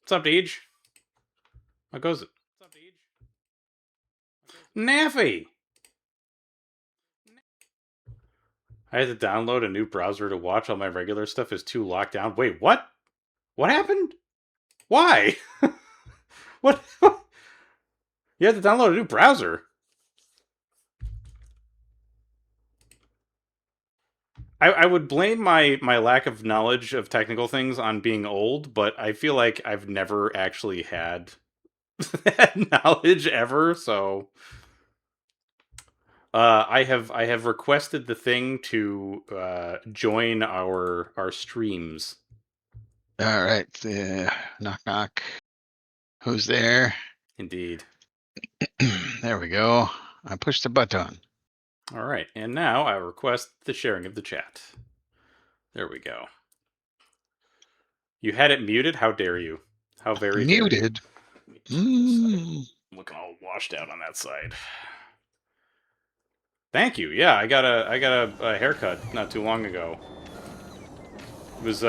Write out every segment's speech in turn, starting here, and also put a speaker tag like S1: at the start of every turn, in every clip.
S1: What's up, Deej? How goes it? Naffy! I had to download a new browser to watch all my regular stuff is too locked down. Wait, what? What happened? Why? What? You had to download a new browser. I would blame my lack of knowledge of technical things on being old, but I feel like I've never actually had that knowledge ever, so I have requested the thing to join our streams.
S2: All right. Knock, knock. Who's there?
S1: Indeed.
S2: There we go. I pushed the button.
S1: All right, and now I request the sharing of the chat. There we go. You had it muted? How dare you? How very
S2: Muted.
S1: Dare you. Looking all washed out on that side. Thank you. Yeah, I got a haircut not too long ago. It was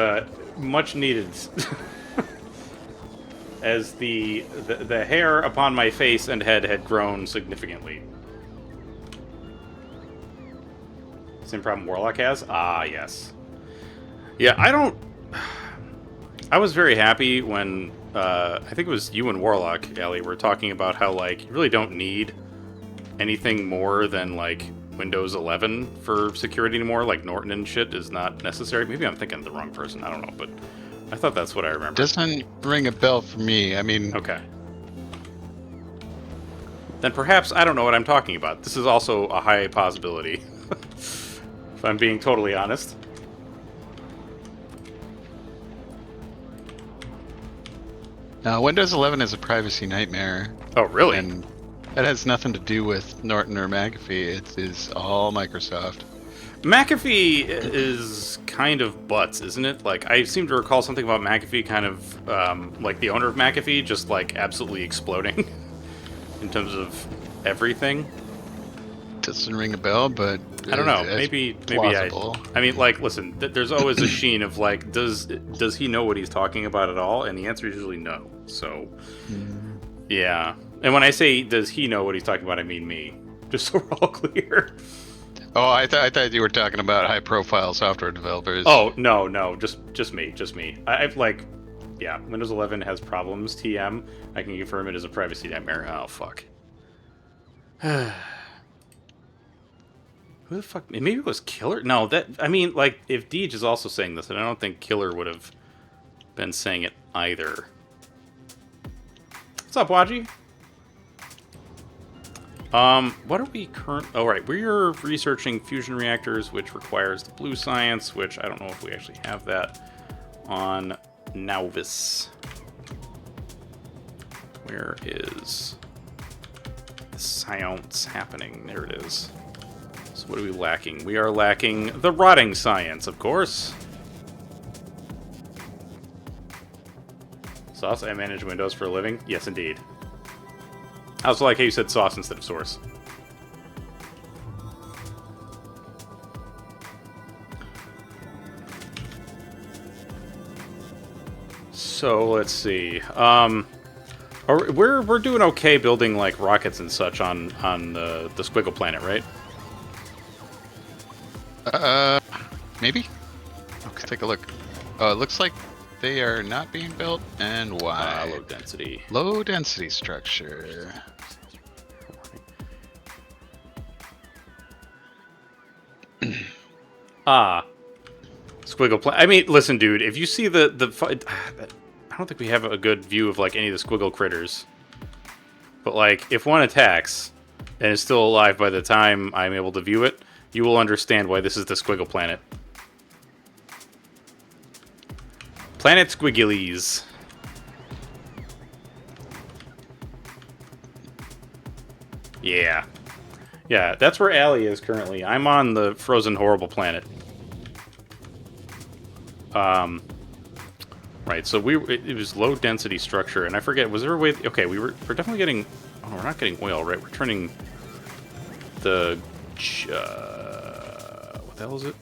S1: much needed. As the hair upon my face and head had grown significantly. Same problem Warlock has? Ah, yes. Yeah, I was very happy when, I think it was you and Warlock, Allie, were talking about how, like, you really don't need anything more than, like, Windows 11 for security anymore. Like, Norton and shit is not necessary. Maybe I'm thinking of the wrong person. I don't know, but I thought that's what I remember.
S2: Doesn't ring a bell for me. I mean...
S1: Okay. Then perhaps I don't know what I'm talking about. This is also a high possibility. If I'm being totally honest.
S2: Windows 11 is a privacy nightmare.
S1: Oh, really?
S2: And that has nothing to do with Norton or McAfee. It is all Microsoft.
S1: McAfee is kind of butts, isn't it? Like, I seem to recall something about McAfee kind of, like, the owner of McAfee just, like, absolutely exploding in terms of everything.
S2: Doesn't ring a bell, but...
S1: I don't know. Maybe I mean, like, listen, there's always a sheen of, like, does he know what he's talking about at all? And the answer is usually no. So, yeah. And when I say does he know what he's talking about, I mean me. Just so we're all clear.
S2: Oh, I thought you were talking about high-profile software developers.
S1: Oh, no, just me. I've, like, yeah, Windows 11 has problems, TM. I can confirm it is a privacy nightmare. Oh, fuck. Who the fuck? Maybe it was Killer? No, I mean, like, if Deej is also saying this, and I don't think Killer would have been saying it either. What's up, Waji? What are we Oh, right, we're researching fusion reactors, which requires the blue science, which I don't know if we actually have that on Nauvis. Where is the science happening? There it is. So what are we lacking? We are lacking the rotting science, of course. Sauce, I manage Windows for a living? Yes, indeed. I also like how you said sauce instead of source. So, let's see. We're doing okay building, like, rockets and such on the Squiggle planet, right?
S2: Maybe? Okay. Let's take a look. It looks like they are not being built, and why?
S1: Low density.
S2: Low density structure.
S1: Squiggle I mean, listen, dude, if you see I don't think we have a good view of, like, any of the Squiggle critters. But, like, if one attacks and is still alive by the time I'm able to view it, you will understand why this is the Squiggle planet. Planet Squigglies. Yeah. Yeah, that's where Allie is currently. I'm on the frozen horrible planet. Right, so it was low density structure, and I forget, was there a way... Okay, we're definitely getting... Oh, we're not getting oil, right? We're turning the... what the hell is it?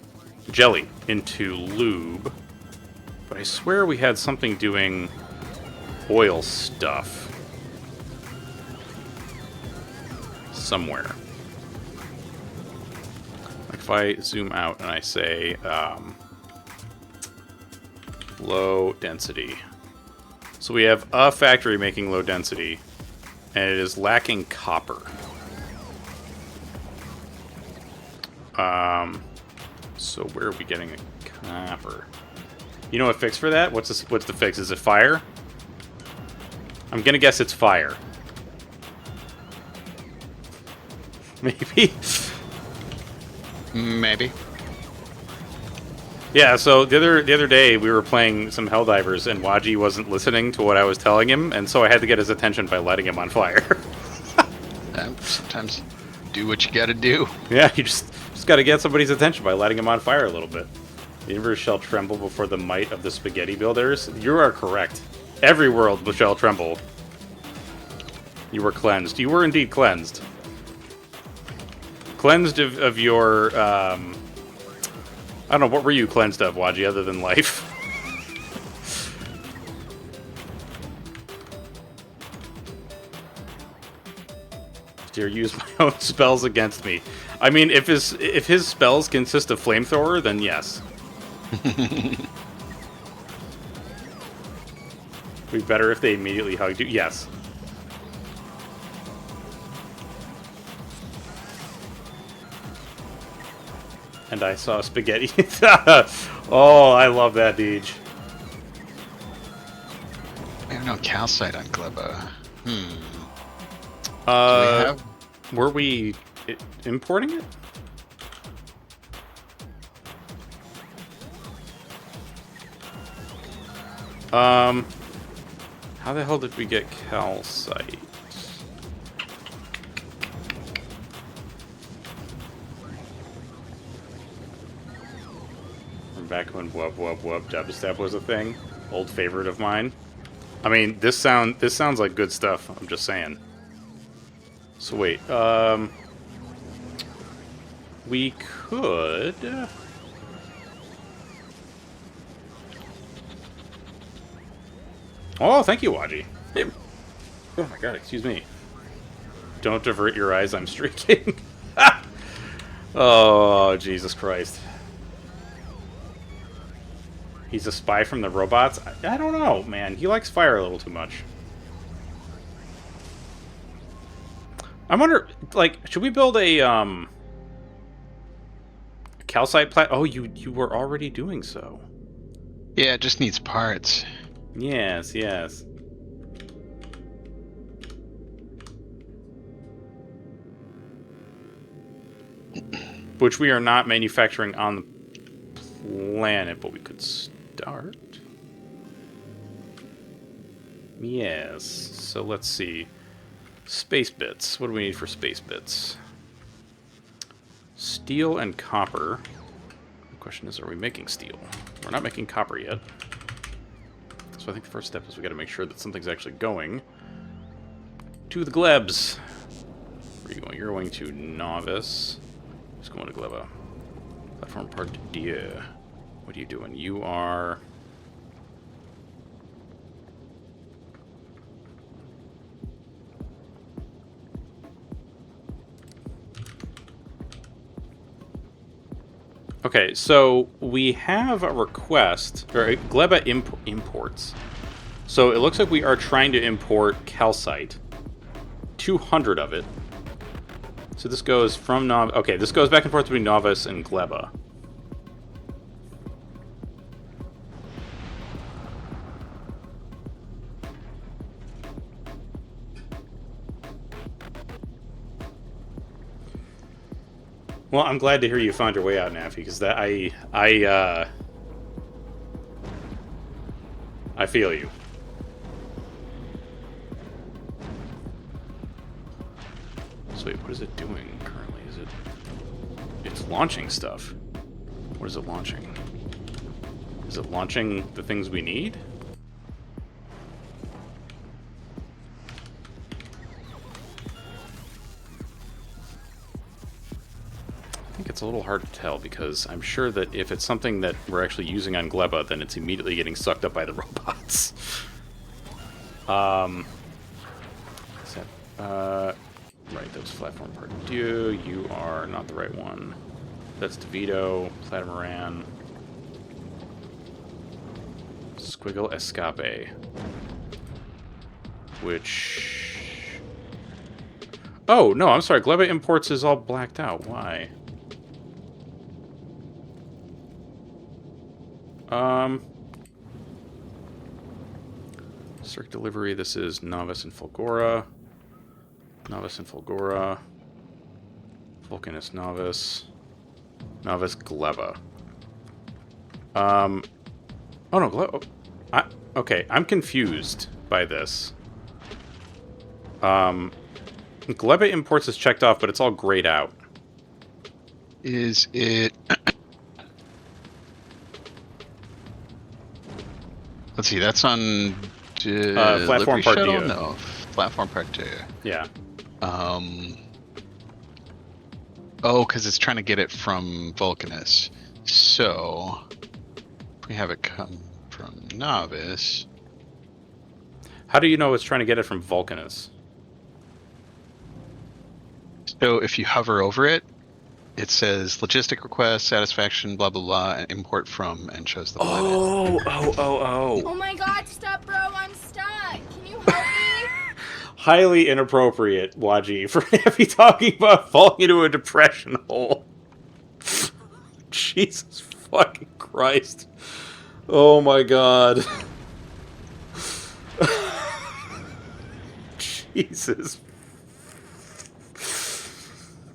S1: Jelly into lube. But I swear we had something doing... oil stuff somewhere. Like if I zoom out and I say low density. So we have a factory making low density, and it is lacking copper. So where are we getting a copper? You know a fix for that? What's the fix? Is it fire? I'm gonna guess it's fire. Maybe.
S2: Maybe.
S1: Yeah, so the other day we were playing some Helldivers and Waji wasn't listening to what I was telling him, and so I had to get his attention by lighting him on fire.
S2: Sometimes do what you gotta do.
S1: Yeah, you just gotta get somebody's attention by lighting him on fire a little bit. The universe shall tremble before the might of the spaghetti builders. You are correct. Every world shall tremble. You were cleansed. You were indeed cleansed. Cleansed of your, I don't know, what were you cleansed of, Waji, other than life? Dare use my own spells against me. I mean, if his spells consist of flamethrower, then yes. Be better if they immediately hugged you. Yes. And I saw spaghetti. Oh, I love that, Deej.
S2: I have no calcite on Gleba.
S1: Were we importing it? How the hell did we get calcite? From back when dubstep was a thing, old favorite of mine. I mean, this sounds like good stuff. I'm just saying. So wait, we could. Oh, thank you, Waji. Oh my god, excuse me. Don't divert your eyes, I'm streaking. Oh, Jesus Christ. He's a spy from the robots? I don't know, man. He likes fire a little too much. I wonder, like, should we build a calcite plat? Oh, you were already doing so.
S2: Yeah, it just needs parts.
S1: Yes, yes. Which we are not manufacturing on the planet, but we could start. Yes. So let's see. Space bits. What do we need for space bits? Steel and copper. The question is, are we making steel? We're not making copper yet. So I think the first step is we got to make sure that something's actually going to the glebs. Where are you going? You're going to novice. Who's going to gleba? Platform part dieu. What are you doing? You are. Okay, so we have a request, or Gleba imports. So it looks like we are trying to import calcite. 200 of it. So this goes from okay, this goes back and forth between Novice and Gleba. Well, I'm glad to hear you found your way out, Naffy, because that I feel you. So wait, what is it doing currently? It's launching stuff. What is it launching? Is it launching the things we need? I think it's a little hard to tell because I'm sure that if it's something that we're actually using on Gleba, then it's immediately getting sucked up by the robots. Is that, right, that's Platform Part 2. You are not the right one. That's DeVito, Platamaran, Squiggle Escape. Which... Oh, no, I'm sorry. Gleba Imports is all blacked out. Why? Circ Delivery, this is Novice and Fulgora. Novice and Fulgora. Vulcanus Novice. Novice Gleba. Oh no, Gleba... okay, I'm confused by this. Gleba Imports is checked off, but it's all grayed out.
S2: Is it... Let's see, that's on...
S1: Platform Part 2.
S2: No, Platform Part 2.
S1: Yeah.
S2: Oh, because it's trying to get it from Vulcanus. So, if we have it come from Novice...
S1: How do you know it's trying to get it from Vulcanus?
S2: So, if you hover over it, it says logistic request, satisfaction, blah, blah, blah, and import from, and shows the planet.
S3: Oh my god, stop, bro, I'm stuck. Can you help me?
S1: Highly inappropriate, Waji, for Heavy talking about falling into a depression hole. Jesus fucking Christ. Oh my god. Jesus.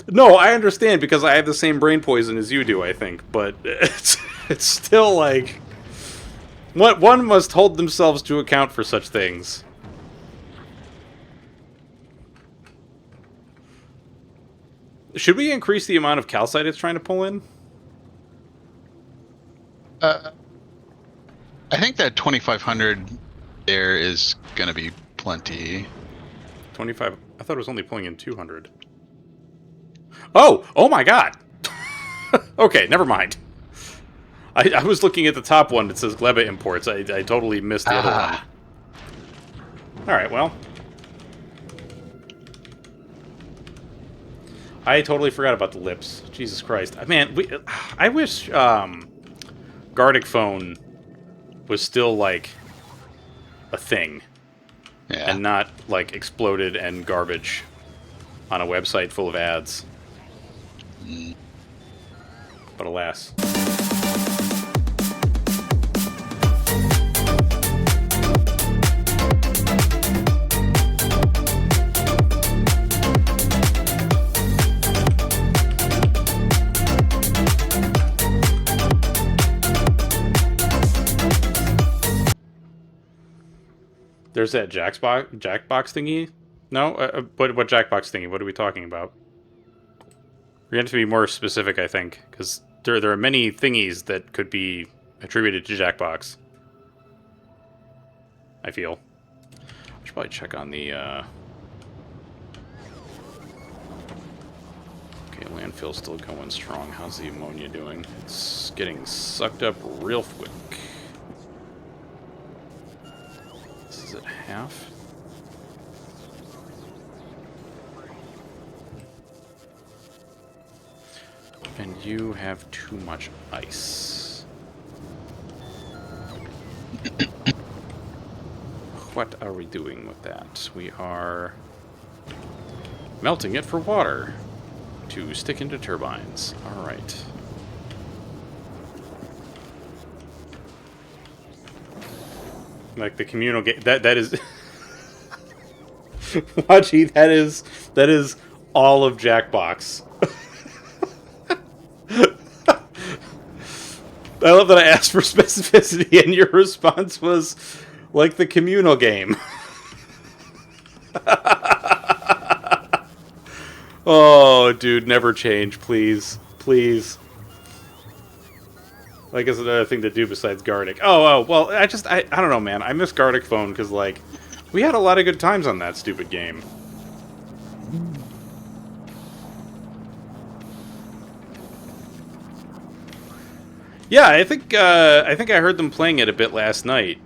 S1: No, I understand because I have the same brain poison as you do, I think, but it's still like... One must hold themselves to account for such things. Should we increase the amount of calcite it's trying to pull in?
S2: I think that 2,500 there is going to be plenty.
S1: 25... I thought it was only pulling in 200. Oh! Oh my god! Okay, never mind. I was looking at the top one that says Gleba Imports. I totally missed the other one. Alright, well. I totally forgot about the lips. Jesus Christ. Man, I wish Gardic Phone was still, like, a thing.
S2: Yeah.
S1: And not, like, exploded and garbage on a website full of ads. But alas. There's that Jackbox thingy? No? What Jackbox thingy? What are we talking about? We have to be more specific, I think, because there are many thingies that could be attributed to Jackbox. I feel. I should probably check on the... Okay, landfill's still going strong. How's the ammonia doing? It's getting sucked up real quick. This is at half. And you have too much ice. What are we doing with that? We are melting it for water to stick into turbines. Alright. Like the communal game. That is... Waji, that is all of Jackbox. I love that I asked for specificity and your response was like the communal game. Oh, dude, never change, please. Please. Like, it's another thing to do besides Gardic. Oh, well, I don't know, man. I miss Gardic Phone because, like, we had a lot of good times on that stupid game. Yeah, I think I heard them playing it a bit last night.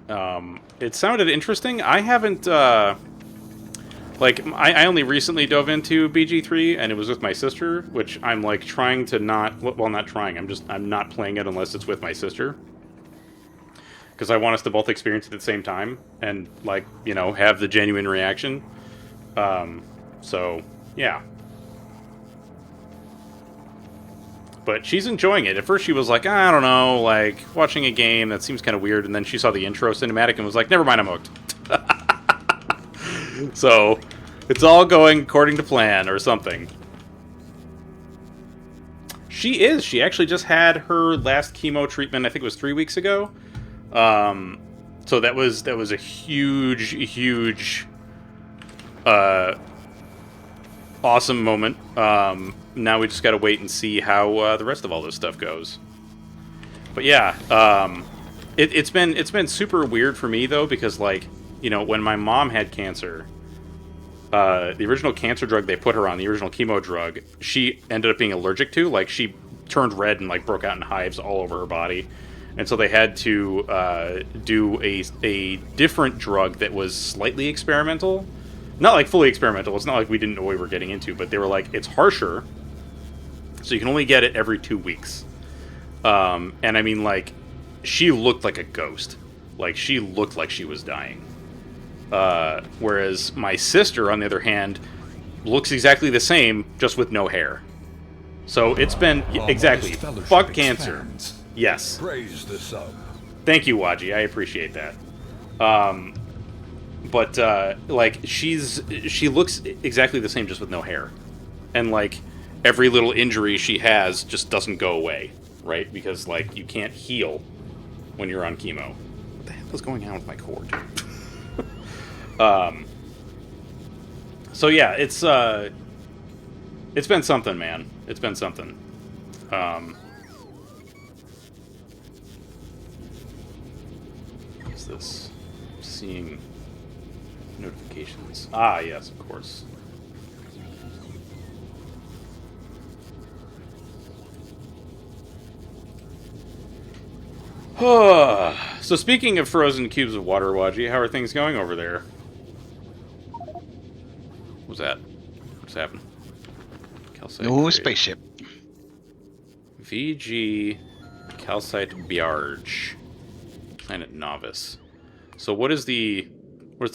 S1: It sounded interesting. I haven't like I only recently dove into BG3, and it was with my sister, which I'm like trying to not, well, not trying. I'm not playing it unless it's with my sister, because I want us to both experience it at the same time and, like, you know, have the genuine reaction. So yeah. But she's enjoying it. At first she was like, I don't know, like, watching a game, that seems kind of weird. And then she saw the intro cinematic and was like, never mind, I'm hooked. So, it's all going according to plan, or something. She is. She actually just had her last chemo treatment, I think it was 3 weeks ago. So that was a huge, awesome moment. Now we just gotta wait and see how the rest of all this stuff goes. But yeah, it's been super weird for me though, because, like, you know, when my mom had cancer, the original cancer drug they put her on, the original chemo drug, she ended up being allergic to. Like, she turned red and, like, broke out in hives all over her body, and so they had to do a different drug that was slightly experimental. Not like fully experimental. It's not like we didn't know what we were getting into, but they were like, it's harsher, so you can only get it every 2 weeks. And I mean, like, she looked like a ghost. Like, she looked like she was dying. Whereas my sister, on the other hand, looks exactly the same, just with no hair. So it's been exactly fuck cancer. Yes.
S4: Praise the sub.
S1: Thank you, Waji. I appreciate that. But like, she looks exactly the same, just with no hair, and, like, every little injury she has just doesn't go away, right? Because, like, you can't heal when you're on chemo. What the hell is going on with my cord? So yeah, it's been something, man. It's been something. What's this? I'm seeing notifications. Ah, yes, of course. So speaking of frozen cubes of water, Waji, how are things going over there? What was that? What's happened? Calcite
S2: No
S1: crate.
S2: spaceship.
S1: VG Calcite Biarge. Planet Novice. So what is the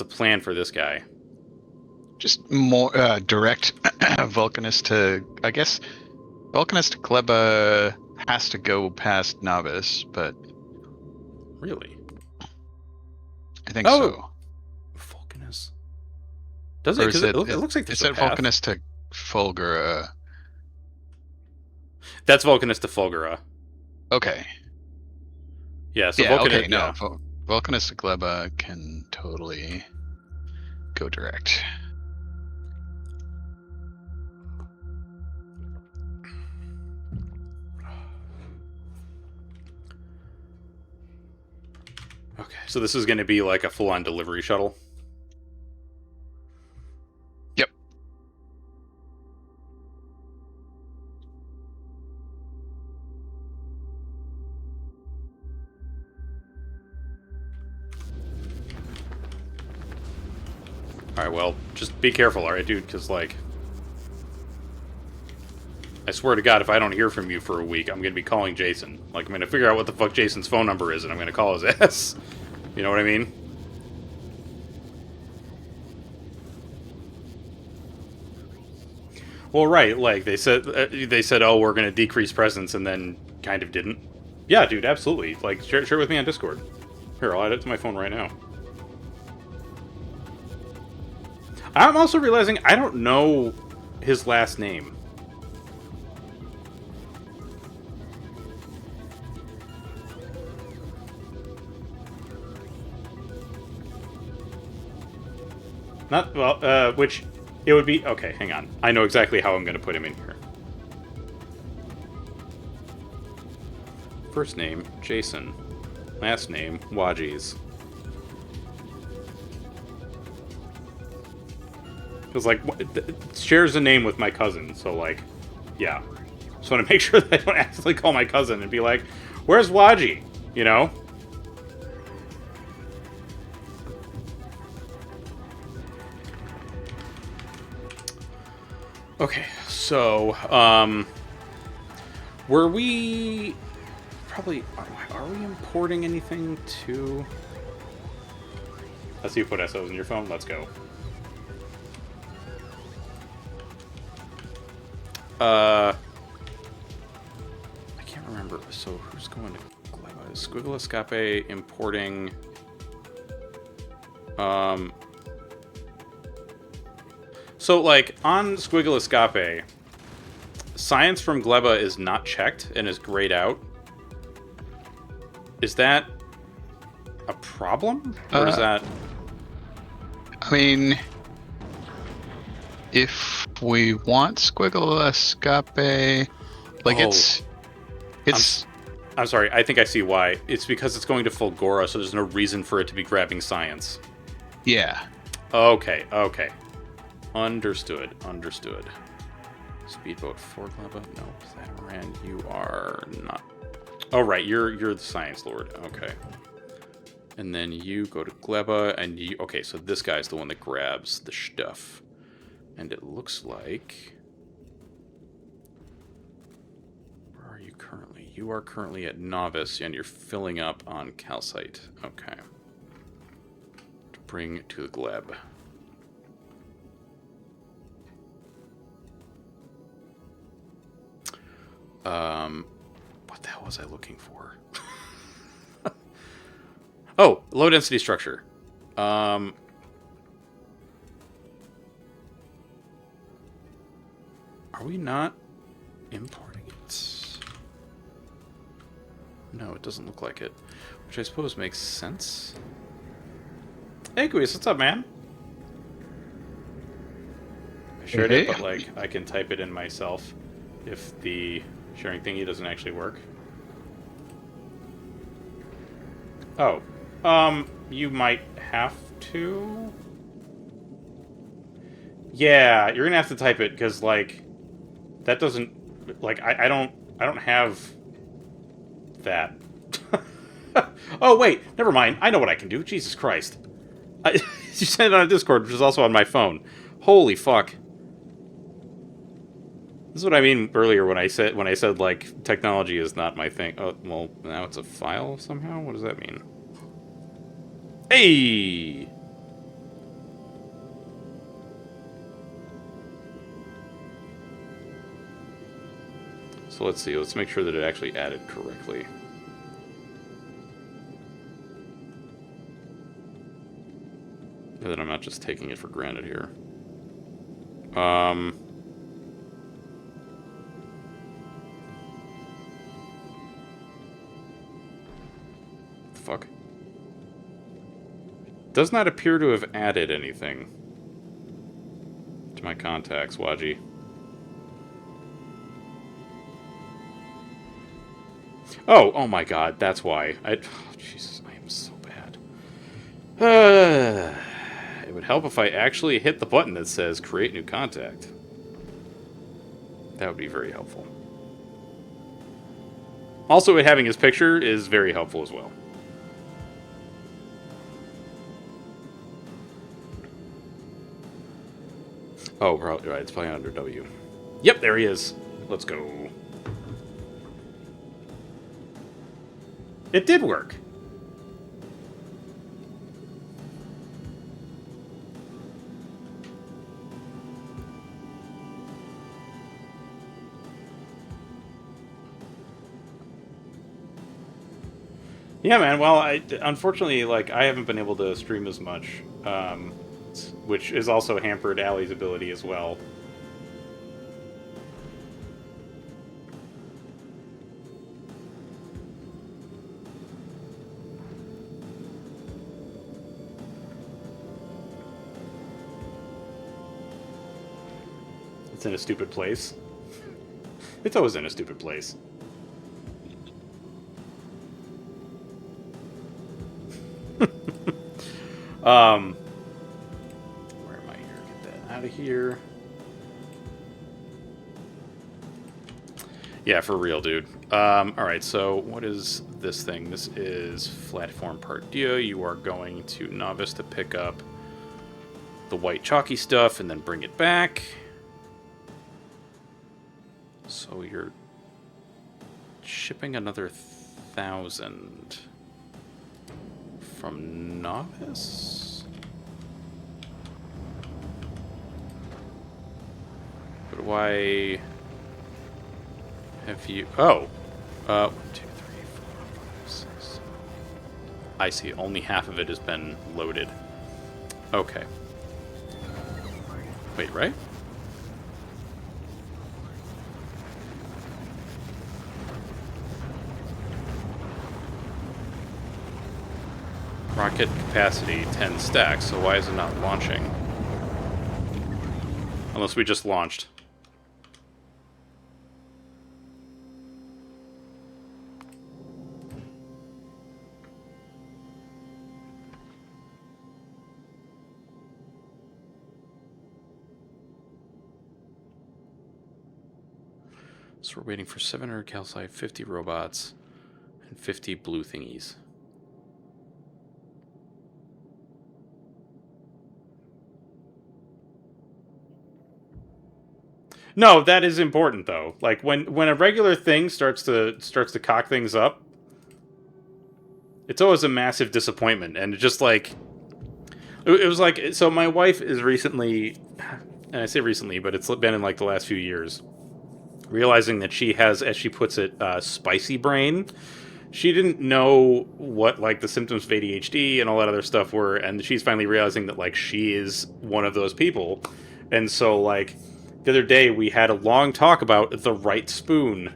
S1: plan for this guy?
S2: Just more direct Vulcanist to, I guess, Vulcanist to Gleba has to go past Novice, but
S1: Really?
S2: I think
S1: Oh.
S2: so.
S1: Vulcanus. Does
S2: Or
S1: it?
S2: is
S1: Because it looks like
S2: it
S1: there's
S2: said
S1: a path.
S2: Vulcanist to Fulgura.
S1: That's Vulcanus to Fulgura.
S2: Okay.
S1: Yeah, so
S2: Yeah,
S1: Vulcanus,
S2: okay, no. Vulcanist to Gleba can totally go direct.
S1: Okay, so this is going to be like a full-on delivery shuttle.
S2: Yep.
S1: Alright, well, just be careful, alright, dude? Because, like, I swear to God, if I don't hear from you for a week, I'm going to be calling Jason. Like, I'm going to figure out what the fuck Jason's phone number is, and I'm going to call his ass. You know what I mean? Well, right, like, they said, oh, we're going to decrease presence, and then kind of didn't. Yeah, dude, absolutely. Like, share it with me on Discord. Here, I'll add it to my phone right now. I'm also realizing I don't know his last name. Not, well, which, it would be, okay, hang on. I know exactly how I'm going to put him in here. First name, Jason. Last name, Waji's. Because, like, shares a name with my cousin, so, like, yeah. Just want to make sure that I don't accidentally call my cousin and be like, Where's Waji? You know? Okay, so, were we... Probably... Are we importing anything to... Let's see you put SOs in your phone. Let's go. I can't remember. So, who's going to... Squigglescape importing... So, like, on Squigglescape, science from Gleba is not checked and is grayed out. Is that a problem? Or is that...
S2: I mean, if we want Squigglescape, like it's.
S1: I'm sorry. I think I see why. It's because it's going to Fulgora, so there's no reason for it to be grabbing science.
S2: Yeah.
S1: Okay. Okay. Understood. Understood. Speedboat for Gleba? No, Zataran, you are not. Oh right, you're the science lord. Okay. And then you go to Gleba, and you... Okay, so this guy's the one that grabs the stuff. And it looks like... Where are you currently? You are currently at Novice, and you're filling up on Calcite. Okay. To bring to the Gleb. What the hell was I looking for? Oh, low density structure. Are we not importing it? No, it doesn't look like it. Which I suppose makes sense. Hey, Guis, what's up, man? I shared it, but like I can type it in myself if the sharing thingy doesn't actually work. Oh. You might have to... Yeah, you're gonna have to type it, because, like, that doesn't... Like, I don't have that. Oh, wait, never mind. I know what I can do. Jesus Christ. You sent it on a Discord, which is also on my phone. Holy fuck. This is what I mean earlier when I said like technology is not my thing. Oh, well, now it's a file somehow. What does that mean? Hey! So let's see. Let's make sure that it actually added correctly. And that I'm not just taking it for granted here. Fuck. Does not appear to have added anything to my contacts, Waji. Oh my god, that's why. Oh, Jesus, I am so bad. It would help if I actually hit the button that says create new contact. That would be very helpful. Also, it having his picture is very helpful as well. Oh, right, it's playing under W. Yep, there he is. Let's go. It did work. Yeah, man. Well, unfortunately, like, I haven't been able to stream as much, which has also hampered Allie's ability as well. It's in a stupid place. It's always in a stupid place. Where am I here? Get that out of here. Yeah, for real, dude. Alright, so what is this thing? This is Platform Part Dia. You are going to Novice to pick up the white chalky stuff and then bring it back. So you're shipping another 1,000 from Novice? But why have you... Oh! 1, 2, 3, 4, 5, 6. I see. Only half of it has been loaded. Okay. Wait, right? Rocket capacity 10 stacks, so why is it not launching? Unless we just launched. So we're waiting for 700 calcite, 50 robots, and 50 blue thingies. No, that is important though. Like when a regular thing starts to cock things up, it's always a massive disappointment. And just like it was like, so my wife is recently, and I say recently, but it's been in like the last few years, realizing that she has, as she puts it, spicy brain. She didn't know what like the symptoms of ADHD and all that other stuff were, and she's finally realizing that like she is one of those people. And so like the other day we had a long talk about the right spoon.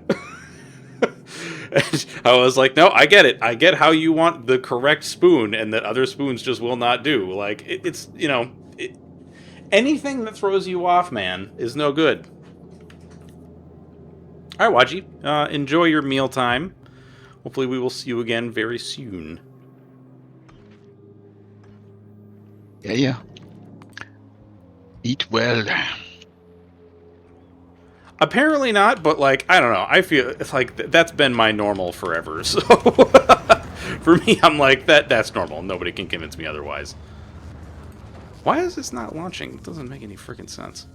S1: And I was like, no, I get it. I get how you want the correct spoon and that other spoons just will not do. Like it's, you know, anything that throws you off, man, is no good. All right, Waji, enjoy your meal time. Hopefully we will see you again very soon.
S2: Yeah. Eat well.
S1: Apparently not, but like, I don't know. I feel it's like that's been my normal forever. So for me, I'm like, that's normal. Nobody can convince me otherwise. Why is this not launching? It doesn't make any freaking sense.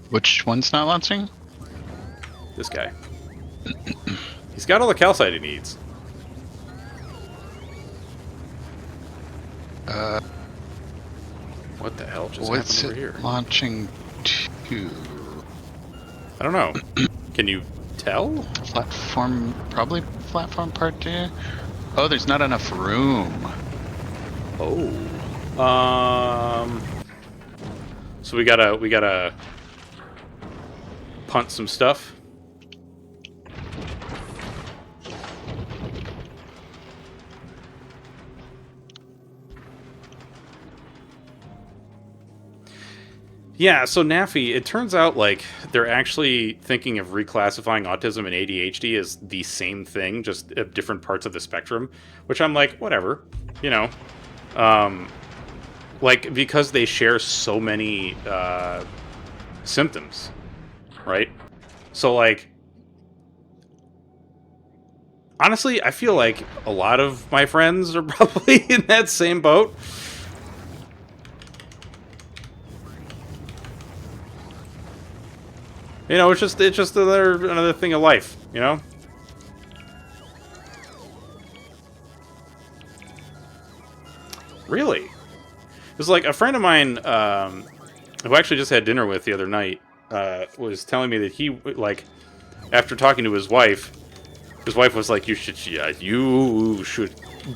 S2: Which one's not launching?
S1: This guy. He's got all the calcite he needs. What the hell just
S2: What's
S1: happened over
S2: it
S1: here?
S2: launching to?
S1: I don't know. Can you tell?
S2: Platform, probably platform part 2. Oh, there's not enough room.
S1: Oh. So we gotta punt some stuff. Yeah, so Naffy, it turns out like they're actually thinking of reclassifying autism and ADHD as the same thing, just at different parts of the spectrum, which I'm like, whatever, you know. Like, because they share so many symptoms, right? So, like, honestly, I feel like a lot of my friends are probably in that same boat. You know, it's just another thing of life, you know? Really? It's like a friend of mine, who I actually just had dinner with the other night, was telling me that he, like, after talking to his wife was like, you should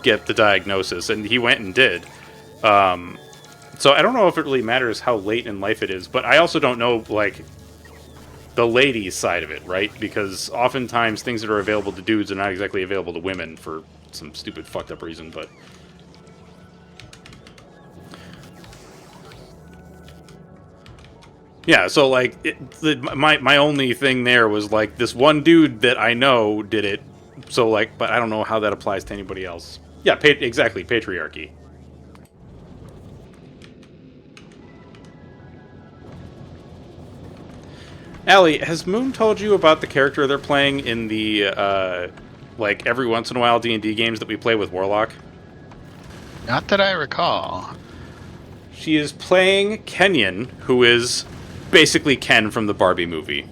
S1: get the diagnosis, and he went and did. So I don't know if it really matters how late in life it is, but I also don't know, like, the ladies' side of it, right? Because oftentimes things that are available to dudes are not exactly available to women for some stupid fucked up reason, but... Yeah, so, like, my only thing there was, like, this one dude that I know did it, so, like, but I don't know how that applies to anybody else. Yeah, exactly, patriarchy. Allie, has Moon told you about the character they're playing in the, like, every once in a while D&D games that we play with Warlock?
S2: Not that I recall.
S1: She is playing Kenyon, who is basically Ken from the Barbie movie.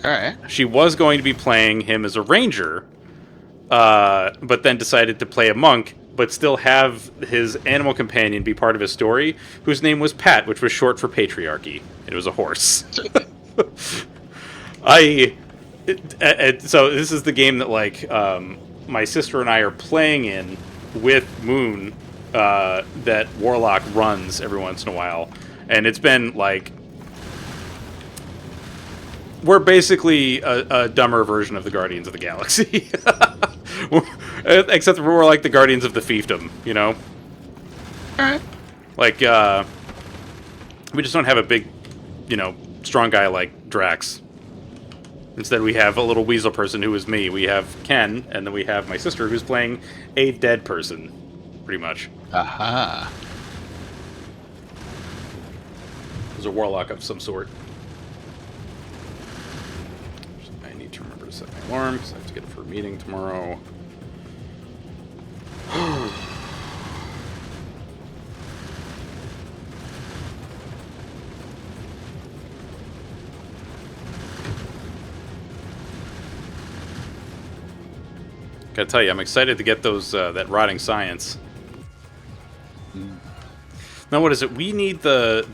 S2: Alright.
S1: She was going to be playing him as a ranger, but then decided to play a monk, but still have his animal companion be part of his story, whose name was Pat, which was short for patriarchy. It was a horse. So this is the game that, like, my sister and I are playing in with Moon, that Warlock runs every once in a while. And it's been, like... We're basically a dumber version of the Guardians of the Galaxy. Except we're like the Guardians of the Fiefdom, you know?
S2: Alright.
S1: Like, we just don't have a big, strong guy like Drax. Instead, we have a little weasel person who is me. We have Ken, and then we have my sister who's playing a dead person, pretty much.
S2: Aha.
S1: There's a warlock of some sort. I need to remember to set my alarm, because I have to get it for a meeting tomorrow. Gotta tell you, I'm excited to get those that rotting science. Now, what is it? We need the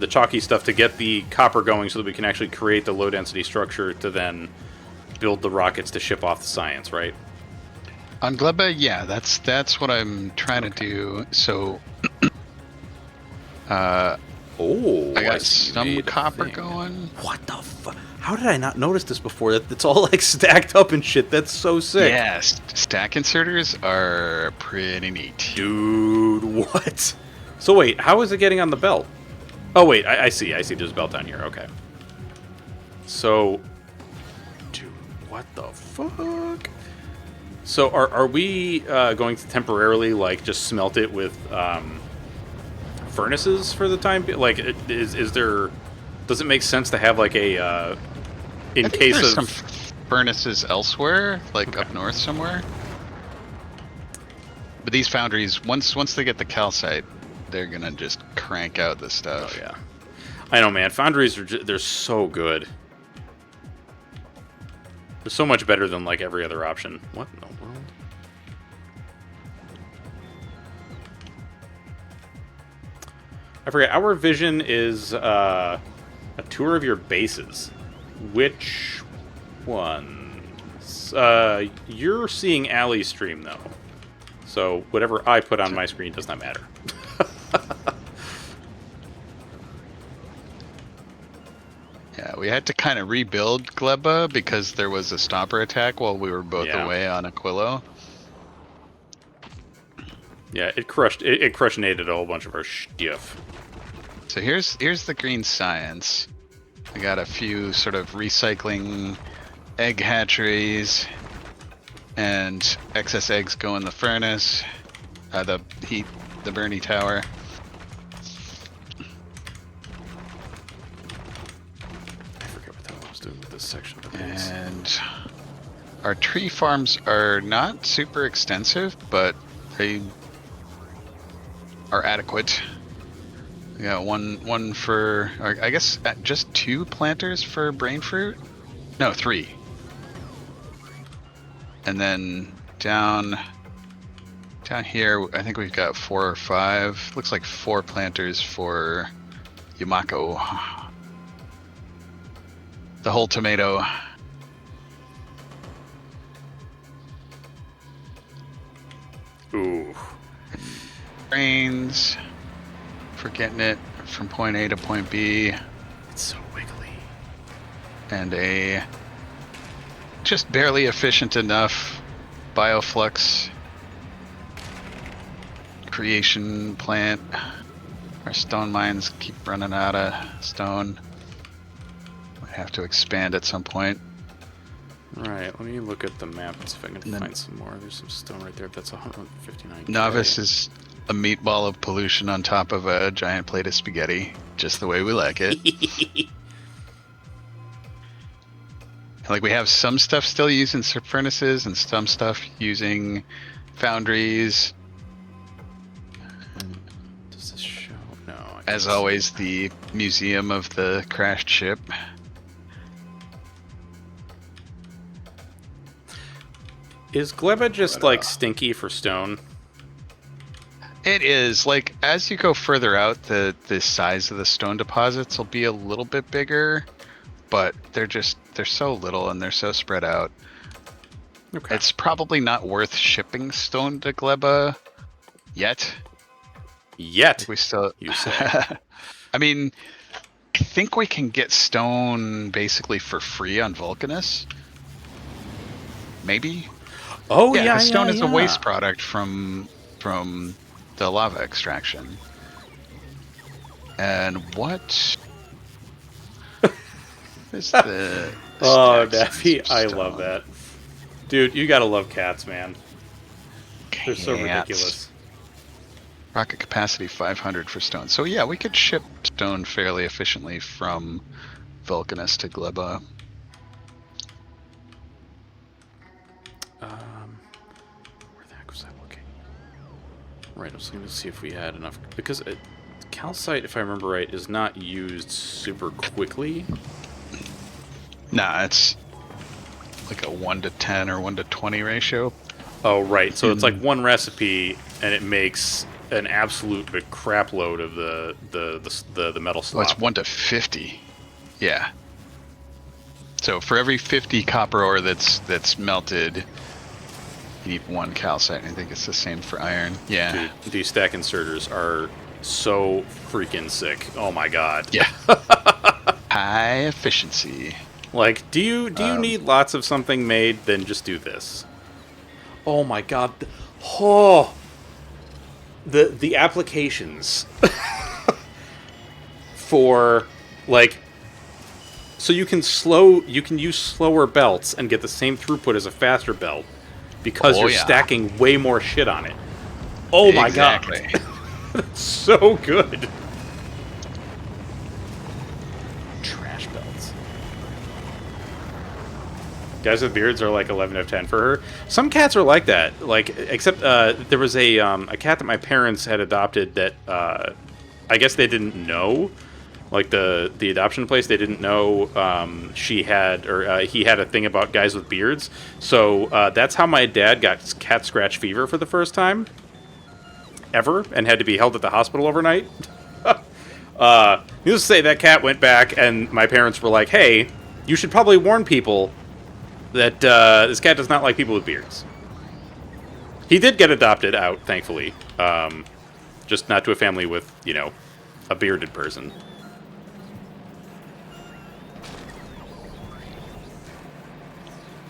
S1: chalky stuff to get the copper going, so that we can actually create the low density structure to then build the rockets to ship off the science, right?
S2: On Gleba, yeah, that's what I'm trying to do. So, I got some copper going.
S1: What the fuck? How did I not notice this before? It's all like stacked up and shit. That's so sick.
S2: Yeah, stack inserters are pretty neat.
S1: Dude, what? So wait, how is it getting on the belt? Oh wait, I see. There's a belt down here. Okay. So, dude, what the fuck? So are we going to temporarily like just smelt it with furnaces for the time? Like, is there? Does it make sense to have like a in
S2: I think
S1: case
S2: there's
S1: of
S2: some furnaces elsewhere, like up north somewhere? But these foundries, once they get the calcite, they're gonna just crank out this stuff.
S1: Oh yeah, I know, man. Foundries they're so good. They're so much better than like every other option. What in the world? I forget. Our vision is a tour of your bases. Which ones? You're seeing Allie's stream though, so whatever I put on my screen does not matter.
S2: Yeah, we had to kind of rebuild Gleba because there was a stomper attack while we were both away on Aquilo.
S1: Yeah, it crushinated a whole bunch of our stuff.
S2: So here's the green science. I got a few sort of recycling egg hatcheries, and excess eggs go in the furnace, the Bernie tower.
S1: I forget what the hell I was doing with this section of the base.
S2: And our tree farms are not super extensive, but they are adequate. We got one for, or I guess just 2 planters for brain fruit? No, 3. And then down here, I think we've got 4 or 5. Looks like 4 planters for Yumako. The whole tomato.
S1: Ooh.
S2: Brains for getting it from point A to point B.
S1: It's so wiggly.
S2: And a just barely efficient enough bioflux creation plant. Our stone mines keep running out of stone. Might have to expand at some point.
S1: Right, let me look at the map and see if I can find some more. There's some stone right there. That's 159.
S2: Novice is a meatball of pollution on top of a giant plate of spaghetti, just the way we like it. Like we have some stuff still using furnaces and some stuff using foundries.
S1: Does this show? No.
S2: As always, the museum of the crashed ship.
S1: Is Gleba just like stinky for stone?
S2: It is. Like as you go further out, the size of the stone deposits will be a little bit bigger, but they're so little and they're so spread out.
S1: Okay.
S2: It's probably not worth shipping stone to Gleba yet.
S1: Yet.
S2: We still.
S1: You say.
S2: I mean, I think we can get stone basically for free on Vulcanus. Maybe.
S1: Oh yeah,
S2: because stone is a waste product from the lava extraction. And what is the
S1: Oh,
S2: stacks
S1: Daffy,
S2: of
S1: I
S2: stone?
S1: love that. Dude, you gotta love cats, man. They're so
S2: Cats.
S1: ridiculous.
S2: Rocket capacity 500 for stone. So yeah, we could ship stone fairly efficiently from Vulcanus to Gleba.
S1: Where the heck was I looking? Right, I was looking to see if we had enough, because calcite, if I remember right, is not used super quickly.
S2: Nah, it's like a 1 to 10 or 1 to 20 ratio.
S1: Oh, right. So it's like one recipe, and it makes an absolute crap load of the metal slop.
S2: Well, it's 1 to 50. Yeah. So for every 50 copper ore that's melted, you need 1 calcite. I think it's the same for iron. Yeah.
S1: Dude, these stack inserters are so freaking sick. Oh my god.
S2: Yeah. High efficiency.
S1: Like, do you need lots of something made? Then just do this. Oh my god. Oh. The applications for like, so you can use slower belts and get the same throughput as a faster belt because you're stacking way more shit on it. Oh my god. That's so good. Trash belts. Guys with beards are like 11 out of 10 for her. Some cats are like that. Like, except there was a cat that my parents had adopted that I guess they didn't know. Like the adoption place, they didn't know she had or he had a thing about guys with beards. So that's how my dad got cat scratch fever for the first time ever, and had to be held at the hospital overnight. Needless to say, that cat went back, and my parents were like, "Hey, you should probably warn people that this cat does not like people with beards." He did get adopted out, thankfully. Just not to a family with, a bearded person.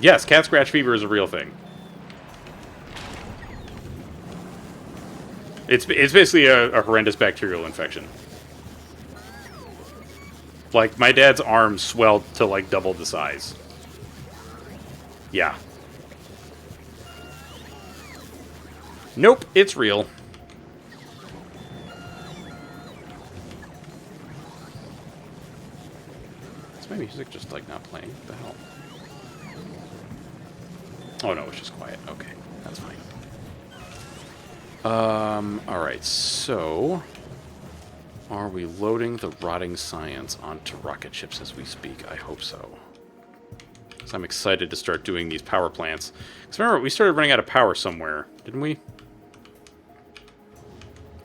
S1: Yes, cat scratch fever is a real thing. It's basically a horrendous bacterial infection. Like, my dad's arm swelled to, like, double the size. Yeah. Nope, it's real. Is my music just, like, not playing? What the hell? Oh, no, it's just quiet. Okay, that's fine. Alright, so... Are we loading the rotting science onto rocket ships as we speak? I hope so. Because I'm excited to start doing these power plants. Because remember, we started running out of power somewhere, didn't we?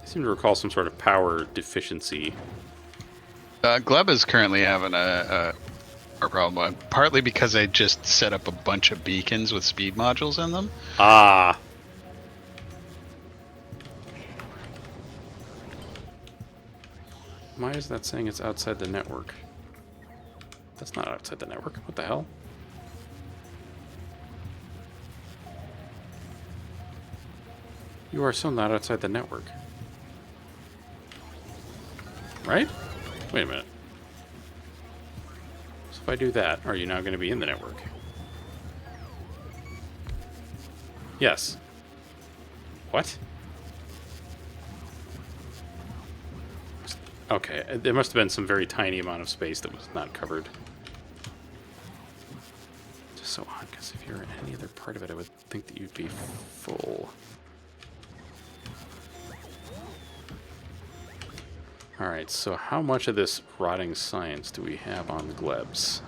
S1: I seem to recall some sort of power deficiency.
S2: Gleb is currently having a problem, partly because I just set up a bunch of beacons with speed modules in them.
S1: Ah. Why is that saying it's outside the network? That's not outside the network. What the hell? You are so not outside the network. Right? Wait a minute. So if I do that, are you now going to be in the network? Yes. What? Okay, there must have been some very tiny amount of space that was not covered. so odd, because if you're in any other part of it, I would think that you'd be full. Alright, so how much of this rotting science do we have on the glebs?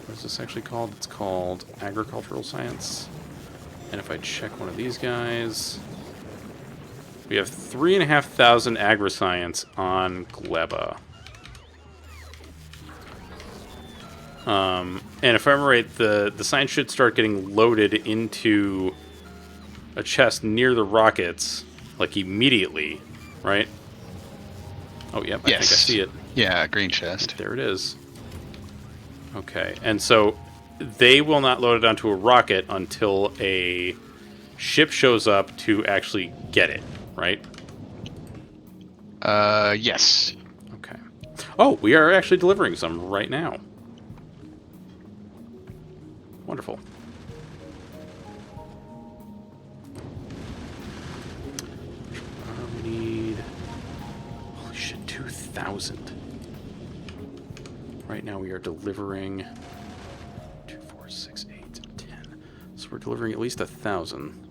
S1: What is this actually called? It's called agricultural science. And if I check one of these guys, we have 3,500 agri-science on gleba. And if I remember right, the science should start getting loaded into a chest near the rockets, like immediately, right? Oh, yep, I think I see it.
S2: Yeah, green chest.
S1: There it is. Okay, and so they will not load it onto a rocket until a ship shows up to actually get it, right?
S2: Yes.
S1: Okay. Oh, we are actually delivering some right now. Wonderful. We need... Holy shit, 2,000. Right now we are delivering 2, 4, 6, 8, 10. So we're delivering at least 1,000.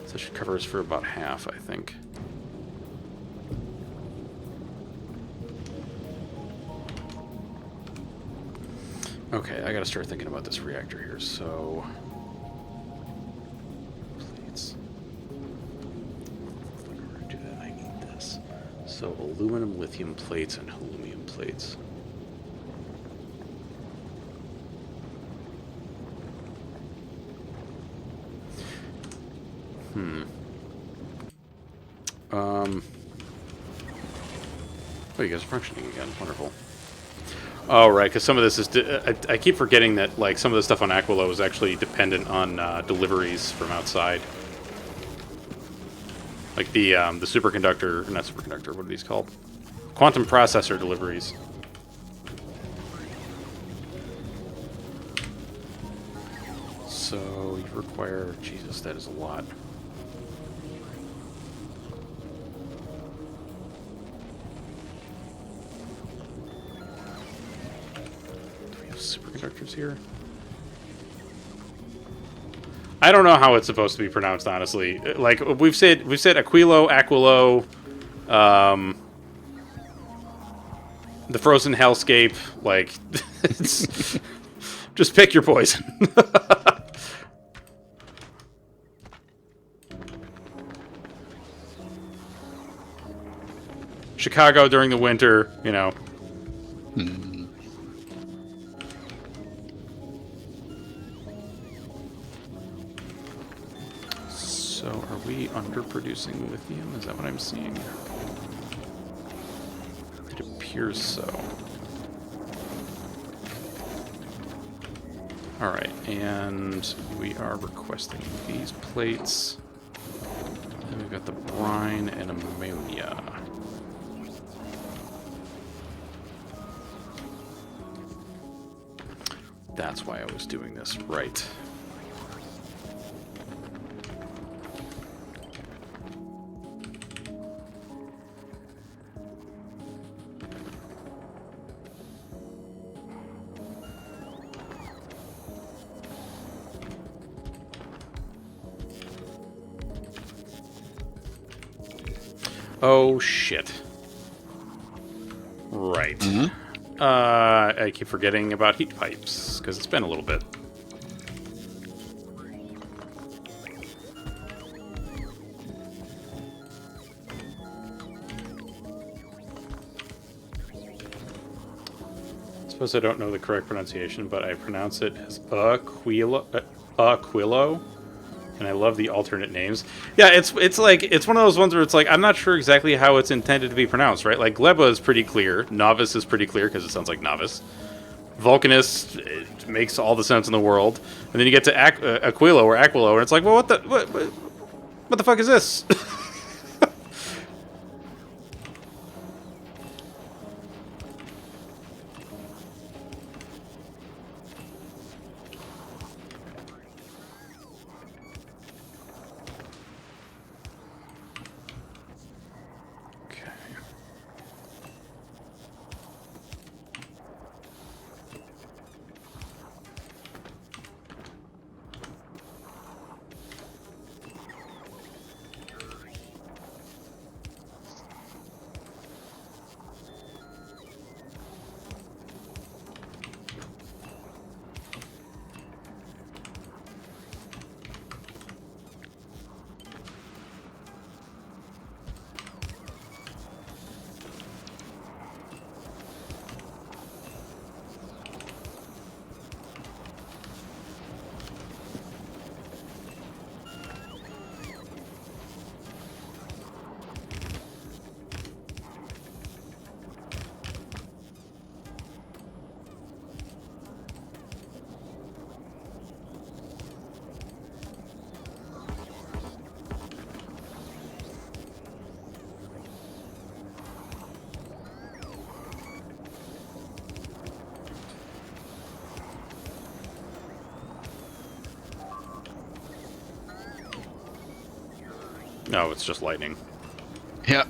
S1: So that should cover us for about half, I think. Okay, I gotta start thinking about this reactor here, so... Plates. In order to do that, I need this. So, aluminum, lithium plates, and aluminum plates. Oh, you guys are functioning again. Wonderful. Oh, right, because some of this is... I keep forgetting that, like, some of the stuff on Aquilo is actually dependent on deliveries from outside. Like the superconductor... Not superconductor, what are these called? Quantum processor deliveries. So, you require... Jesus, that is a lot. Superconductors here. I don't know how it's supposed to be pronounced, honestly. Like we've said Aquilo, the frozen hellscape. Like, it's, just pick your poison. Chicago during the winter, you know. So, are we underproducing lithium? Is that what I'm seeing? It appears so. Alright, and we are requesting these plates. And we've got the brine and ammonia. That's why I was doing this, right. Oh, shit. Right. I keep forgetting about heat pipes, because it's been a little bit. I suppose I don't know the correct pronunciation, but I pronounce it as Aquilo. And I love the alternate names. Yeah, it's like it's one of those ones where it's like I'm not sure exactly how it's intended to be pronounced, right? Like Gleba is pretty clear, Novice is pretty clear because it sounds like novice. Vulcanus, it makes all the sense in the world, and then you get to Aquilo or Aquilo, and it's like, well, what the fuck is this? No, it's just lightning.
S2: Yep.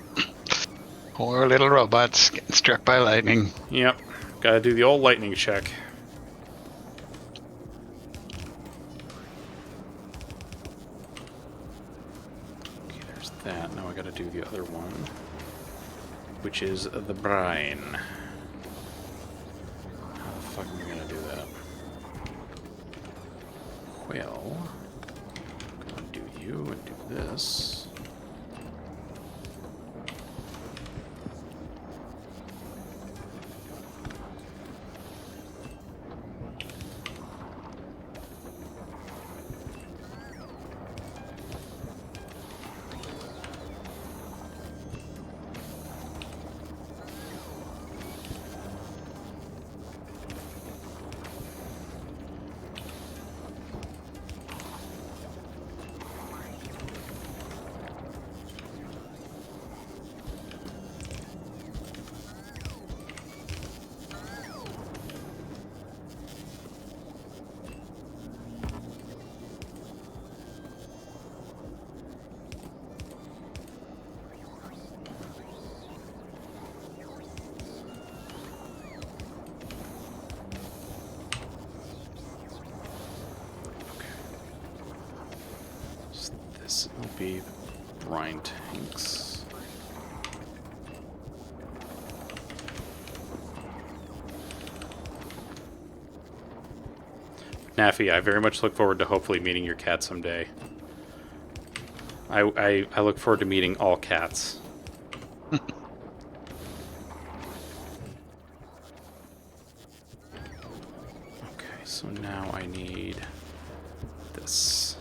S2: Poor little robots getting struck by lightning.
S1: Yep. Gotta do the old lightning check. Okay, there's that. Now I gotta do the other one, which is the brine. How the fuck am I gonna do that? Well, I'm gonna do you and do this. This will be the brine tanks. Naffy, I very much look forward to hopefully meeting your cat someday. I look forward to meeting all cats. Okay, so now I need this.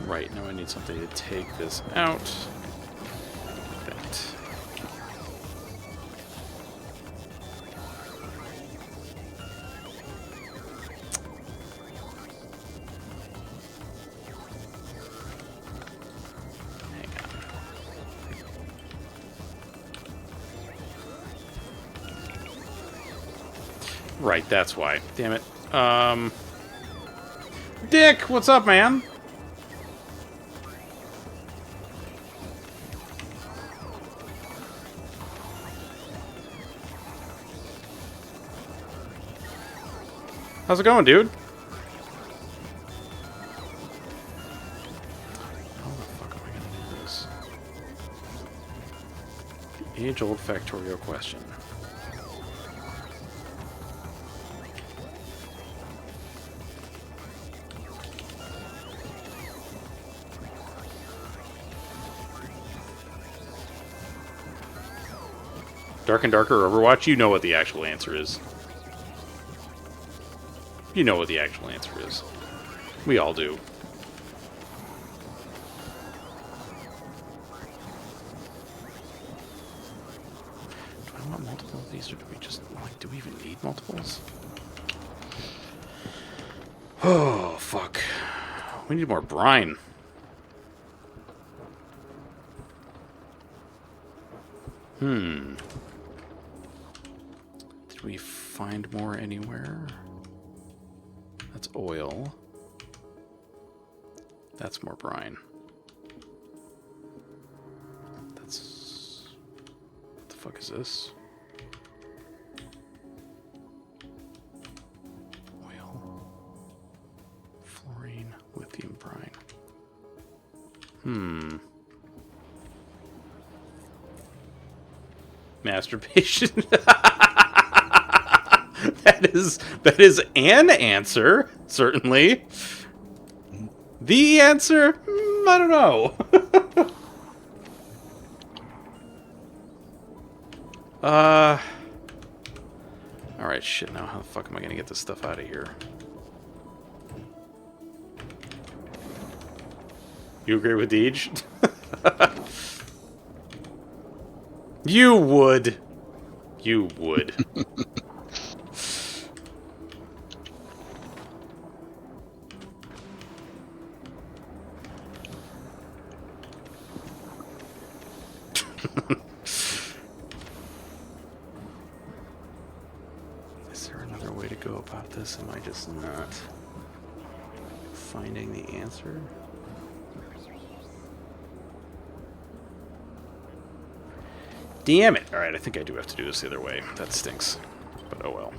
S1: Right, now I need something to take this out. That. Hang on. Right, that's why. Damn it. Dick, what's up, man? How's it going, dude? How the fuck am I gonna do this? The age-old Factorio question. Dark and Darker Overwatch, you know what the actual answer is. You know what the actual answer is. We all do. Do I want multiple of these, or do we just, like, do we even need multiples? Oh, fuck. We need more brine. Did we find more anywhere? That's oil. That's more brine. That's... What the fuck is this? Oil. Fluorine. Lithium brine. Masturbation. That is an answer, certainly. The answer? I don't know. Alright, shit, now how the fuck am I gonna get this stuff out of here? You agree with Deej? You would. You would. Is there another way to go about this? Am I just not finding the answer? Damn it! Alright, I think I do have to do this the other way. That stinks. But oh well.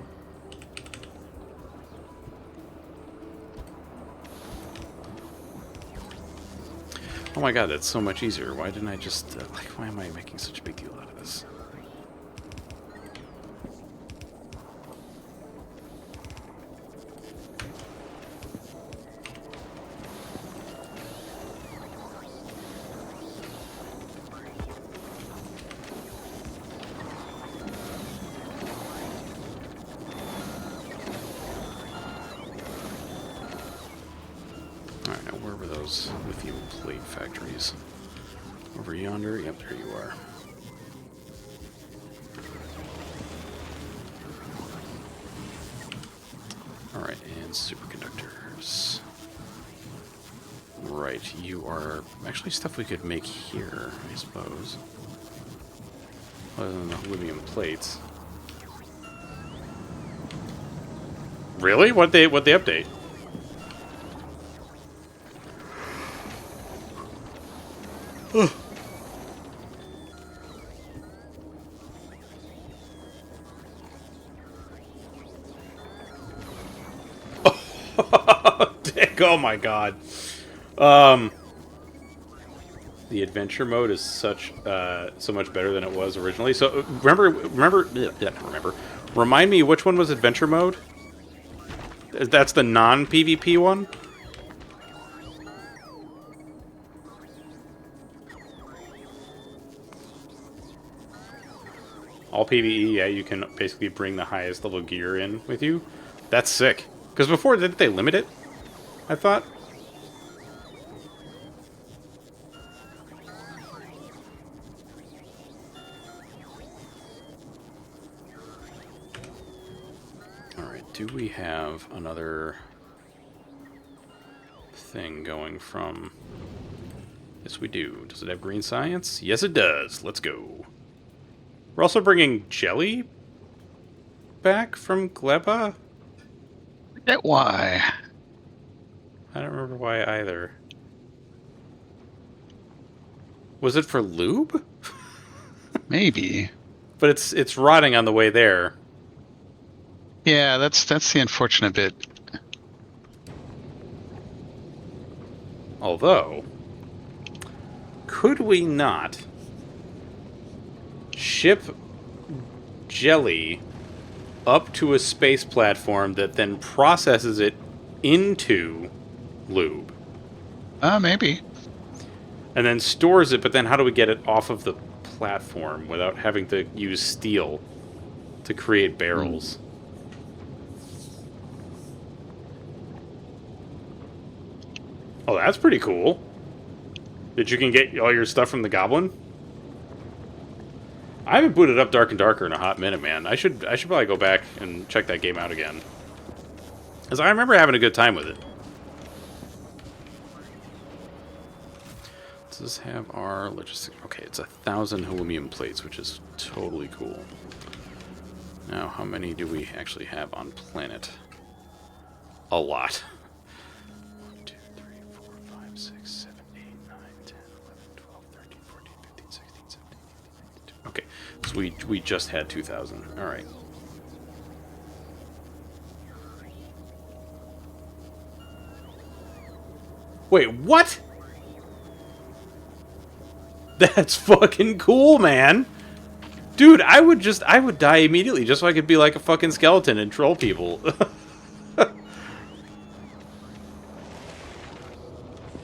S1: Oh my god, that's so much easier. Why didn't I just... like, why am I making such a big deal out of this? Alright, now where were those lithium plate factories? Over yonder? Yep, there you are. Alright, and superconductors. Right, you are actually stuff we could make here, I suppose. Other than the aluminum plates. Really? What'd they update? Oh my god. The adventure mode is such so much better than it was originally. So remind me, which one was adventure mode? That's the non-PvP one? All PvE, yeah, you can basically bring the highest level gear in with you. That's sick. Because before, didn't they limit it? I thought. Alright, do we have another thing going from... Yes, we do. Does it have green science? Yes, it does. Let's go. We're also bringing jelly back from Gleba?
S2: Forget why.
S1: I don't remember why either. Was it for lube?
S2: Maybe.
S1: But it's rotting on the way there.
S2: Yeah, that's the unfortunate bit.
S1: Although, could we not ship jelly up to a space platform that then processes it into lube?
S2: Maybe.
S1: And then stores it, but then how do we get it off of the platform without having to use steel to create barrels? Oh, that's pretty cool. That you can get all your stuff from the Goblin? I haven't booted up Dark and Darker in a hot minute, man. I should probably go back and check that game out again. Because I remember having a good time with it. Does this have our logistics? Okay, it's 1,000 aluminum plates, which is totally cool. Now, how many do we actually have on planet? A lot. 1, 2, 3, 4, 5, 6, 7, 8, 9, 10, 11, 12, 13, 14, 15, 16, 17, 18, 19, 20. Okay, so we just had 2,000. All right. Wait, what? That's fucking cool, man. Dude, I would die immediately just so I could be like a fucking skeleton and troll people.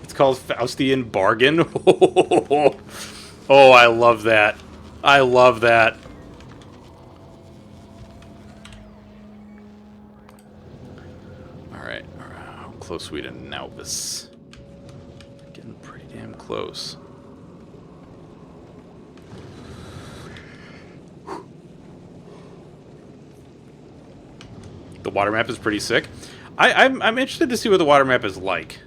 S1: It's called Faustian Bargain. Oh, I love that. I love that. Alright, how close are we to Naubis? Getting pretty damn close. The water map is pretty sick. I'm interested to see what the water map is like.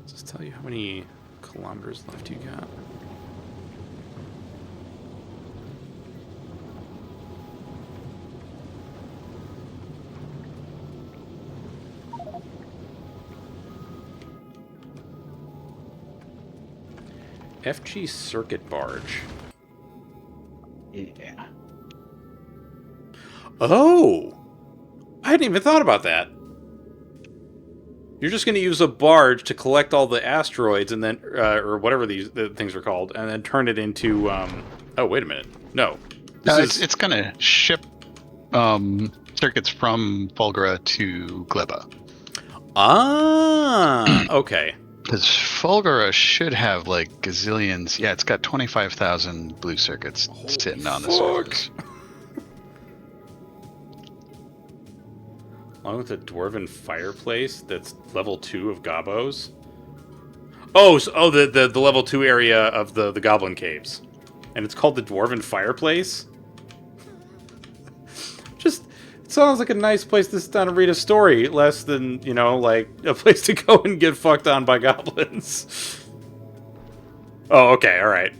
S1: Does this tell you how many kilometers left you got? FG Circuit Barge.
S2: Yeah.
S1: Oh! I hadn't even thought about that. You're just going to use a barge to collect all the asteroids and then, or whatever the things are called, and then turn it into, oh, wait a minute. No.
S2: It's going to ship circuits from Fulgura to Gleba.
S1: Ah! Okay.
S2: Because Fulgura should have, like, gazillions. Yeah, it's got 25,000 blue circuits sitting on the surface.
S1: Along with a dwarven fireplace that's level 2 of Gobos. Oh, the level 2 area of the Goblin Caves. And it's called the Dwarven Fireplace? Just, it sounds like a nice place to sit down and read a story, less than, you know, like, a place to go and get fucked on by goblins. Oh, okay, alright.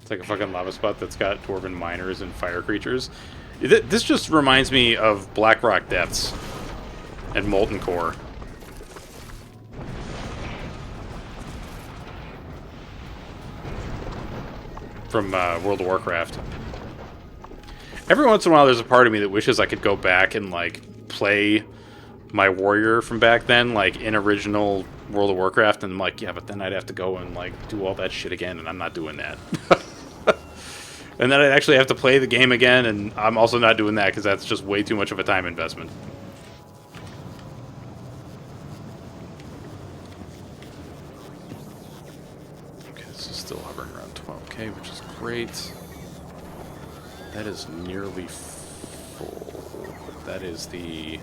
S1: It's like a fucking lava spot that's got dwarven miners and fire creatures. This just reminds me of Blackrock Depths and Molten Core. From World of Warcraft. Every once in a while there's a part of me that wishes I could go back and, like, play my warrior from back then, like, in original World of Warcraft, and I'm like, yeah, but then I'd have to go and, like, do all that shit again, and I'm not doing that. And then I'd actually have to play the game again, and I'm also not doing that, because that's just way too much of a time investment. Okay, this is still hovering around 12k, which is great. That is nearly full. That is the...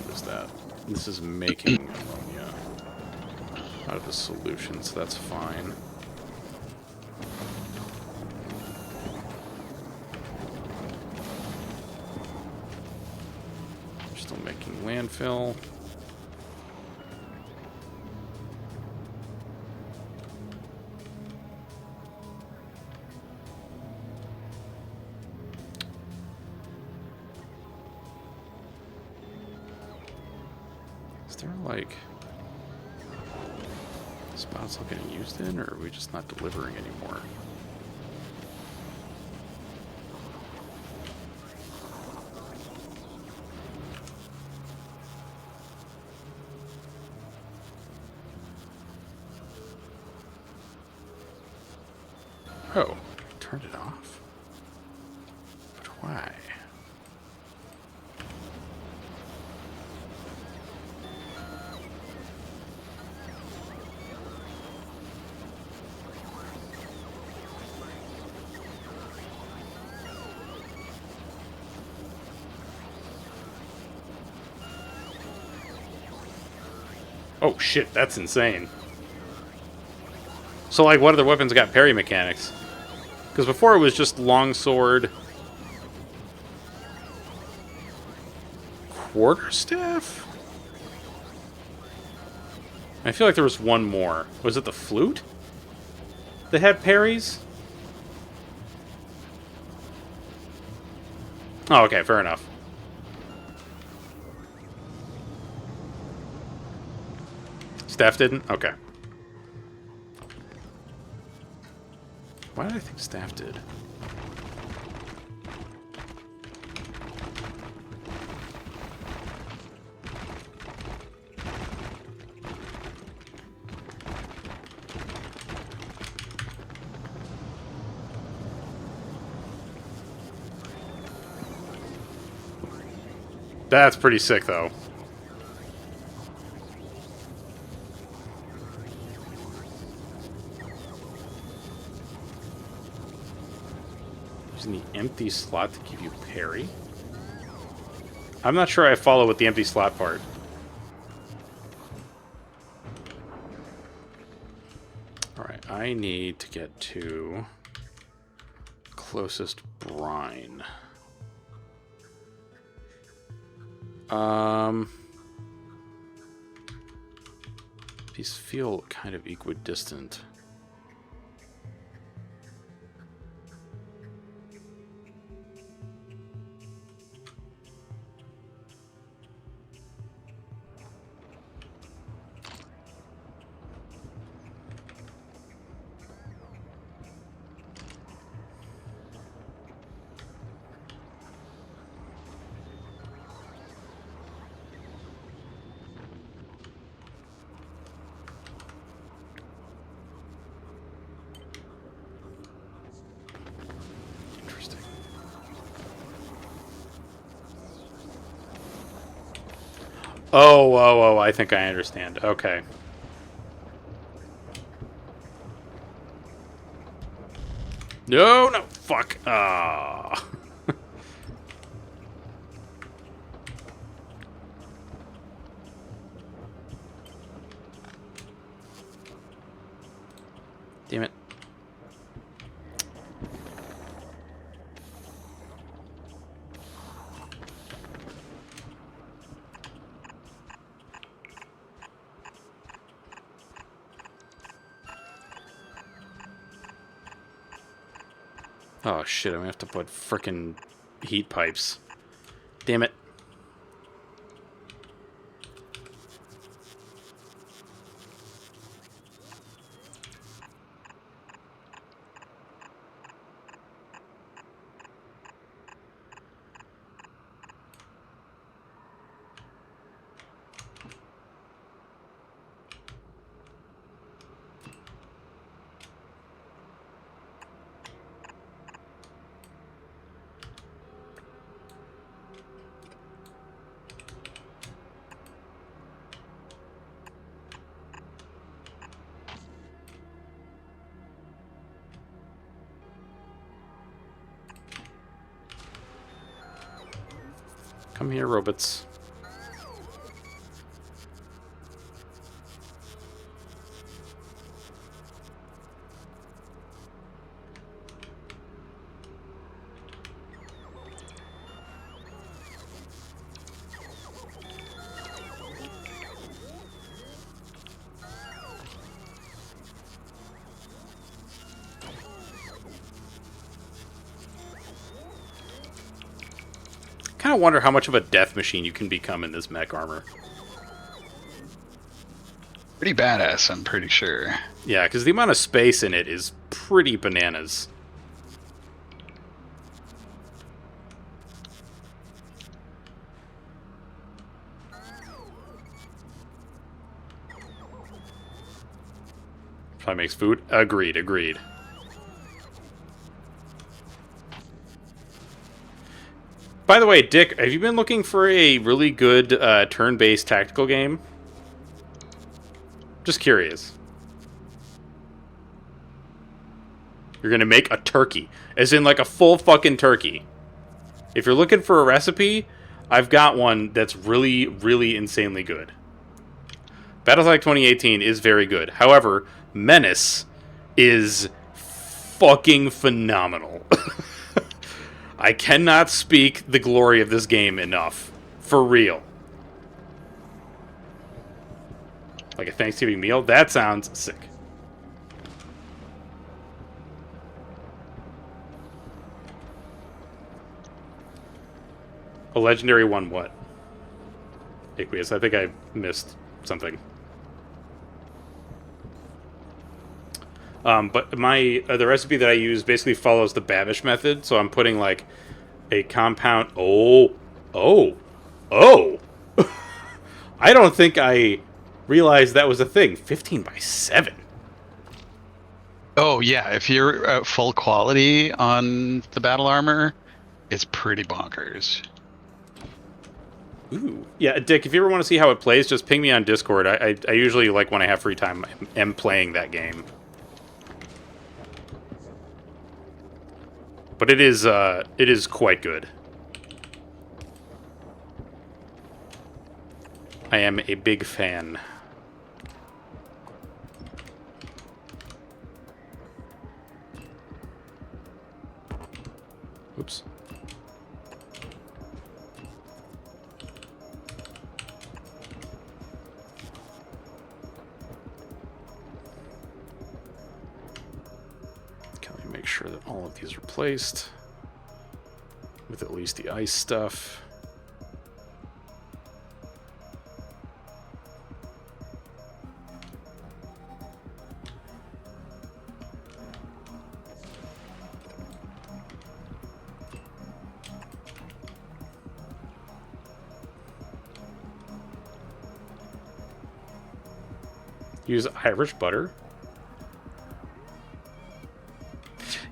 S1: What is that? This is making ammonia out of the solution, so that's fine. Still making landfill. Is there, like, spots still getting used in, or are we just not delivering anymore? Oh, turned it off? But why? Oh shit, that's insane. So, like, what other weapons got parry mechanics? Because before it was just longsword, quarterstaff? I feel like there was one more. Was it the flute that had parries? Oh, okay, fair enough. Staff didn't? Okay. Why did I think staff did? That's pretty sick, though. Using the empty slot to give you parry? I'm not sure I follow with the empty slot part. Alright, I need to get to closest brine. These feel kind of equidistant. Oh, I think I understand. Okay. No, fuck. Ah. Damn it. Oh shit, I'm gonna have to put frickin' heat pipes. Damn it. Come here, robots. I wonder how much of a death machine you can become in this mech armor.
S2: Pretty badass, I'm pretty sure.
S1: Yeah, because the amount of space in it is pretty bananas. Probably makes food. Agreed. By the way, Dick, have you been looking for a really good turn-based tactical game? Just curious. You're gonna make a turkey. As in, like, a full fucking turkey. If you're looking for a recipe, I've got one that's really, really insanely good. Battlestar 2018 is very good. However, Menace is fucking phenomenal. I cannot speak the glory of this game enough. For real. Like a Thanksgiving meal? That sounds sick. A legendary one what? Aqueous, I think I missed something. But my the recipe that I use basically follows the Babish method, so I'm putting like a compound. Oh! I don't think I realized that was a thing. 15x7.
S2: Oh yeah, if you're at full quality on the battle armor, it's pretty bonkers.
S1: Ooh. Yeah, Dick, if you ever want to see how it plays, just ping me on Discord. I usually, like, when I have free time, am playing that game. But it is quite good. I am a big fan. Oops. Can we make sure that all of these are placed with at least the ice stuff? Use Irish butter.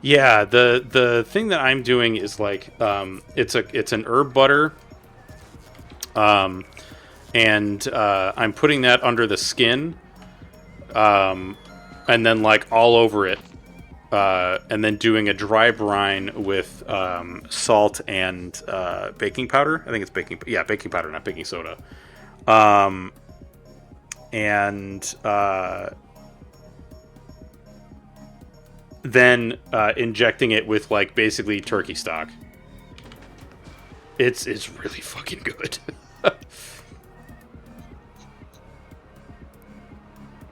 S1: Yeah, the thing that I'm doing is like it's an herb butter, and I'm putting that under the skin, and then like all over it, and then doing a dry brine with salt and baking powder. I think it's baking powder, not baking soda. And then injecting it with like basically turkey stock. It's really fucking good.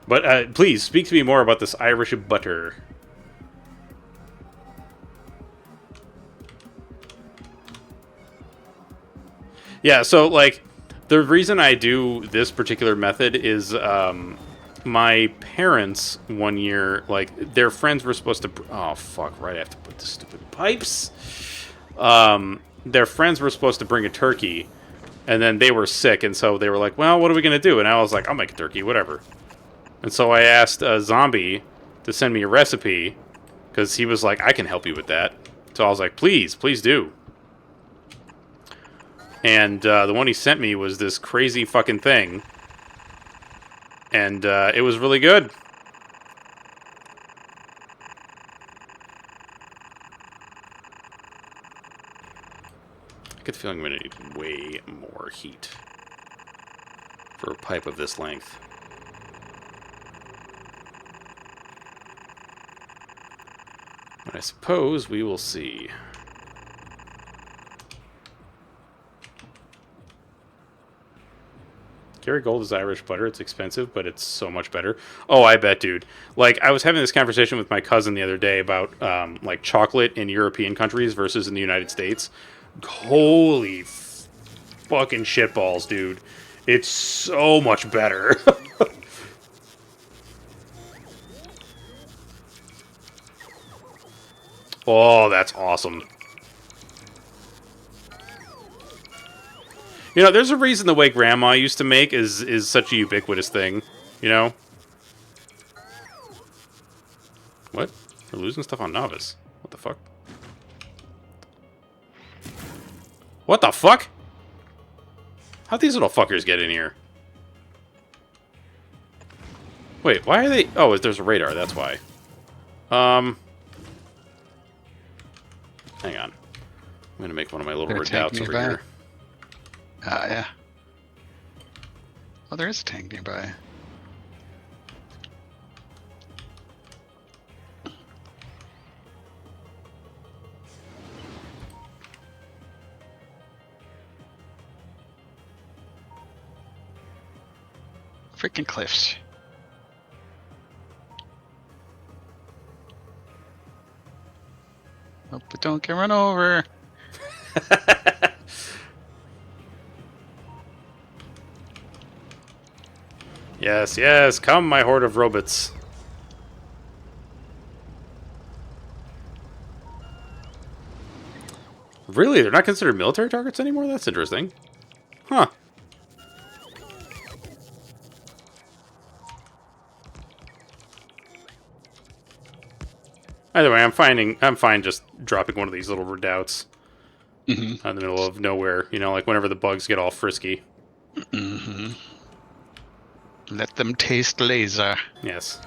S1: But please speak to me more about this Irish butter. Yeah, so like the reason I do this particular method is my parents one year, like their friends were supposed to. Oh fuck! Right, I have to put the stupid pipes. Their friends were supposed to bring a turkey, and then they were sick, and so they were like, "Well, what are we gonna do?" And I was like, "I'll make a turkey, whatever." And so I asked Zombie to send me a recipe because he was like, "I can help you with that." So I was like, "Please, please do." And the one he sent me was this crazy fucking thing. And it was really good. I get the feeling I'm going to need way more heat for a pipe of this length. But I suppose we will see. Kerrygold is Irish butter. It's expensive, but it's so much better. Oh, I bet, dude. Like, I was having this conversation with my cousin the other day about, like, chocolate in European countries versus in the United States. Holy fucking shitballs, dude. It's so much better. Oh, that's awesome. You know, there's a reason the way Grandma used to make is such a ubiquitous thing, you know? What? We're losing stuff on Novice. What the fuck? What the fuck? How'd these little fuckers get in here? Wait, why are they... Oh, there's a radar, that's why. Hang on. I'm gonna make one of my little redoubts over here.
S2: Yeah. Oh, there is a tank nearby. Freaking cliffs. Hope it don't get run over.
S1: Yes, yes, come, my horde of robots. Really? They're not considered military targets anymore? That's interesting. Huh. Either way, I'm fine just dropping one of these little redoubts.
S2: Mm-hmm.
S1: out in the middle of nowhere. You know, like whenever the bugs get all frisky.
S2: Mm-hmm. Let them taste laser.
S1: Yes.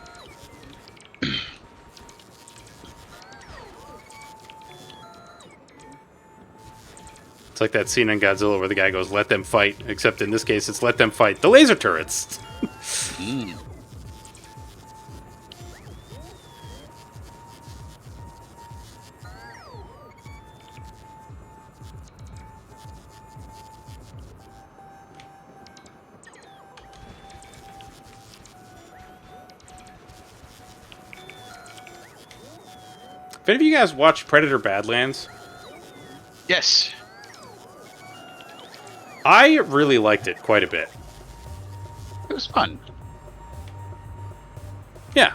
S1: It's like that scene in Godzilla where the guy goes, "Let them fight," except in this case, it's "Let them fight the laser turrets."
S2: Mm.
S1: If any of you guys watch Predator Badlands,
S2: Yes.
S1: I really liked it quite a bit.
S2: It was fun.
S1: Yeah.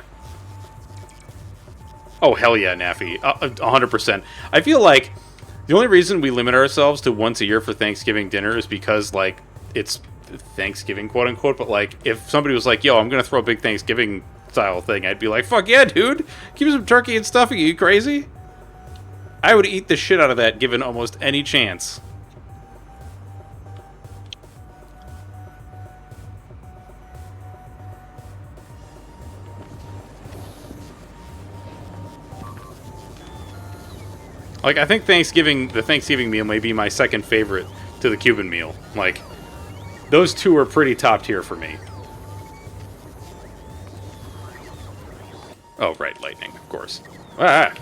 S1: Oh, hell yeah, Naffy. 100%. I feel like the only reason we limit ourselves to once a year for Thanksgiving dinner is because, like, it's Thanksgiving, quote unquote. But, like, if somebody was like, yo, I'm going to throw a big Thanksgiving style thing, I'd be like, fuck yeah, dude. Give me some turkey and stuffing. Are you crazy? I would eat the shit out of that given almost any chance. Like, I think the Thanksgiving meal may be my second favorite to the Cuban meal. Like, those two are pretty top tier for me. Oh, right, lightning, of course. Ah!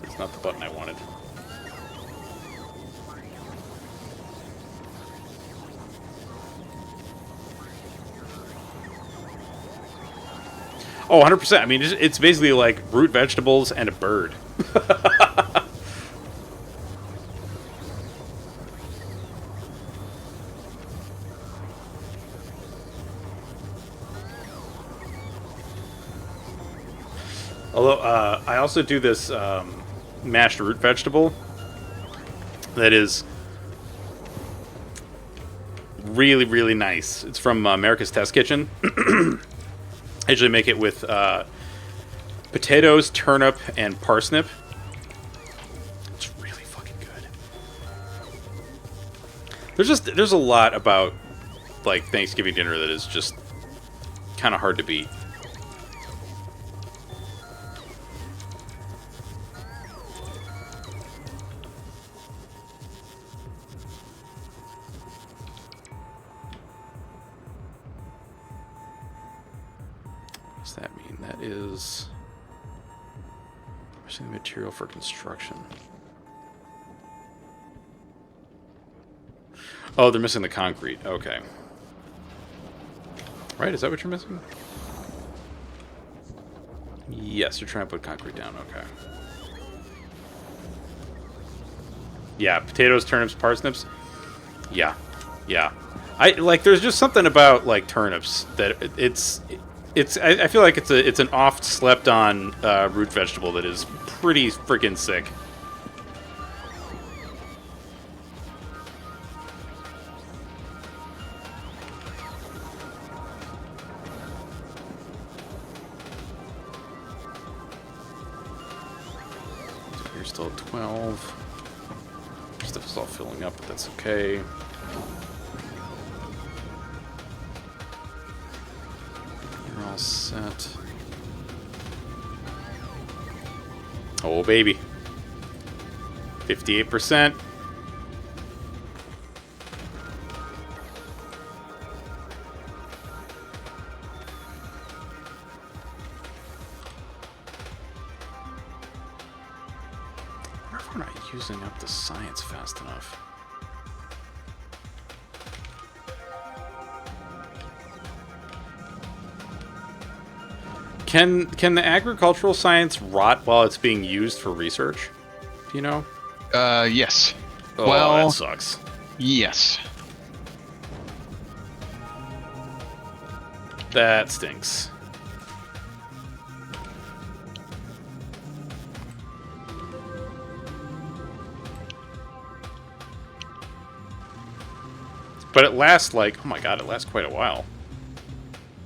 S1: It's not the button I wanted. Oh, 100%. I mean, it's basically like root vegetables and a bird. Although, I also do this mashed root vegetable that is really, really nice. It's from America's Test Kitchen. I usually make it with potatoes, turnip, and parsnip. It's really fucking good. There's a lot about like Thanksgiving dinner that is just kind of hard to beat. What does that mean? That is missing the material for construction. Oh, they're missing the concrete. Okay. Right, is that what you're missing? Yes, you're trying to put concrete down. Okay. Yeah, potatoes, turnips, parsnips. Yeah. Yeah. I like there's just something about like turnips that I feel like it's an oft slept on root vegetable that is pretty freaking sick. So you're still at 12. Stuff is all filling up, but that's okay. You're all set. Oh, baby. 58%. I wonder if we're not using up the science fast enough. Can the agricultural science rot while it's being used for research? Do you know?
S2: Yes.
S1: Oh,
S2: Well,
S1: that sucks.
S2: yes.
S1: That stinks. But it lasts like, oh my god, it lasts quite a while.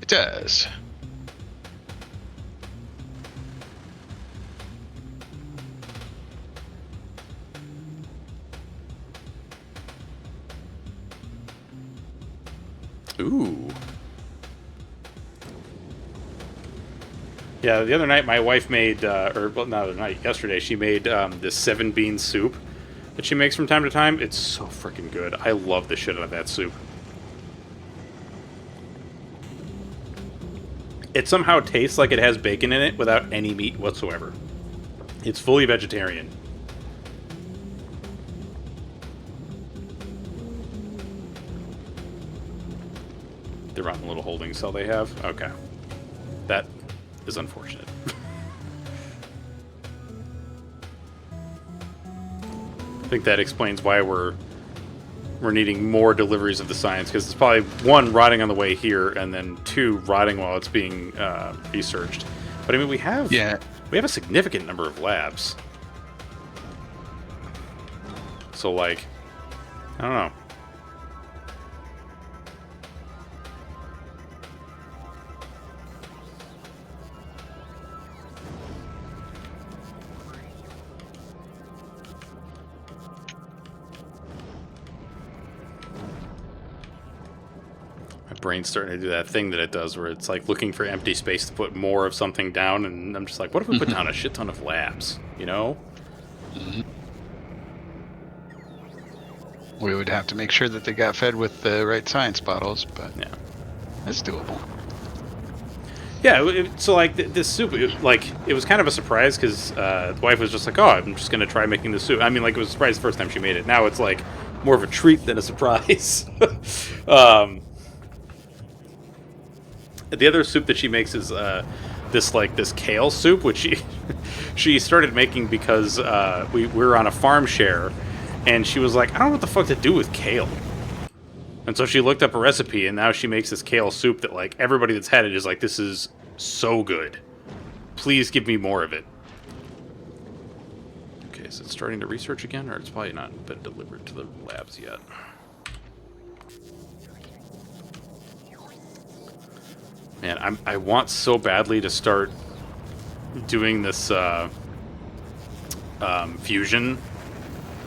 S2: It does.
S1: Ooh. Yeah, the other night my wife made, or well, not the other night, yesterday, she made this 7-bean soup that she makes from time to time. It's so freaking good. I love the shit out of that soup. It somehow tastes like it has bacon in it without any meat whatsoever. It's fully vegetarian. They're on the little holding cell they have? Okay. That is unfortunate. I think that explains why we're needing more deliveries of the science, because it's probably, one, rotting on the way here, and then two, rotting while it's being researched. But I mean, we have a significant number of labs. So, like, I don't know. Brain's starting to do that thing that it does where it's like looking for empty space to put more of something down, and I'm just like, what if we put down a shit ton of labs, you know?
S2: We would have to make sure that they got fed with the right science bottles, but
S1: yeah,
S2: that's doable.
S1: Yeah, so like this soup, it was kind of a surprise because the wife was just like, oh, I'm just going to try making this soup. I mean, like, it was a surprise the first time she made it. Now it's like more of a treat than a surprise. The other soup that she makes is this kale soup, which she started making because we were on a farm share, and she was like, I don't know what the fuck to do with kale. And so she looked up a recipe, and now she makes this kale soup that, like, everybody that's had it is like, this is so good. Please give me more of it. Okay, so it's starting to research again, or it's probably not been delivered to the labs yet. Man, I want so badly to start doing this fusion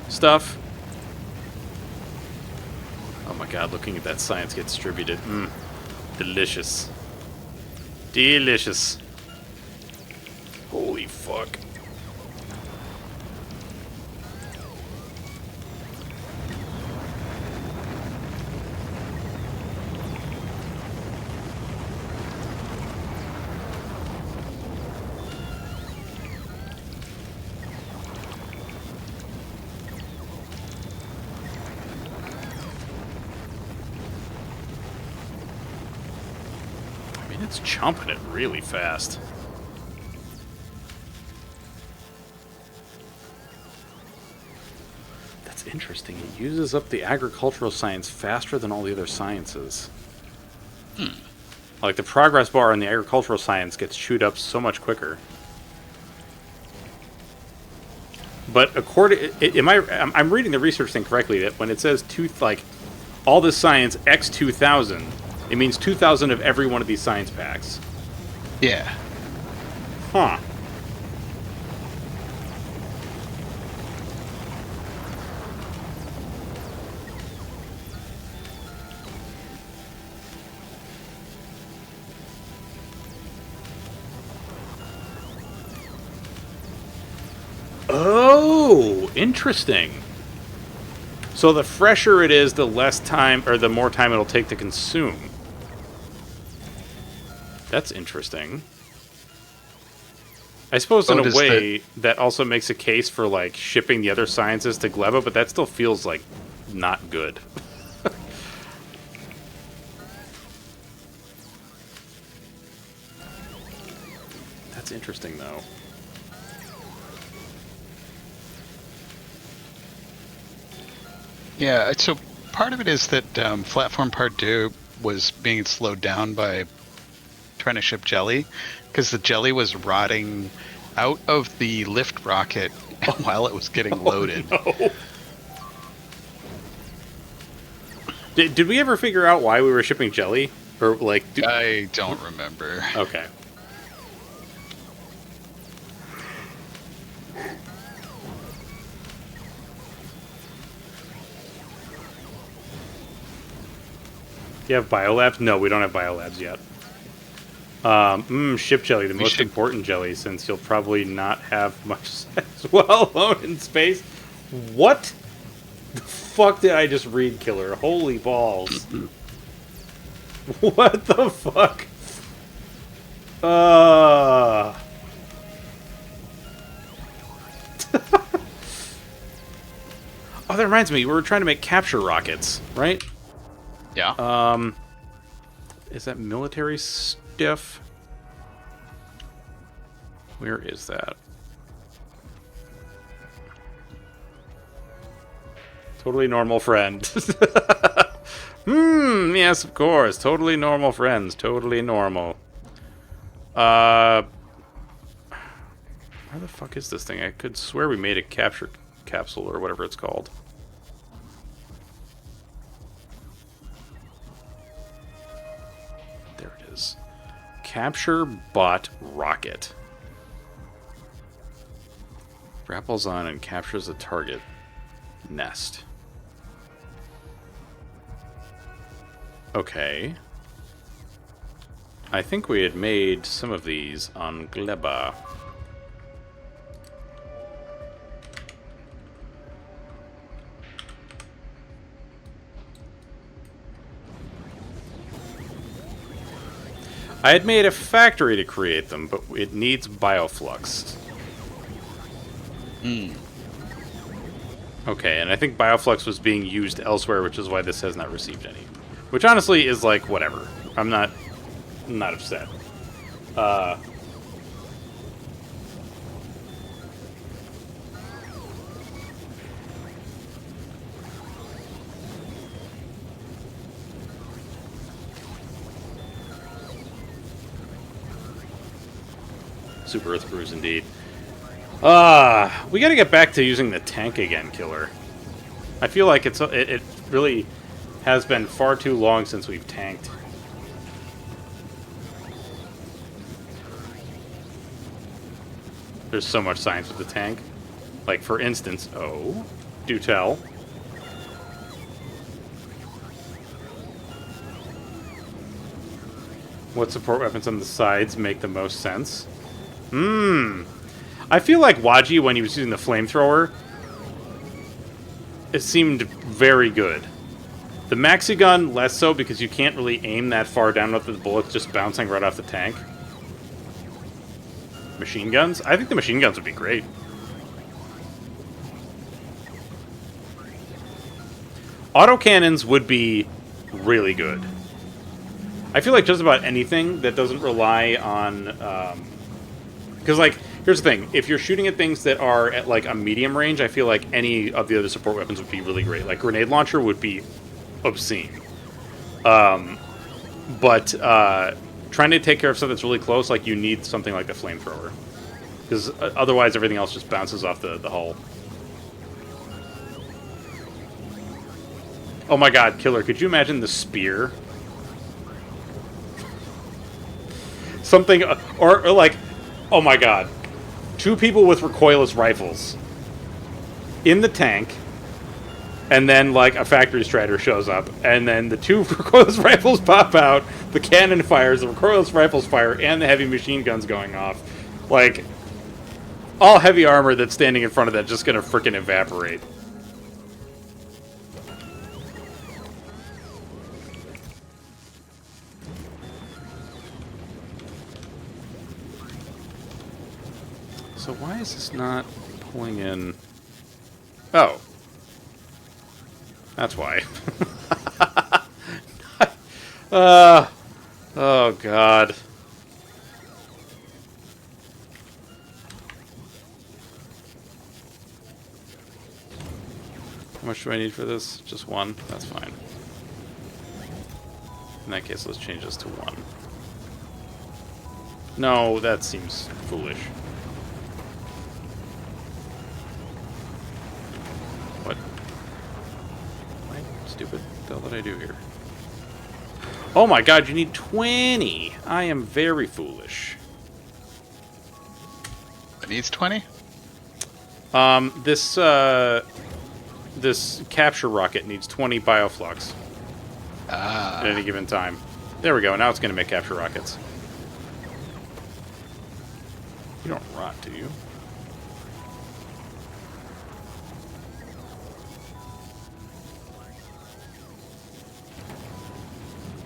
S1: stuff. Oh my god, looking at that science get distributed. Delicious. Delicious. Holy fuck. It's chomping it really fast. That's interesting. It uses up the agricultural science faster than all the other sciences. Like the progress bar in the agricultural science gets chewed up so much quicker. But I'm reading the research thing correctly, that when it says all this science X 2000, it means 2,000 of every one of these science packs.
S2: Yeah.
S1: Huh. Oh, interesting. So the fresher it is, the less time, or the more time it'll take to consume. That's interesting. I suppose in a way that also makes a case for like shipping the other sciences to Gleba, but that still feels like not good. That's interesting though.
S2: Yeah, so part of it is that Platform Part 2 was being slowed down by trying to ship jelly, because the jelly was rotting out of the lift rocket while it was getting loaded.
S1: No. Did we ever figure out why we were shipping jelly? Or like
S2: I don't remember.
S1: Okay. You have biolabs? No, we don't have biolabs yet. Ship jelly, the most important jelly, since you'll probably not have much sex while alone in space. What the fuck did I just read, Killer? Holy balls. What the fuck? Oh, that reminds me. We were trying to make capture rockets, right?
S2: Yeah.
S1: Is that military stuff? Where is that? Totally normal friend. Yes, of course. Totally normal friends. Totally normal. Where the fuck is this thing? I could swear we made a capture capsule or whatever it's called. There it is. Capture bot rocket. Rappels on and captures a target nest. Okay. I think we had made some of these on Gleba. I had made a factory to create them, but it needs bioflux. Okay, and I think bioflux was being used elsewhere, which is why this has not received any. Which honestly is like, whatever. I'm not upset. Super Earth Cruise, indeed. We gotta get back to using the tank again, Killer. I feel like it really has been far too long since we've tanked. There's so much science with the tank. Like, for instance, do tell. What support weapons on the sides make the most sense? I feel like Waji, when he was using the flamethrower, it seemed very good. The maxi gun, less so, because you can't really aim that far down with the bullets just bouncing right off the tank. Machine guns? I think the machine guns would be great. Autocannons would be really good. I feel like just about anything that doesn't rely on... because, like, here's the thing. If you're shooting at things that are at, like, a medium range, I feel like any of the other support weapons would be really great. Like, grenade launcher would be obscene. But trying to take care of stuff that's really close, like, you need something like the flamethrower. Because otherwise everything else just bounces off the hull. Oh my god, Killer, could you imagine the spear? Something, or like, oh my god. 2 people with recoilless rifles in the tank, and then, like, a factory strider shows up, and then the 2 recoilless rifles pop out, the cannon fires, the recoilless rifles fire, and the heavy machine guns going off. Like, all heavy armor that's standing in front of that just gonna frickin' evaporate. So why is this not pulling in... Oh. That's why. Oh, God. How much do I need for this? Just 1? That's fine. In that case, let's change this to 1. No, that seems foolish. What? Am I stupid? What the hell did I do here? Oh my god, you need 20! I am very foolish.
S2: It needs 20?
S1: This capture rocket needs 20 bioflux.
S2: Ah.
S1: at any given time. There we go. Now it's going to make capture rockets. You don't rot, do you?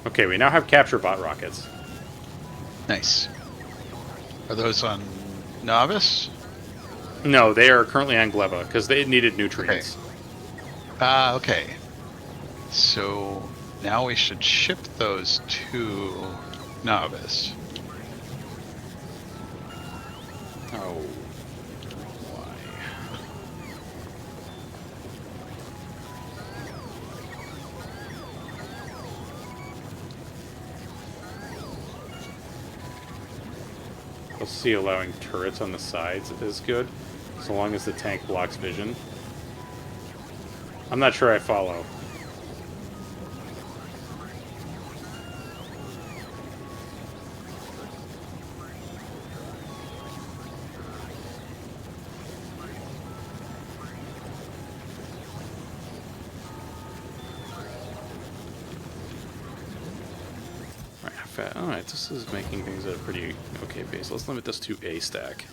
S1: Okay, we now have capture bot rockets.
S2: Nice. Are those on Novice?
S1: No, they are currently on Gleba because they needed nutrients.
S2: Okay. So now we should ship those to Novice.
S1: Oh. Why? Let's see, allowing turrets on the sides is good, so long as the tank blocks vision. I'm not sure I follow. Alright, this is making things at a pretty okay pace. Let's limit this to a stack.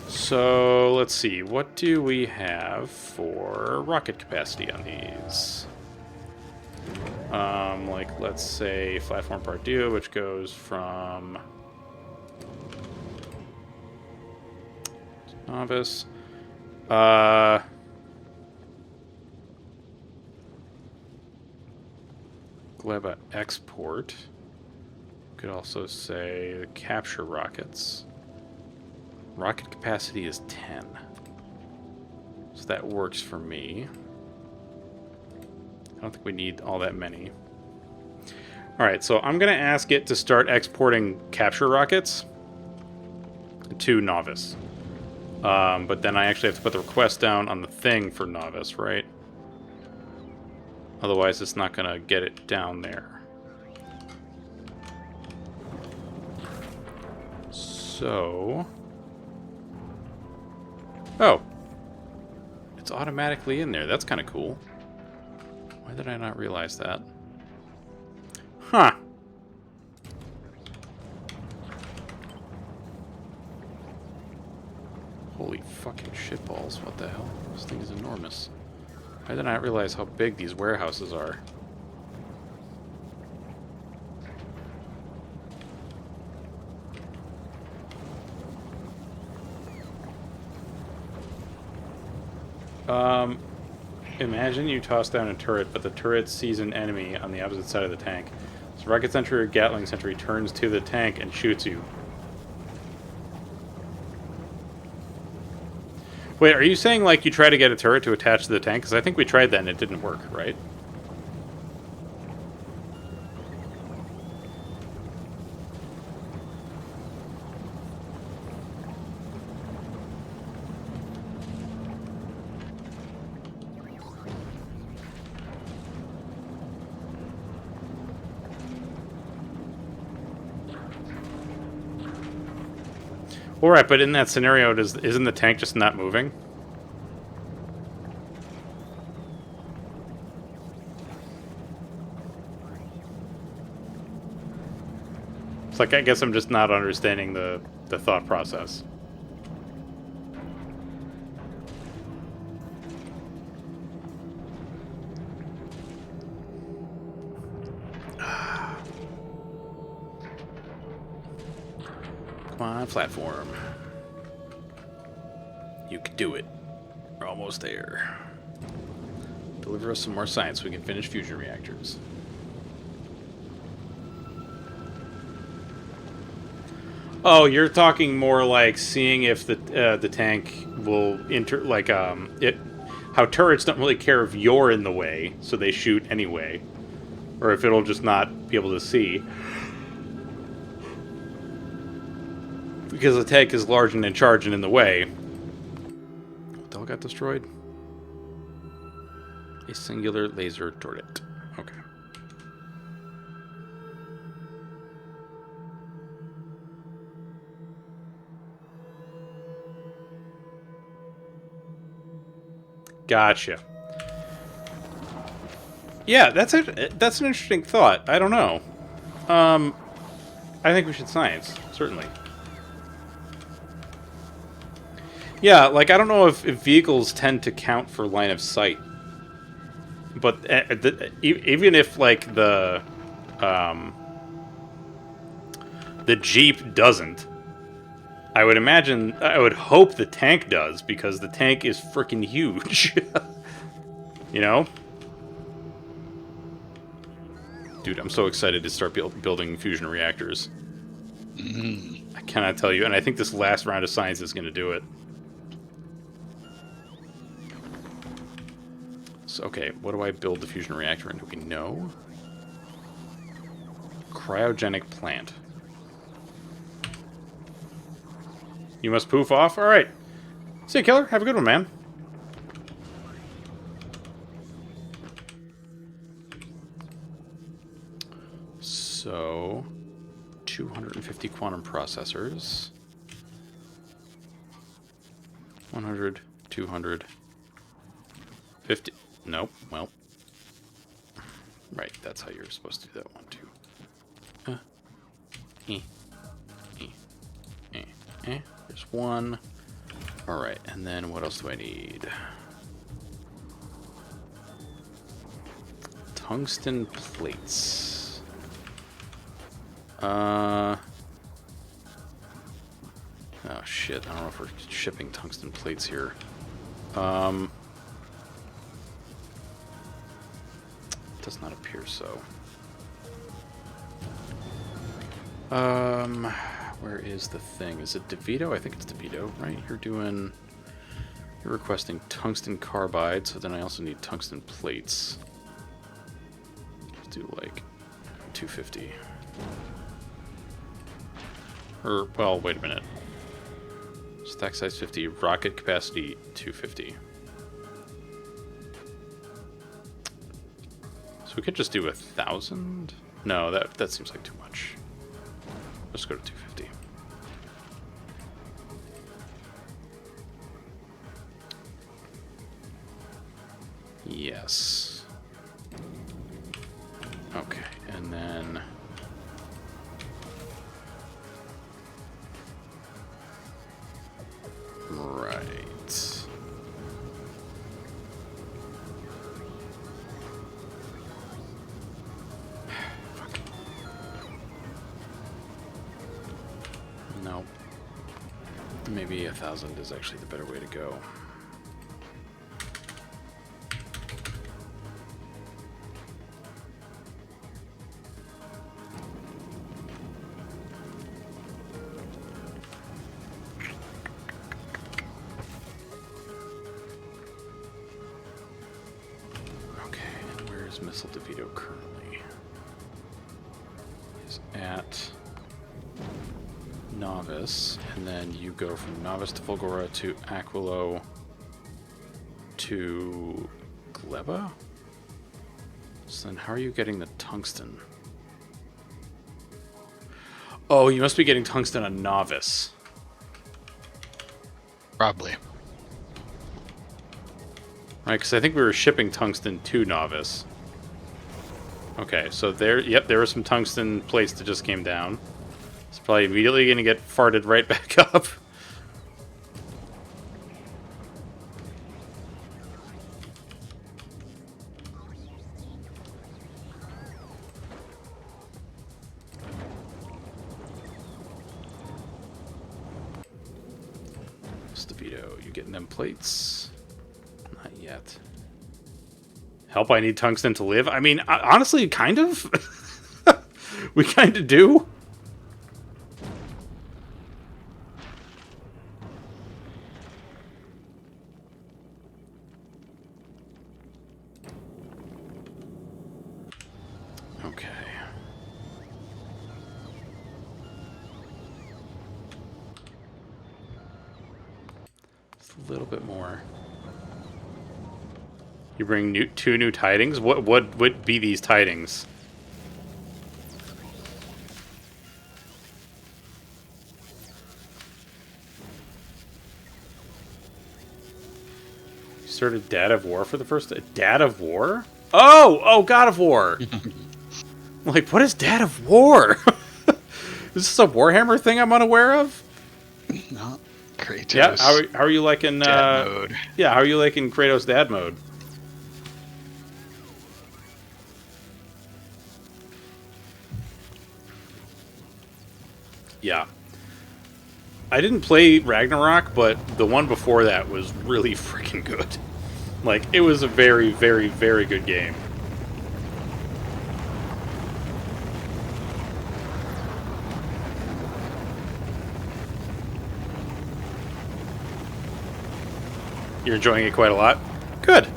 S1: So, let's see. What do we have for rocket capacity on these? Like, let's say platform part due, which goes from Novice. Gleba export. Could also say the capture rockets. Rocket capacity is 10. So that works for me. I don't think we need all that many. Alright, so I'm going to ask it to start exporting capture rockets to Novice. But then I actually have to put the request down on the thing for Novice, right? Otherwise, it's not going to get it down there. So... Oh. It's automatically in there. That's kind of cool. Why did I not realize that? Huh. Holy fucking shitballs. What the hell? This thing is enormous. Why did I not realize how big these warehouses are? Imagine you toss down a turret, but the turret sees an enemy on the opposite side of the tank. So rocket sentry or Gatling sentry turns to the tank and shoots you. Wait, are you saying, like, you try to get a turret to attach to the tank? Because I think we tried that and it didn't work, right? Alright, but in that scenario, isn't the tank just not moving? It's like, I guess I'm just not understanding the thought process. Come on, platform. You can do it. We're almost there. Deliver us some more science so we can finish fusion reactors. Oh, you're talking more like seeing if the tank will how turrets don't really care if you're in the way, so they shoot anyway, or if it'll just not be able to see. Because the tank is large and in charge and in the way. What the hell got destroyed? A singular laser turret. Okay. Gotcha. Yeah, that's an interesting thought. I don't know. I think we should science, certainly. Yeah, like, I don't know if vehicles tend to count for line of sight. But even if, like, the Jeep doesn't, I would hope the tank does, because the tank is freaking huge. You know? Dude, I'm so excited to start building fusion reactors. I cannot tell you, and I think this last round of science is going to do it. So, okay, what do I build the fusion reactor in? Do we know? Cryogenic plant. You must poof off? Alright. See you, killer. Have a good one, man. So, 250 quantum processors. 100, 200, 50. Nope. Well. Right, that's how you're supposed to do that one, too. There's one. Alright, and then what else do I need? Tungsten plates. Oh shit, I don't know if we're shipping tungsten plates here. Does not appear so. Where is the thing? Is it DeVito? I think it's DeVito, right? You're requesting tungsten carbide, so then I also need tungsten plates. Let's do like 250. Or, well, wait a minute. Stack size 50, rocket capacity 250. So we could just do 1,000? No, that seems like too much. Let's go to 250. Yes. Okay, and then... Right. Fuck. No. Maybe 1,000 is actually the better way to go. Missile DeVito currently is at Novice, and then you go from Novice to Fulgora to Aquilo to Gleba? So then how are you getting the tungsten? Oh, you must be getting tungsten on Novice.
S2: Probably.
S1: Right, because I think we were shipping tungsten to Novice. Okay, so there were some tungsten plates that just came down. It's probably immediately going to get farted right back up. DeVito, you getting them plates? Not yet. Help, I need tungsten to live? I mean, honestly, kind of. We kind of do. Okay. Just a little bit more. You bring two new tidings? What would be these tidings? You started Dad of War for the first... Dad of War? Oh, God of War. Like, what is Dad of War? Is this a Warhammer thing I'm unaware of?
S2: No, Kratos.
S1: Yeah. How are you liking?
S2: Dad mode.
S1: Yeah. How are you liking Kratos Dad mode? Yeah. I didn't play Ragnarok, but the one before that was really freaking good. Like, it was a very, very, very good game. You're enjoying it quite a lot? Good.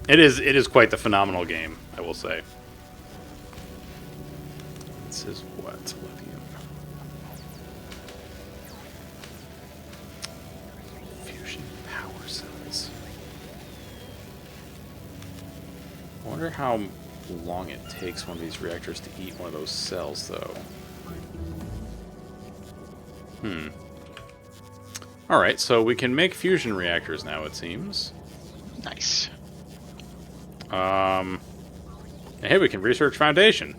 S1: It is quite the phenomenal game, I will say. This is what? Lithium. Fusion power cells. I wonder how long it takes one of these reactors to eat one of those cells, though. Alright, so we can make fusion reactors now, it seems.
S2: Nice.
S1: And hey, we can research Foundation.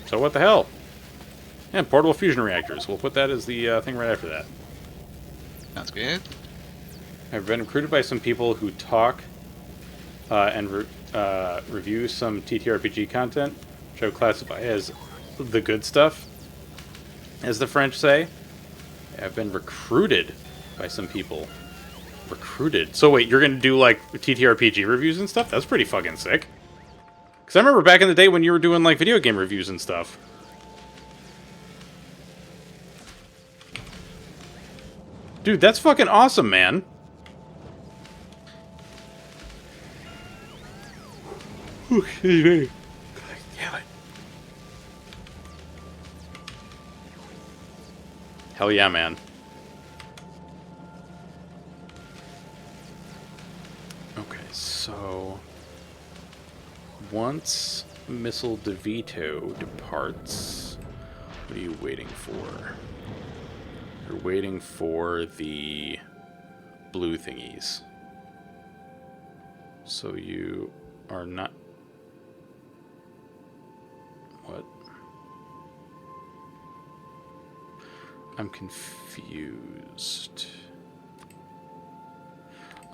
S1: So what the hell? Yeah, portable fusion reactors. We'll put that as the thing right after that.
S2: Sounds good.
S1: I've been recruited by some people who talk and review some TTRPG content, which I would classify as the good stuff, as the French say. I've been recruited by some people. Recruited? So wait, you're going to do, like, TTRPG reviews and stuff? That's pretty fucking sick. Because I remember back in the day when you were doing, like, video game reviews and stuff. Dude, that's fucking awesome, man. Okay. Damn it. Hell yeah, man. Okay, so once Missile DeVito departs, what are you waiting for? You're waiting for the blue thingies. So you are not... What? I'm confused.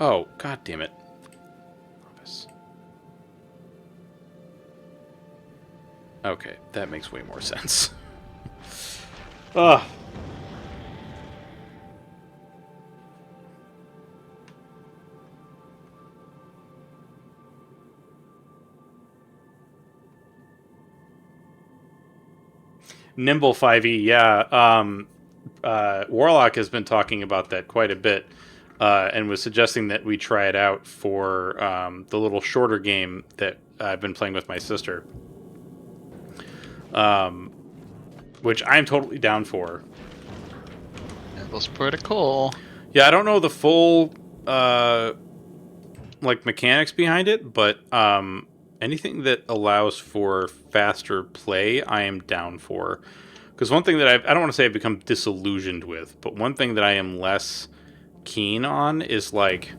S1: Oh, god damn it. Office. Okay, that makes way more sense. Ugh. Nimble 5e, yeah. Warlock has been talking about that quite a bit, and was suggesting that we try it out for the little shorter game that I've been playing with my sister. Which I'm totally down for.
S2: Nimble's pretty cool.
S1: Yeah, I don't know the full like mechanics behind it, but anything that allows for faster play, I am down for. Because one thing that I don't want to say I've become disillusioned with, but one thing that I am less keen on is like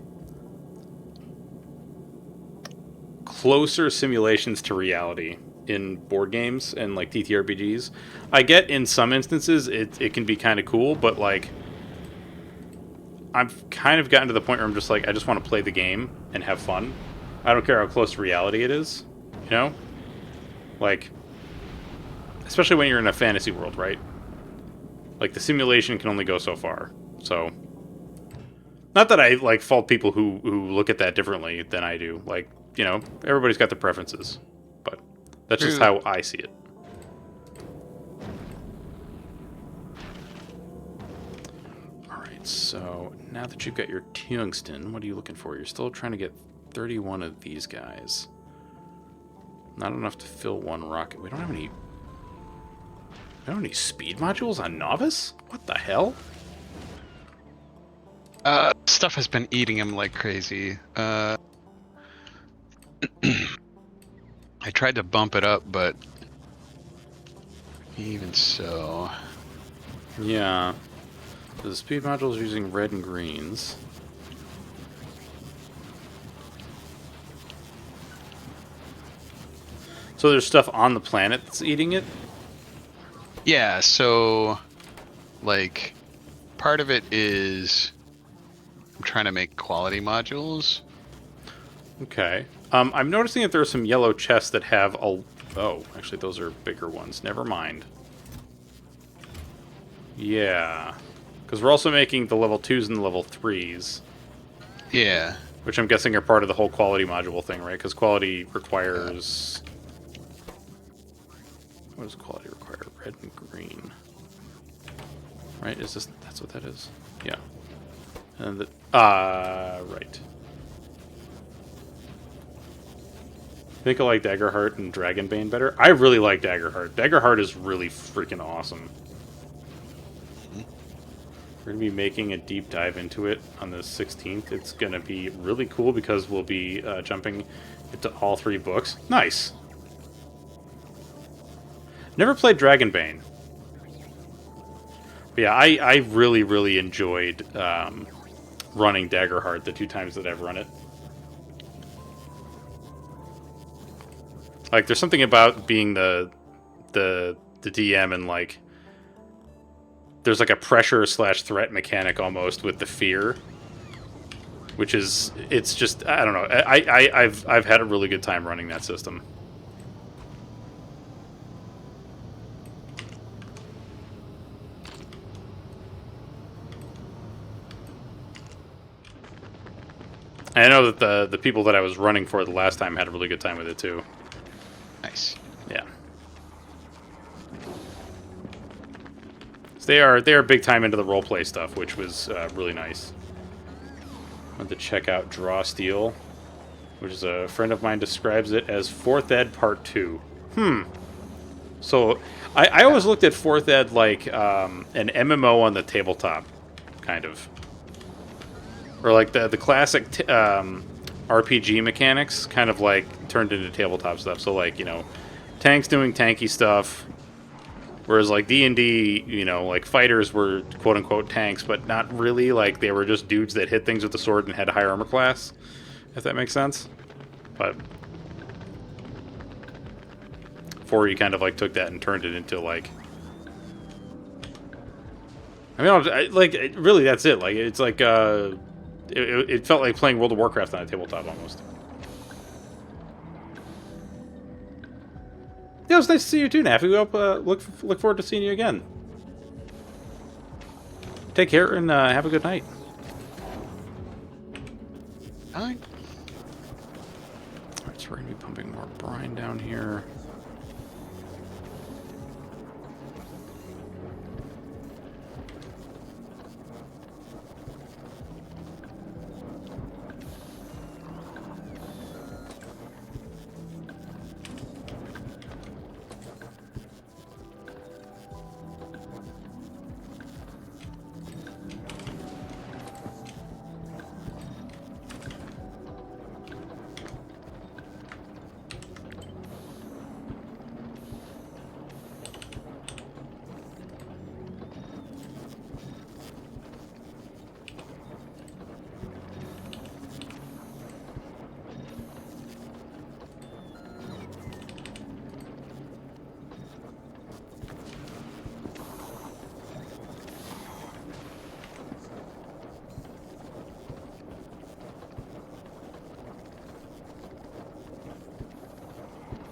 S1: closer simulations to reality in board games and like TTRPGs. I get in some instances it can be kind of cool, but like I've kind of gotten to the point where I'm just like, I just want to play the game and have fun. I don't care how close to reality it is, you know? Like, especially when you're in a fantasy world, right? Like, the simulation can only go so far. So, not that I, like, fault people who look at that differently than I do. Like, you know, everybody's got their preferences. But that's just how I see it. Alright, so now that you've got your tungsten, what are you looking for? You're still trying to get 31 of these guys. Not enough to fill one rocket. We don't have any... I don't have any speed modules on Novice? What the hell?
S2: Stuff has been eating him like crazy. I tried to bump it up, but even so...
S1: Yeah. So the speed modules are using red and greens. So there's stuff on the planet that's eating it?
S2: Yeah, so like part of it is I'm trying to make quality modules.
S1: Okay. I'm noticing that there are some yellow chests that have a... Oh, actually, those are bigger ones. Never mind. Yeah. Because we're also making the level 2s and the level 3s.
S2: Yeah.
S1: Which I'm guessing are part of the whole quality module thing, right? Because quality requires... What does quality require? Red and green. Right? Is this... That's what that is? Yeah. And the... right. I think I like Daggerheart and Dragonbane better. I really like Daggerheart. Daggerheart is really freaking awesome. We're going to be making a deep dive into it on the 16th. It's going to be really cool because we'll be jumping into all 3 books. Nice. Never played Dragonbane. But yeah, I really, really enjoyed running Daggerheart the 2 times that I've run it. Like, there's something about being the DM and, like, there's, like, a pressure/threat mechanic almost with the fear. Which is, it's just, I don't know. I've had a really good time running that system. And I know that the people that I was running for the last time had a really good time with it, too.
S2: Nice.
S1: Yeah. So they are big time into the roleplay stuff, which was really nice. I went to check out Draw Steel, which is a friend of mine describes it as 4th Ed Part 2. So I always looked at 4th Ed like an MMO on the tabletop, kind of. Or like the classic RPG mechanics, kind of like turned into tabletop stuff. So like, you know, tanks doing tanky stuff, whereas like D&D, you know, like fighters were quote unquote tanks, but not really. Like they were just dudes that hit things with the sword and had a higher armor class, if that makes sense. But 4E kind of like took that and turned it into like, I mean, like really that's it. Like it's like it felt like playing World of Warcraft on a tabletop almost. Yeah, it was nice to see you too, Naffy. We hope, look forward to seeing you again. Take care and have a good night.
S2: Alright.
S1: Alright, so we're going to be pumping more brine down here.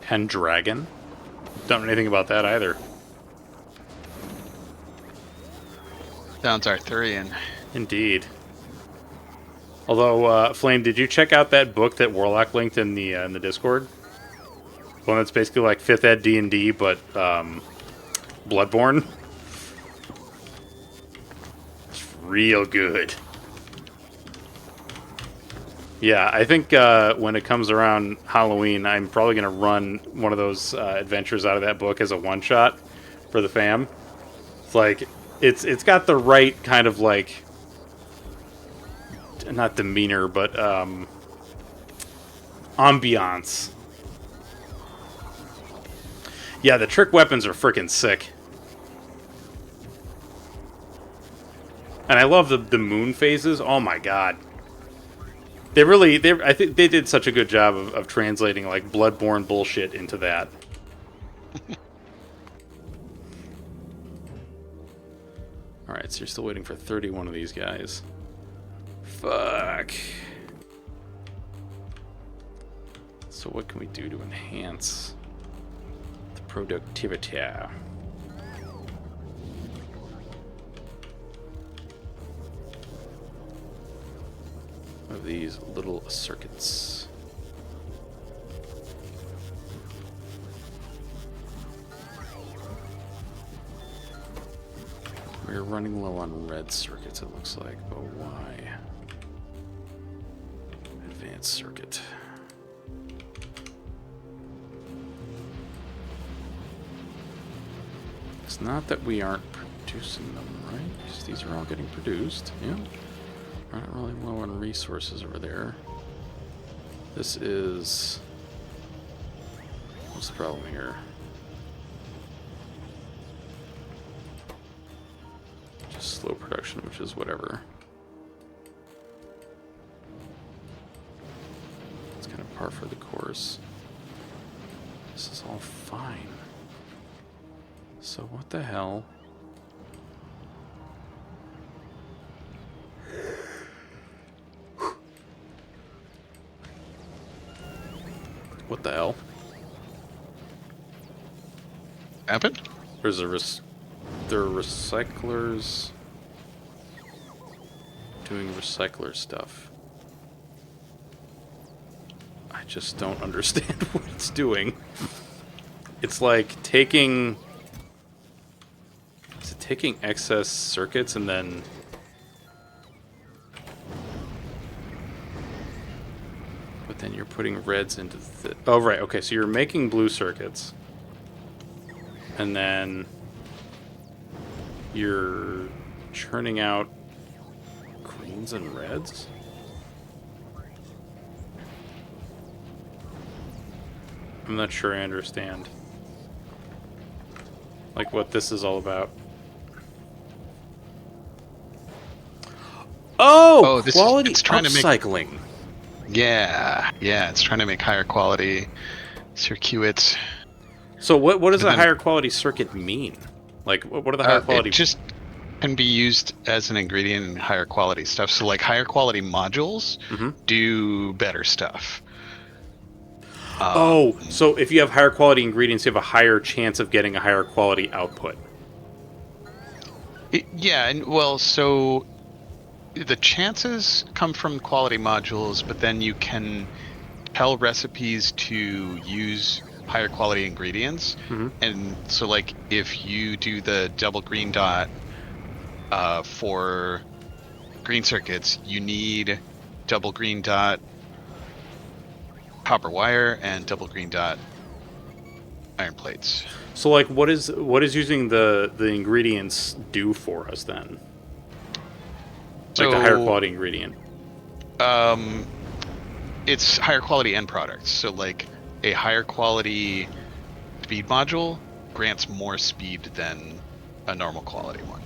S1: Pendragon? Don't know anything about that either.
S2: Sounds Arthurian.
S1: Indeed. Although, Flame, did you check out that book that Warlock linked in the Discord? One that's basically like 5th Ed D&D, but Bloodborne. It's real good. Yeah, I think when it comes around Halloween, I'm probably going to run one of those adventures out of that book as a one-shot for the fam. It's like, it's got the right kind of like, not demeanor, but ambiance. Yeah, the trick weapons are freaking sick. And I love the moon phases. Oh my god. I think they did such a good job of translating like Bloodborne bullshit into that. All right, so you're still waiting for 31 of these guys. Fuck. So what can we do to enhance the productivity of these little circuits? We're running low on red circuits, it looks like, but why? Advanced circuit. It's not that we aren't producing them, right? Because these are all getting produced. Yeah. We're not really low on resources over there. This is... What's the problem here? Just slow production, which is whatever. It's kind of par for the course. This is all fine. So what the hell? What the hell?
S2: Happened?
S1: There's a there are recyclers doing recycler stuff. I just don't understand what it's doing. It's like taking... Is it taking excess circuits and then... But then you're putting reds into the... Oh, right. Okay, so you're making blue circuits. And then... You're churning out greens and reds? I'm not sure I understand. Like what this is all about. Oh,
S2: this
S1: quality
S2: it's trying
S1: upcycling.
S2: To make, yeah, it's trying to make higher quality circuits.
S1: So what does a higher quality circuit mean? Like what are the higher quality?
S2: It just can be used as an ingredient in higher quality stuff. So like higher quality modules do better stuff.
S1: So if you have higher quality ingredients, you have a higher chance of getting a higher quality output.
S2: Yeah, and well, so the chances come from quality modules, but then you can tell recipes to use higher quality ingredients. And so like if you do the double green dot for green circuits, you need double green dot copper wire and double green dot iron plates.
S1: So like what is using the ingredients do for us then? Like the higher quality ingredient.
S2: It's higher quality end products. So like a higher quality speed module grants more speed than a normal quality one.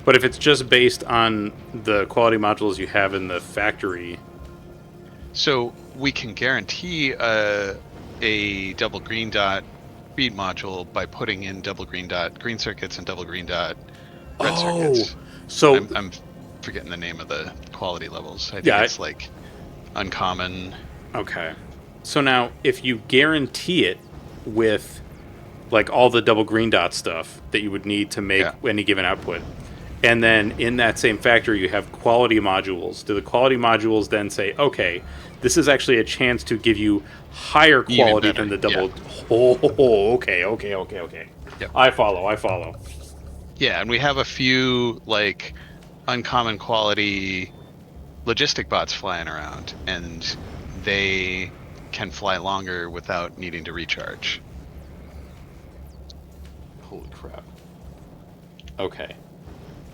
S1: But if it's just based on the quality modules you have in the factory...
S2: So we can guarantee a double green dot speed module by putting in double green dot green circuits and double green dot red circuits.
S1: So
S2: I'm forgetting the name of the quality levels. I think it's like uncommon.
S1: Okay. So now if you guarantee it with like all the double green dot stuff that you would need to make any given output, and then in that same factory you have quality modules, do the quality modules then say, okay, this is actually a chance to give you higher quality than the double... okay.
S2: Yep.
S1: I follow.
S2: Yeah, and we have a few like uncommon quality logistic bots flying around, and they can fly longer without needing to recharge.
S1: Holy crap. Okay.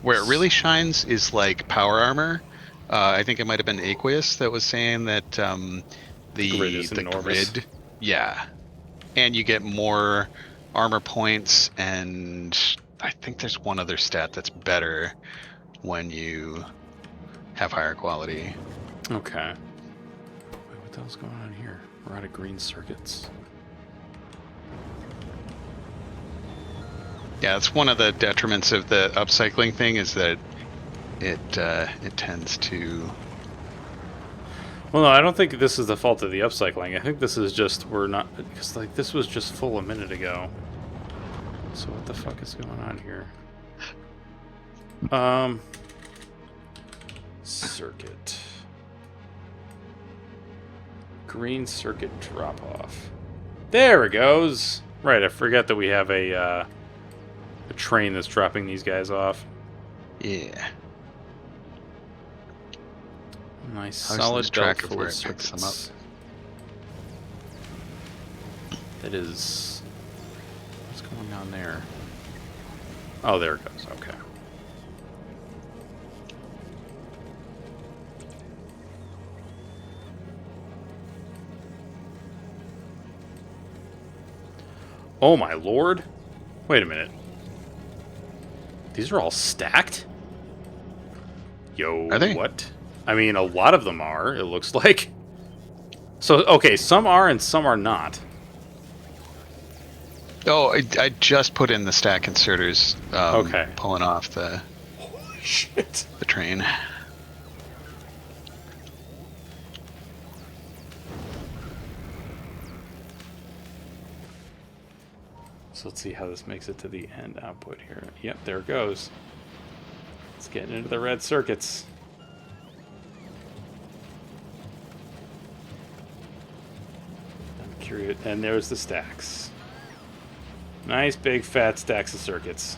S2: Where it really shines is like power armor. I think it might have been Aqueous that was saying that the
S1: grid is enormous.
S2: Grid, yeah, and you get more armor points, and I think there's one other stat that's better when you have higher quality.
S1: Okay. the hell's going on here? We're out of green circuits.
S2: Yeah, it's one of the detriments of the upcycling thing is that it tends to.
S1: Well, no, I don't think this is the fault of the upcycling. I think this is just we're not because like this was just full a minute ago. So what the fuck is going on here? Circuit. Green circuit drop off. There it goes. Right, I forget that we have a train that's dropping these guys off.
S2: Yeah.
S1: Nice
S2: How's
S1: solid
S2: this
S1: belt
S2: track of
S1: full
S2: where
S1: of
S2: it picks them
S1: circuits. That is. What's going on there? Oh, there it goes. Okay. Oh my lord! Wait a minute. These are all stacked? Yo,
S2: Are they?
S1: what? I mean, a lot of them are, it looks like. So, okay, some are and some are not.
S2: Oh, I just put in the stack inserters.
S1: Okay.
S2: Pulling off the
S1: Holy shit.
S2: the train.
S1: So let's see how this makes it to the end output here. Yep, there it goes. It's getting into the red circuits. I'm curious. And there's the stacks. Nice big fat stacks of circuits.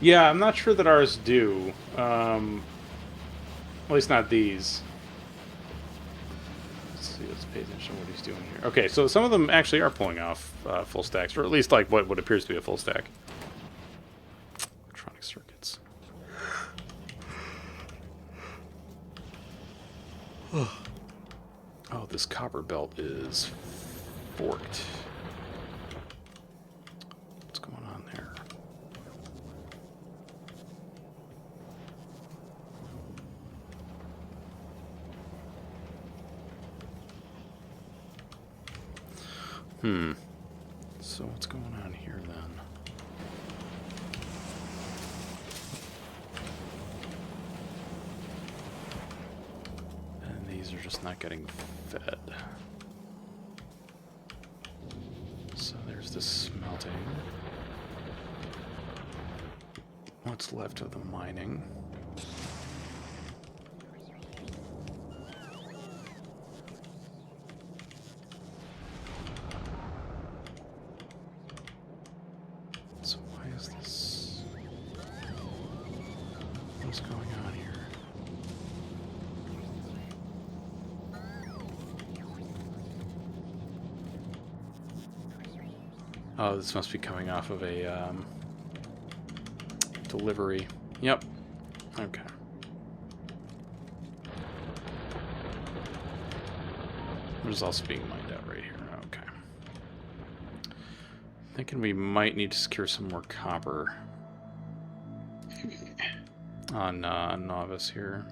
S1: Yeah, I'm not sure that ours do. At least not these. Let's see, let's pay attention to what he's doing here. Okay, so some of them actually are pulling off full stacks, or at least like what appears to be a full stack. Electronic circuits. Oh, this copper belt is forked. What's going on there? So what's going on here then? And these are just not getting fed. So there's this smelting. What's left of the mining? So why is this? What's going on here? Oh, this must be coming off of a delivery. Yep. Okay. There's also being mined out right here. Okay. Thinking we might need to secure some more copper on Novice here.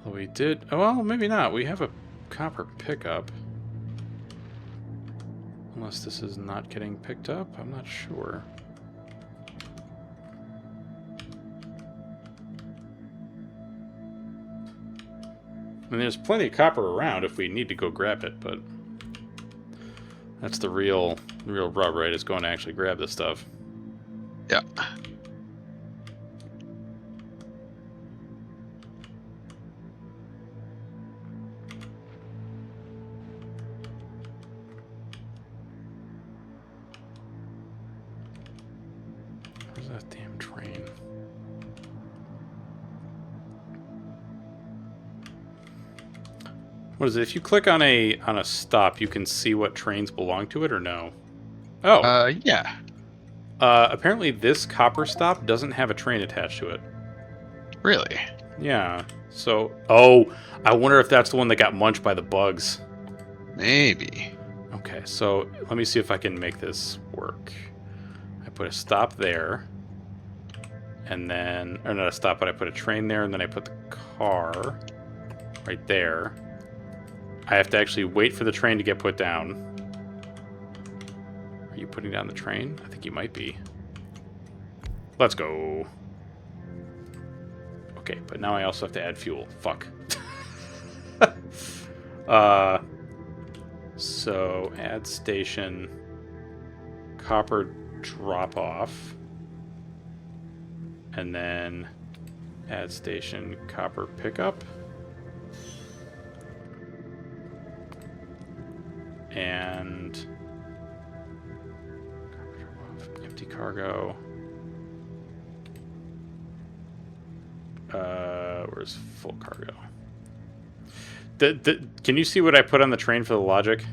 S1: Although we did... Oh, well, maybe not. We have a copper pickup. Unless this is not getting picked up. I'm not sure. I mean, there's plenty of copper around if we need to go grab it, but... That's the real rub, right? Is going to actually grab this stuff.
S2: Yeah.
S1: Where's that damn train? What is it? If you click on a stop, you can see what trains belong to it, or no? Oh.
S2: Yeah.
S1: Apparently this copper stop doesn't have a train attached to it.
S2: Really?
S1: Yeah. So, oh, I wonder if that's the one that got munched by the bugs.
S2: Maybe.
S1: Okay, so let me see if I can make this work. I put a stop there, and then, or not a stop, but I put a train there, and then I put the car right there. I have to actually wait for the train to get put down. Are you putting down the train? I think you might be. Let's go. Okay, but now I also have to add fuel. Fuck. So add station, copper drop off, and then add station, copper pickup, and copper drop off, empty cargo. Where's full cargo? Can you see what I put on the train for the logic?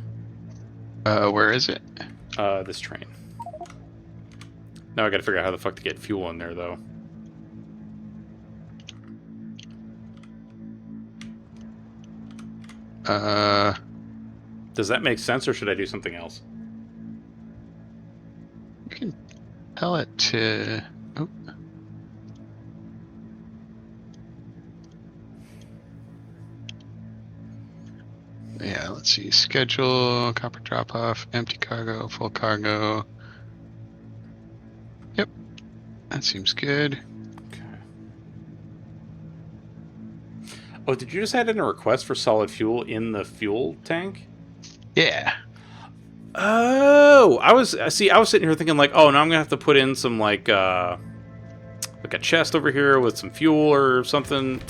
S2: Where is it?
S1: This train. Now I gotta figure out how the fuck to get fuel in there, though. Does that make sense, or should I do something else?
S2: You can tell it to... Oh. Yeah, let's see. Schedule, copper drop off, empty cargo, full cargo. Yep. That seems good.
S1: Okay. Oh, did you just add in a request for solid fuel in the fuel tank?
S2: Yeah.
S1: Oh, I was sitting here thinking like, oh, now I'm gonna have to put in some like a chest over here with some fuel or something.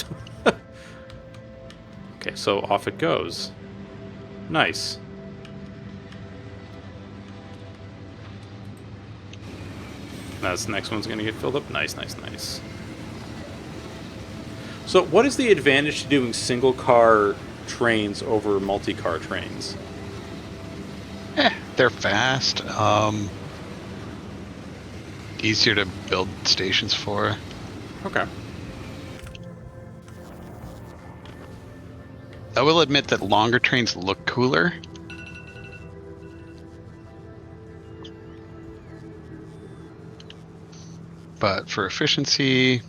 S1: Okay, so off it goes. Nice. Now this next one's gonna get filled up. Nice, nice, nice. So what is the advantage to doing single car trains over multi-car trains?
S2: They're fast. Easier to build stations for.
S1: Okay.
S2: I will admit that longer trains look cooler. But for efficiency,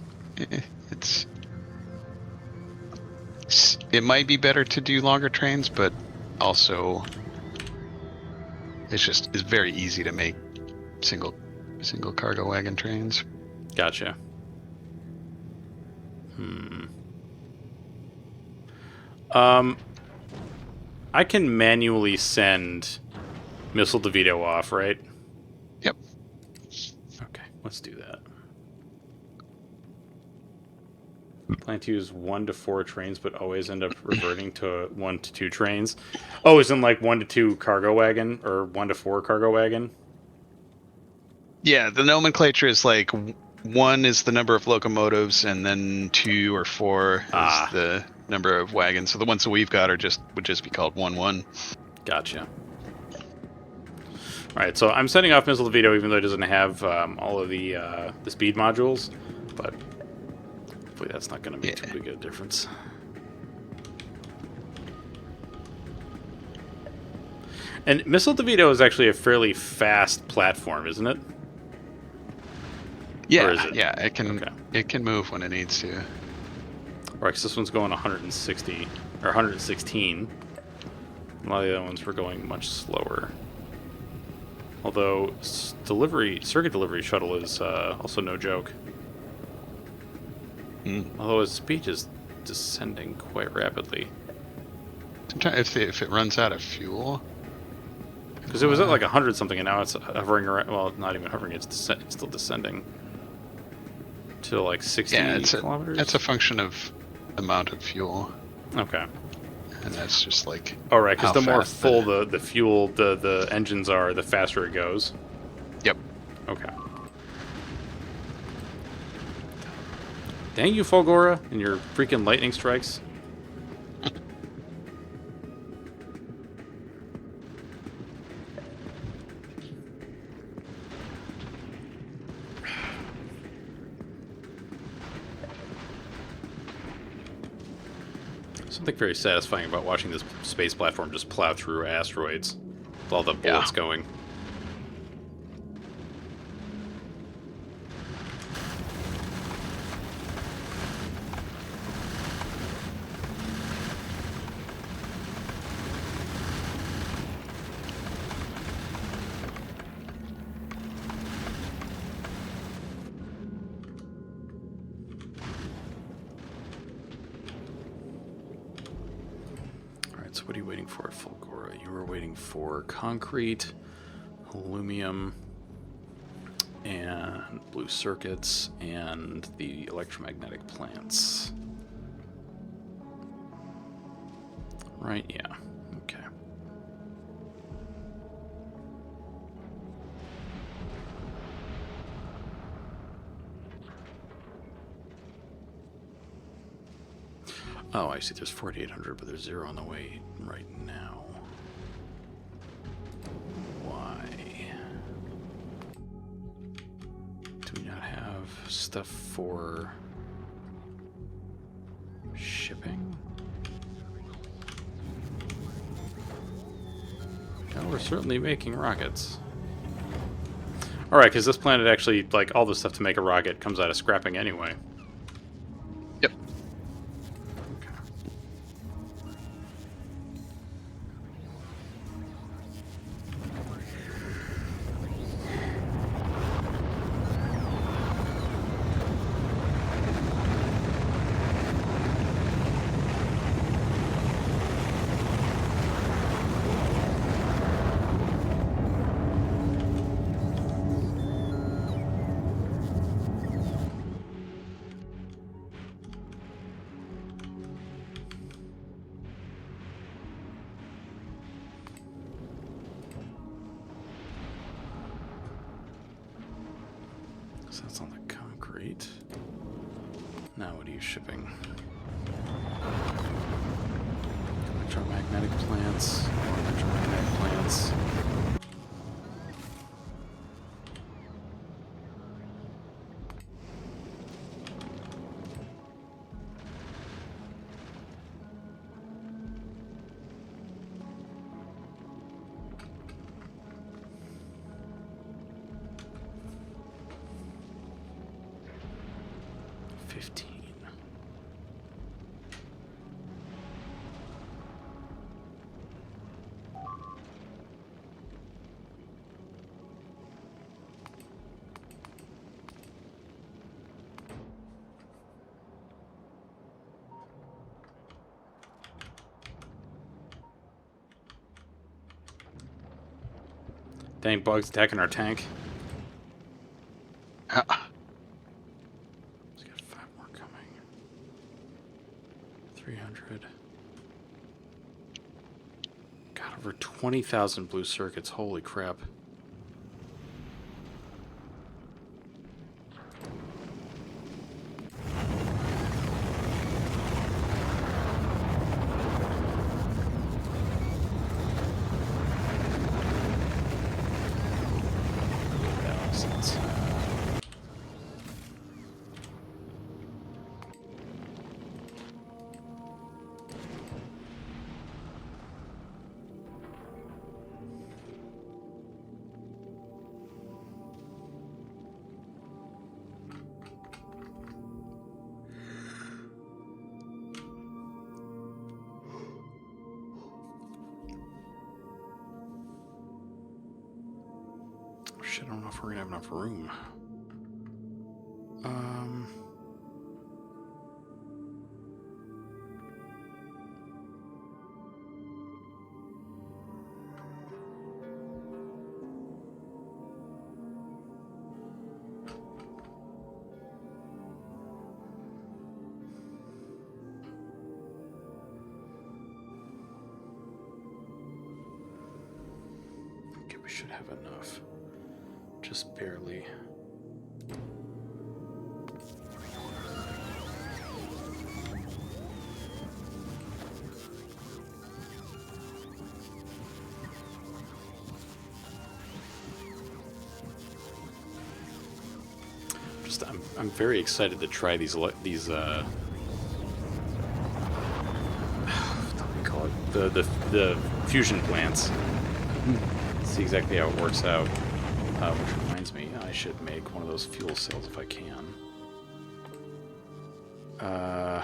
S2: it might be better to do longer trains, but also it's very easy to make single cargo wagon trains.
S1: Gotcha. I can manually send Missile DeVito off, right?
S2: Yep.
S1: Okay, let's do that. Plan to use 1 to 4 trains, but always end up reverting to 1 to 2 trains. Oh, isn't like 1 to 2 cargo wagon or 1 to 4 cargo wagon?
S2: Yeah, the nomenclature is like 1 is the number of locomotives, and then 2 or 4 is the number of wagons. So the ones that we've got would just be called 1-1.
S1: Gotcha. All right, so I'm sending off Missile DeVito, even though it doesn't have all of the speed modules, but hopefully that's not going to make too big a difference. And Missile DeVito is actually a fairly fast platform, isn't it?
S2: Yeah,
S1: or is it?
S2: Yeah, it can move when it needs to.
S1: Right, because this one's going 160 or 116. A lot of the other ones were going much slower. Although circuit delivery shuttle is also no joke. Although its speed is descending quite rapidly.
S2: Sometimes if it runs out of fuel.
S1: Because it was at like 100 something, and now it's hovering around. Well, not even hovering; it's still descending to like 60 kilometers.
S2: That's a function of amount of fuel.
S1: Okay.
S2: And that's just like.
S1: Oh, right, because the more full the fuel the engines are, the faster it goes.
S2: Yep.
S1: Okay. Dang you, Fulgora, and your freaking lightning strikes. Something very satisfying about watching this space platform just plow through asteroids with all the bullets going. So what are you waiting for at Fulgora? You were waiting for concrete, aluminum, and blue circuits, and the electromagnetic plants. Right, yeah. Okay. Oh, I see. There's 4,800, but there's 0 on the way right now. Why? Do we not have stuff for shipping? No, we're certainly making rockets. Alright, because this planet actually, like, all the stuff to make a rocket comes out of scrapping anyway.
S2: Yep. So that's on the concrete. Now what are you shipping? Electromagnetic plants. More electromagnetic plants. Dang bugs attacking our tank. Let's get 5 more coming. 300. Got over 20,000 blue circuits. Holy crap. Shit, I don't know if we're gonna have enough room. Okay, we should have enough. Just barely. I'm very excited to try these
S1: the fusion plants. See exactly how it works out. Which reminds me, I should make one of those fuel cells if I can. I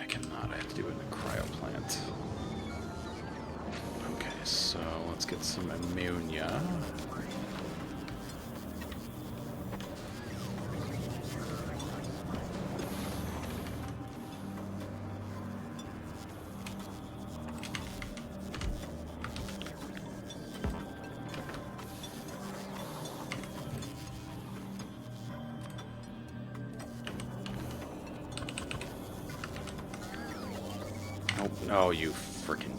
S1: cannot. I have to do it in a cryo plant. Okay, so let's get some ammonia. Oh, you freaking...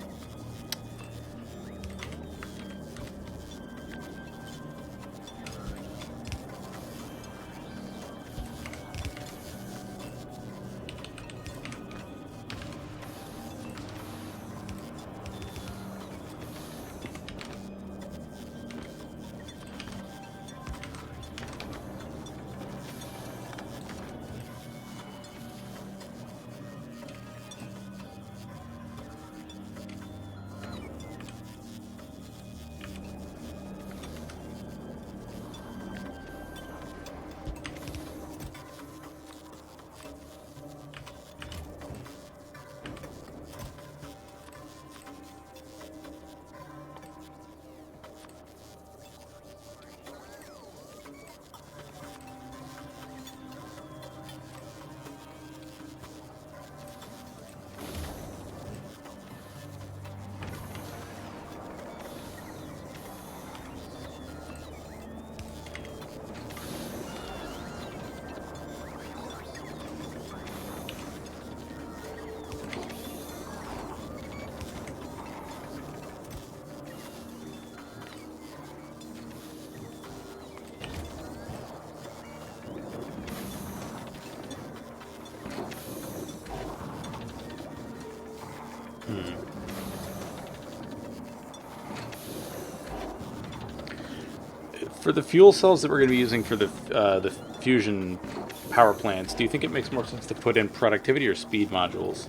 S1: For the fuel cells that we're going to be using for the fusion power plants, do you think it makes more sense to put in productivity or speed modules?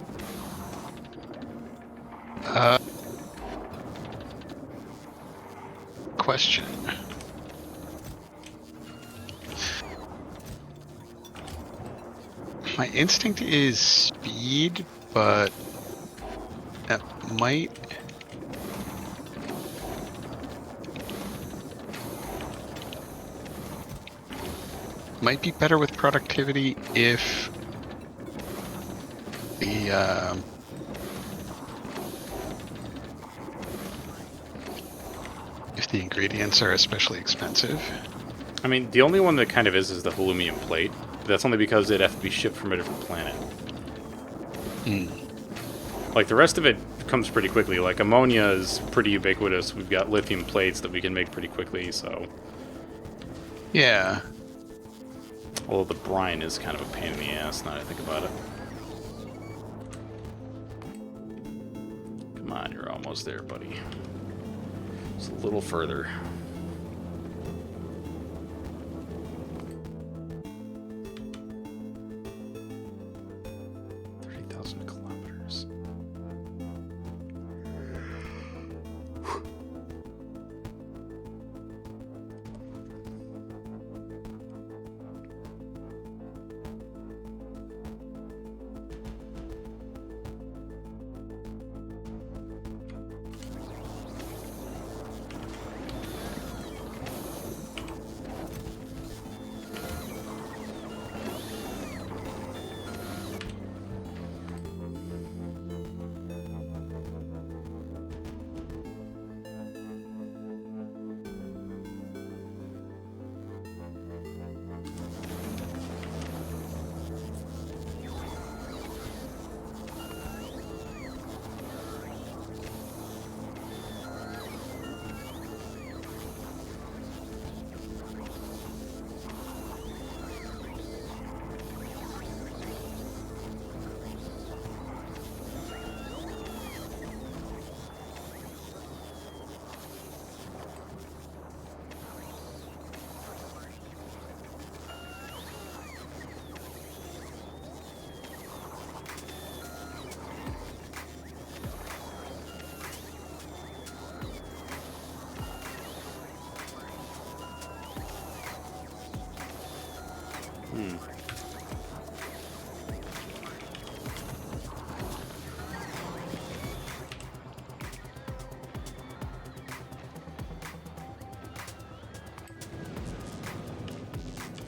S2: Question. My instinct is speed, but that might... might be better with productivity if the ingredients are especially expensive.
S1: I mean, the only one that kind of is the aluminum plate. But that's only because it'd have to be shipped from a different planet. Like, the rest of it comes pretty quickly. Like, ammonia is pretty ubiquitous. We've got lithium plates that we can make pretty quickly, so...
S2: Yeah.
S1: Although the brine is kind of a pain in the ass, now that I think about it. Come on, you're almost there, buddy. Just a little further. 30,000 kilometers.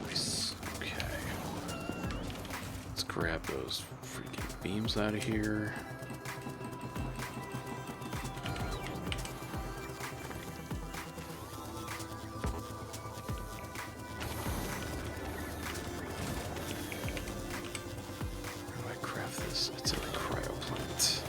S1: Nice. Okay. Let's grab those freaking beams out of here. How do I craft this? It's a cryo plant.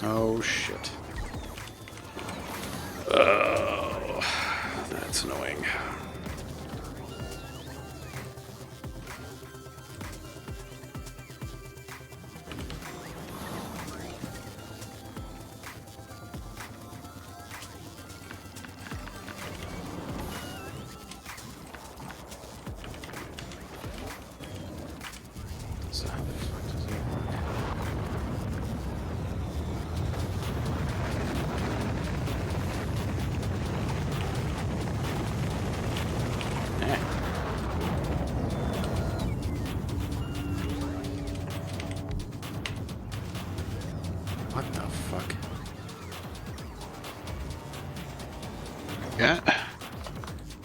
S1: Oh, shit. Oh, that's annoying. So how the fuck does that work? What the fuck?
S2: Yeah.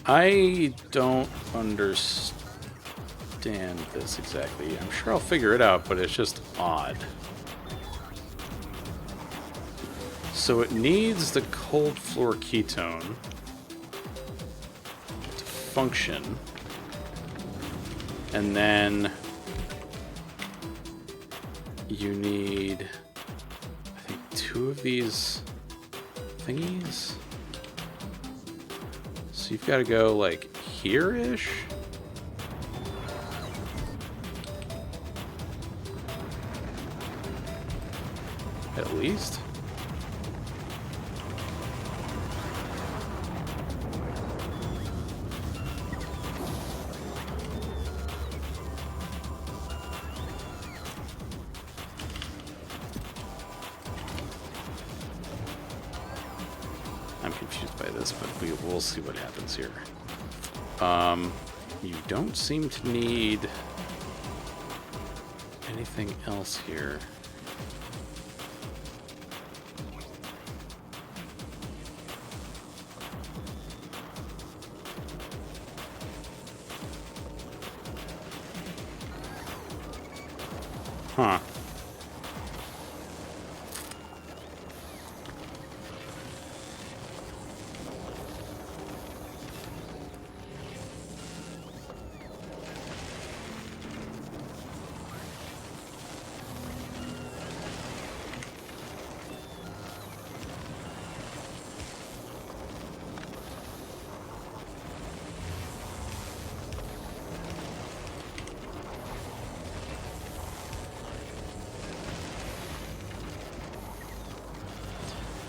S1: I don't understand this exactly. I'm sure I'll figure it out, but it's just odd. So it needs the cold floor ketone to function. And then you need, I think, 2 of these thingies. So you've got to go like here-ish. At least. I'm confused by this, but we'll see what happens here. You don't seem to need anything else here. Huh.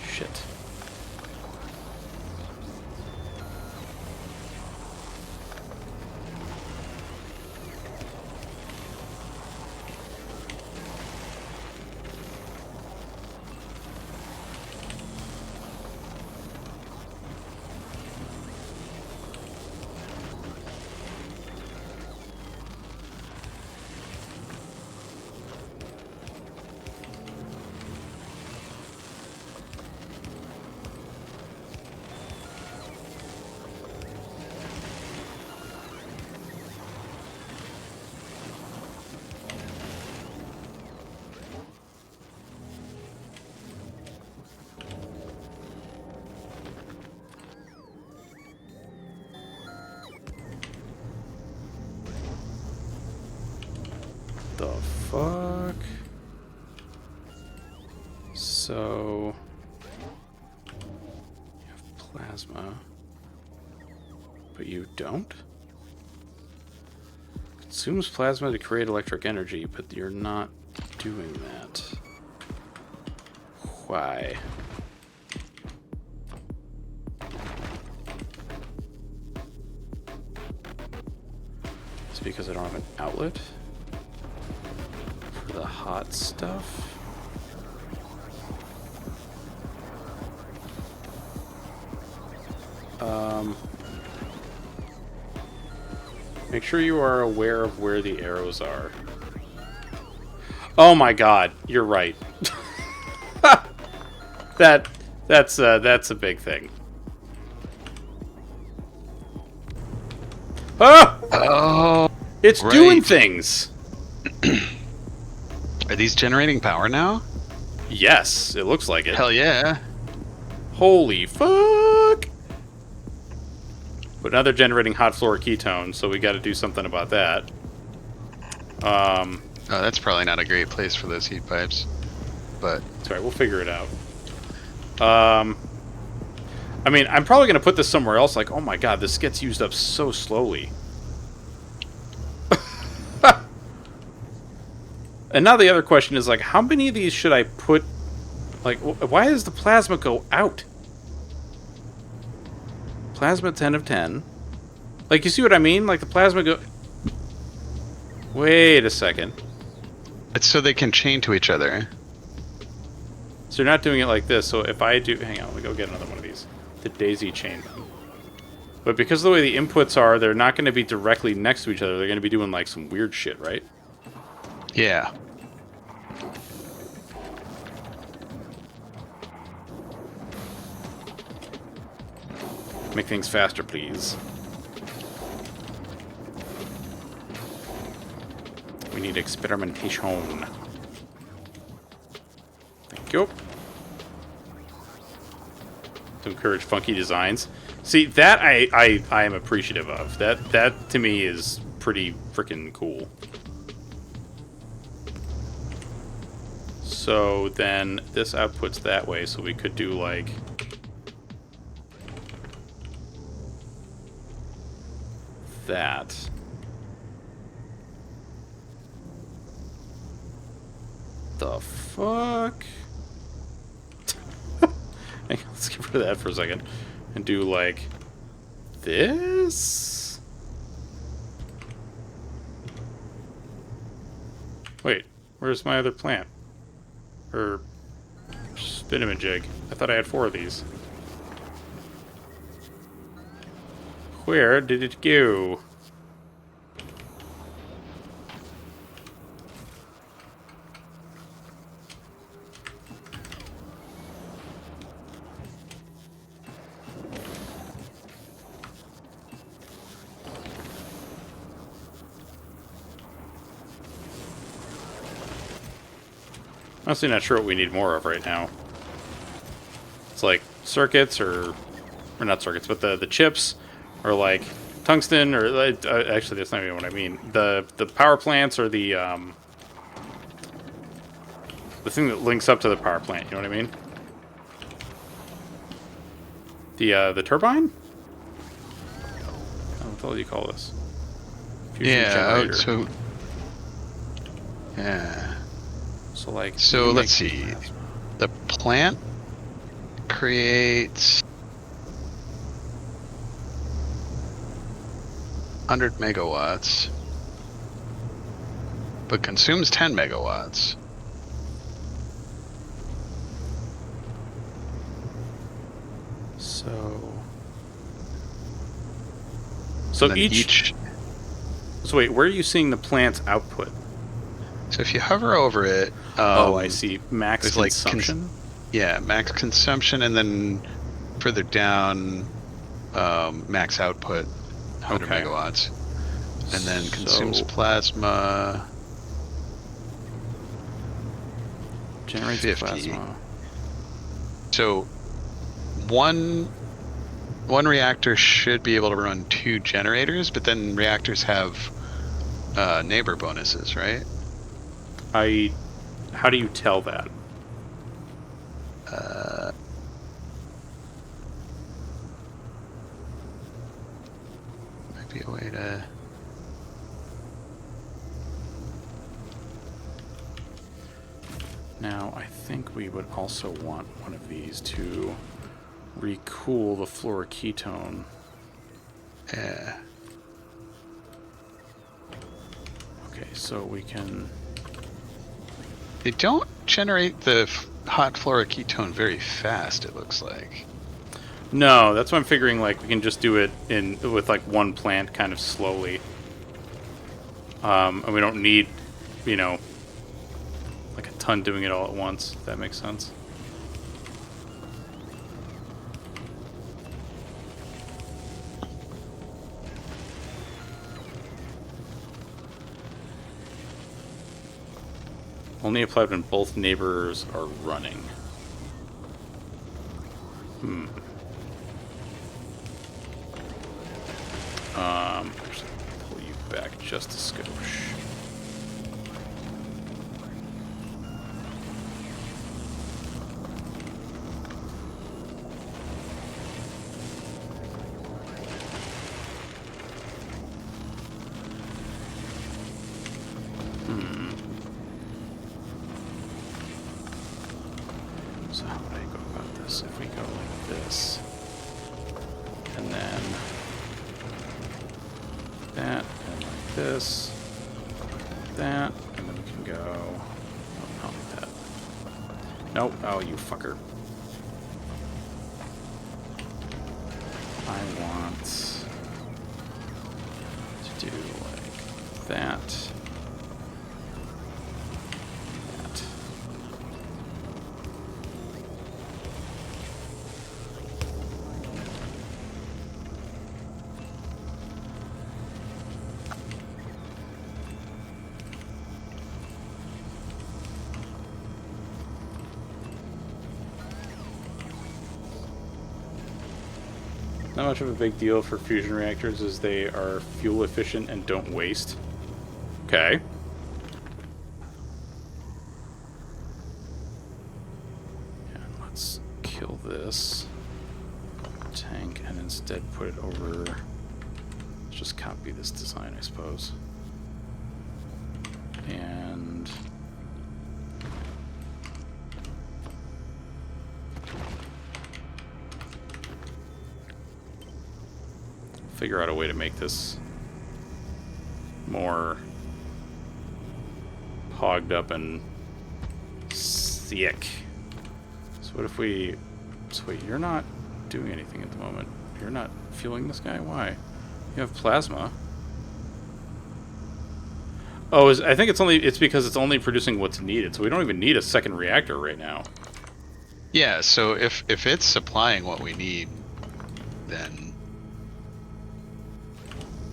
S1: Shit. fuck? So... You have plasma. But you don't? Consumes plasma to create electric energy, but you're not doing that. Why? It's because I don't have an outlet for the hot stuff. Make sure you are aware of where the arrows are. Oh my god, you're right. That's a big thing. Ah!
S2: Oh,
S1: It's
S2: right.
S1: doing things.
S2: Are these generating power now?
S1: Yes, it looks like it.
S2: Hell yeah.
S1: Holy fuck! But now they're generating hot fluoroketones, so we got to do something about that.
S2: Oh, that's probably not a great place for those heat pipes, but
S1: It's alright, we'll figure it out. I mean, I'm probably going to put this somewhere else, like, oh my god, this gets used up so slowly. And now the other question is, like, how many of these should I put... Like, why does the plasma go out? Plasma 10 of 10. Like, you see what I mean? Like, the plasma go... Wait a second.
S2: it's so they can chain to each other.
S1: So you're not doing it like this, so if I do... Hang on, let me go get another one of these. The daisy chain them. But because of the way the inputs are, they're not going to be directly next to each other. They're going to be doing, like, some weird shit, right?
S2: Yeah.
S1: Make things faster, please. We need experimentation. Thank you. To encourage funky designs. See, that I am appreciative of. That to me is pretty freaking cool. So then this outputs that way, so we could do like that. The fuck? Hang on, let's get rid of that for a second. And do like this? Wait, where's my other plant? Or spinamajig. I thought I had 4 of these. Where did it go? Honestly, not sure what we need more of right now. It's like circuits, or not circuits, but the chips, or like tungsten, or actually that's not even what I mean. The power plants, or the thing that links up to the power plant. You know what I mean? The turbine. What the hell do you call this? Fusion generator.
S2: So yeah.
S1: So like.
S2: So let's see. The plant creates 100 megawatts, but consumes 10 megawatts.
S1: So each. So wait, where are you seeing the plant's output?
S2: So if you hover over it,
S1: oh, I see. Max consumption.
S2: Like yeah, max consumption, and then further down, max output, 100 megawatts, and then consumes plasma.
S1: Generates
S2: 50.
S1: plasma.
S2: So one reactor should be able to run 2 generators, but then reactors have neighbor bonuses, right?
S1: How do you tell that?
S2: Might be a way to.
S1: Now, I think we would also want one of these to recool the fluoroketone.
S2: Yeah.
S1: Okay, so we can...
S2: They don't generate the hot fluoroketone very fast, it looks like.
S1: No, that's why I'm figuring, like, we can just do it with, like, one plant kind of slowly. And we don't need, you know, like a ton doing it all at once, if that makes sense. Only applied when both neighbors are running. Actually, pull you back just a skosh. So how would I go about this? If we go like this, and then that, and like this, that, and then we can go, oh, not like that. Nope, oh, you fucker. I want to do like that. Not much of a big deal for fusion reactors as they are fuel efficient and don't waste. Okay. And let's kill this tank and instead put it over... Let's just copy this design, I suppose. And... figure out a way to make this more hogged up and thick. So what if we... So wait, you're not doing anything at the moment. You're not fueling this guy? Why? You have plasma. Oh, I think it's because it's only producing what's needed, so we don't even need a second reactor right now.
S2: Yeah, so if it's supplying what we need, then...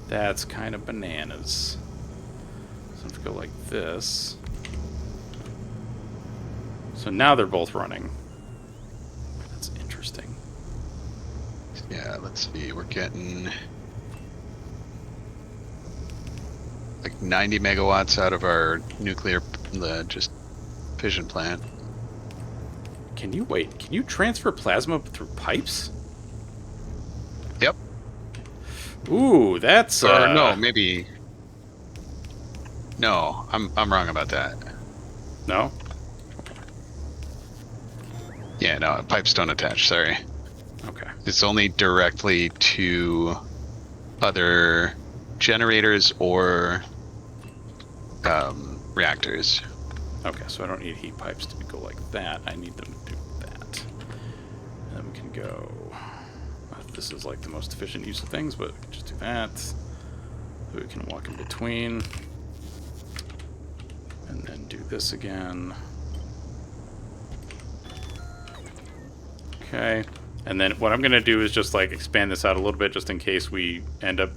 S1: That's kind of bananas. So if we go like this. So now they're both running. That's interesting.
S2: Yeah, let's see. We're getting like 90 megawatts out of our nuclear, just fission plant.
S1: Can you transfer plasma through pipes?
S2: Yep.
S1: Ooh, that's
S2: Or no, maybe. No, I'm wrong about that.
S1: No?
S2: Yeah, no, pipes don't attach, sorry.
S1: Okay.
S2: It's only directly to other generators or reactors.
S1: Okay, so I don't need heat pipes to go like that. I need them to do that. And then we can go... This is like the most efficient use of things, but we can just do that. So we can walk in between. And then do this again. Okay. And then what I'm going to do is just like expand this out a little bit just in case we end up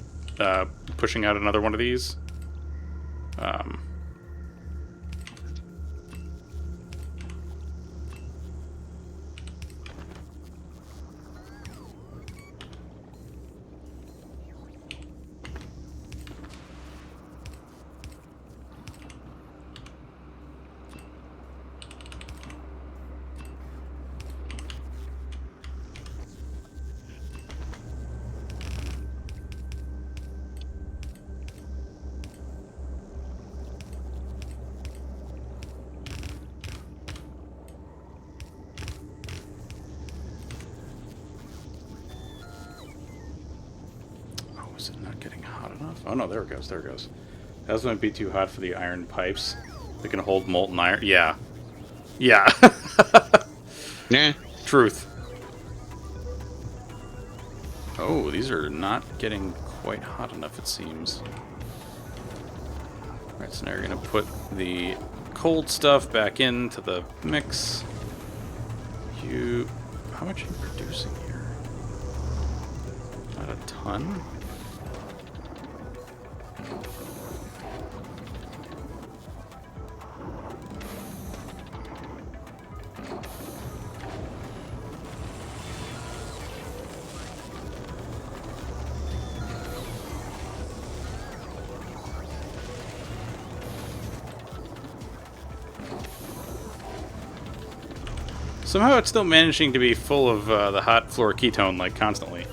S1: pushing out another one of these. is it not getting hot enough? Oh no, there it goes, there it goes. That might be too hot for the iron pipes. They can hold molten iron. Yeah. Yeah.
S2: Yeah.
S1: Truth. Oh, these are not getting quite hot enough, it seems. Alright, so now you're going to put the cold stuff back into the mix. How much are you producing here? Not a ton? Somehow it's still managing to be full of the hot fluoroketone, like, constantly.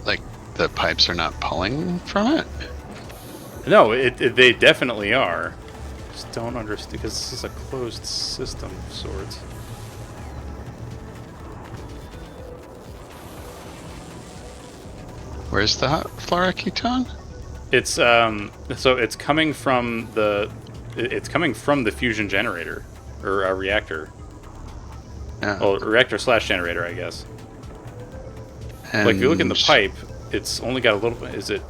S2: Like, the pipes are not pulling from it?
S1: No, they definitely are. Just don't understand, because this is a closed system of sorts.
S2: Where's the hot fluoroketone?
S1: It's so it's coming from the fusion generator or a reactor.
S2: Oh.
S1: Well, reactor slash generator, I guess.
S2: And
S1: Like if you look in the pipe, it's only got a little bit. Is it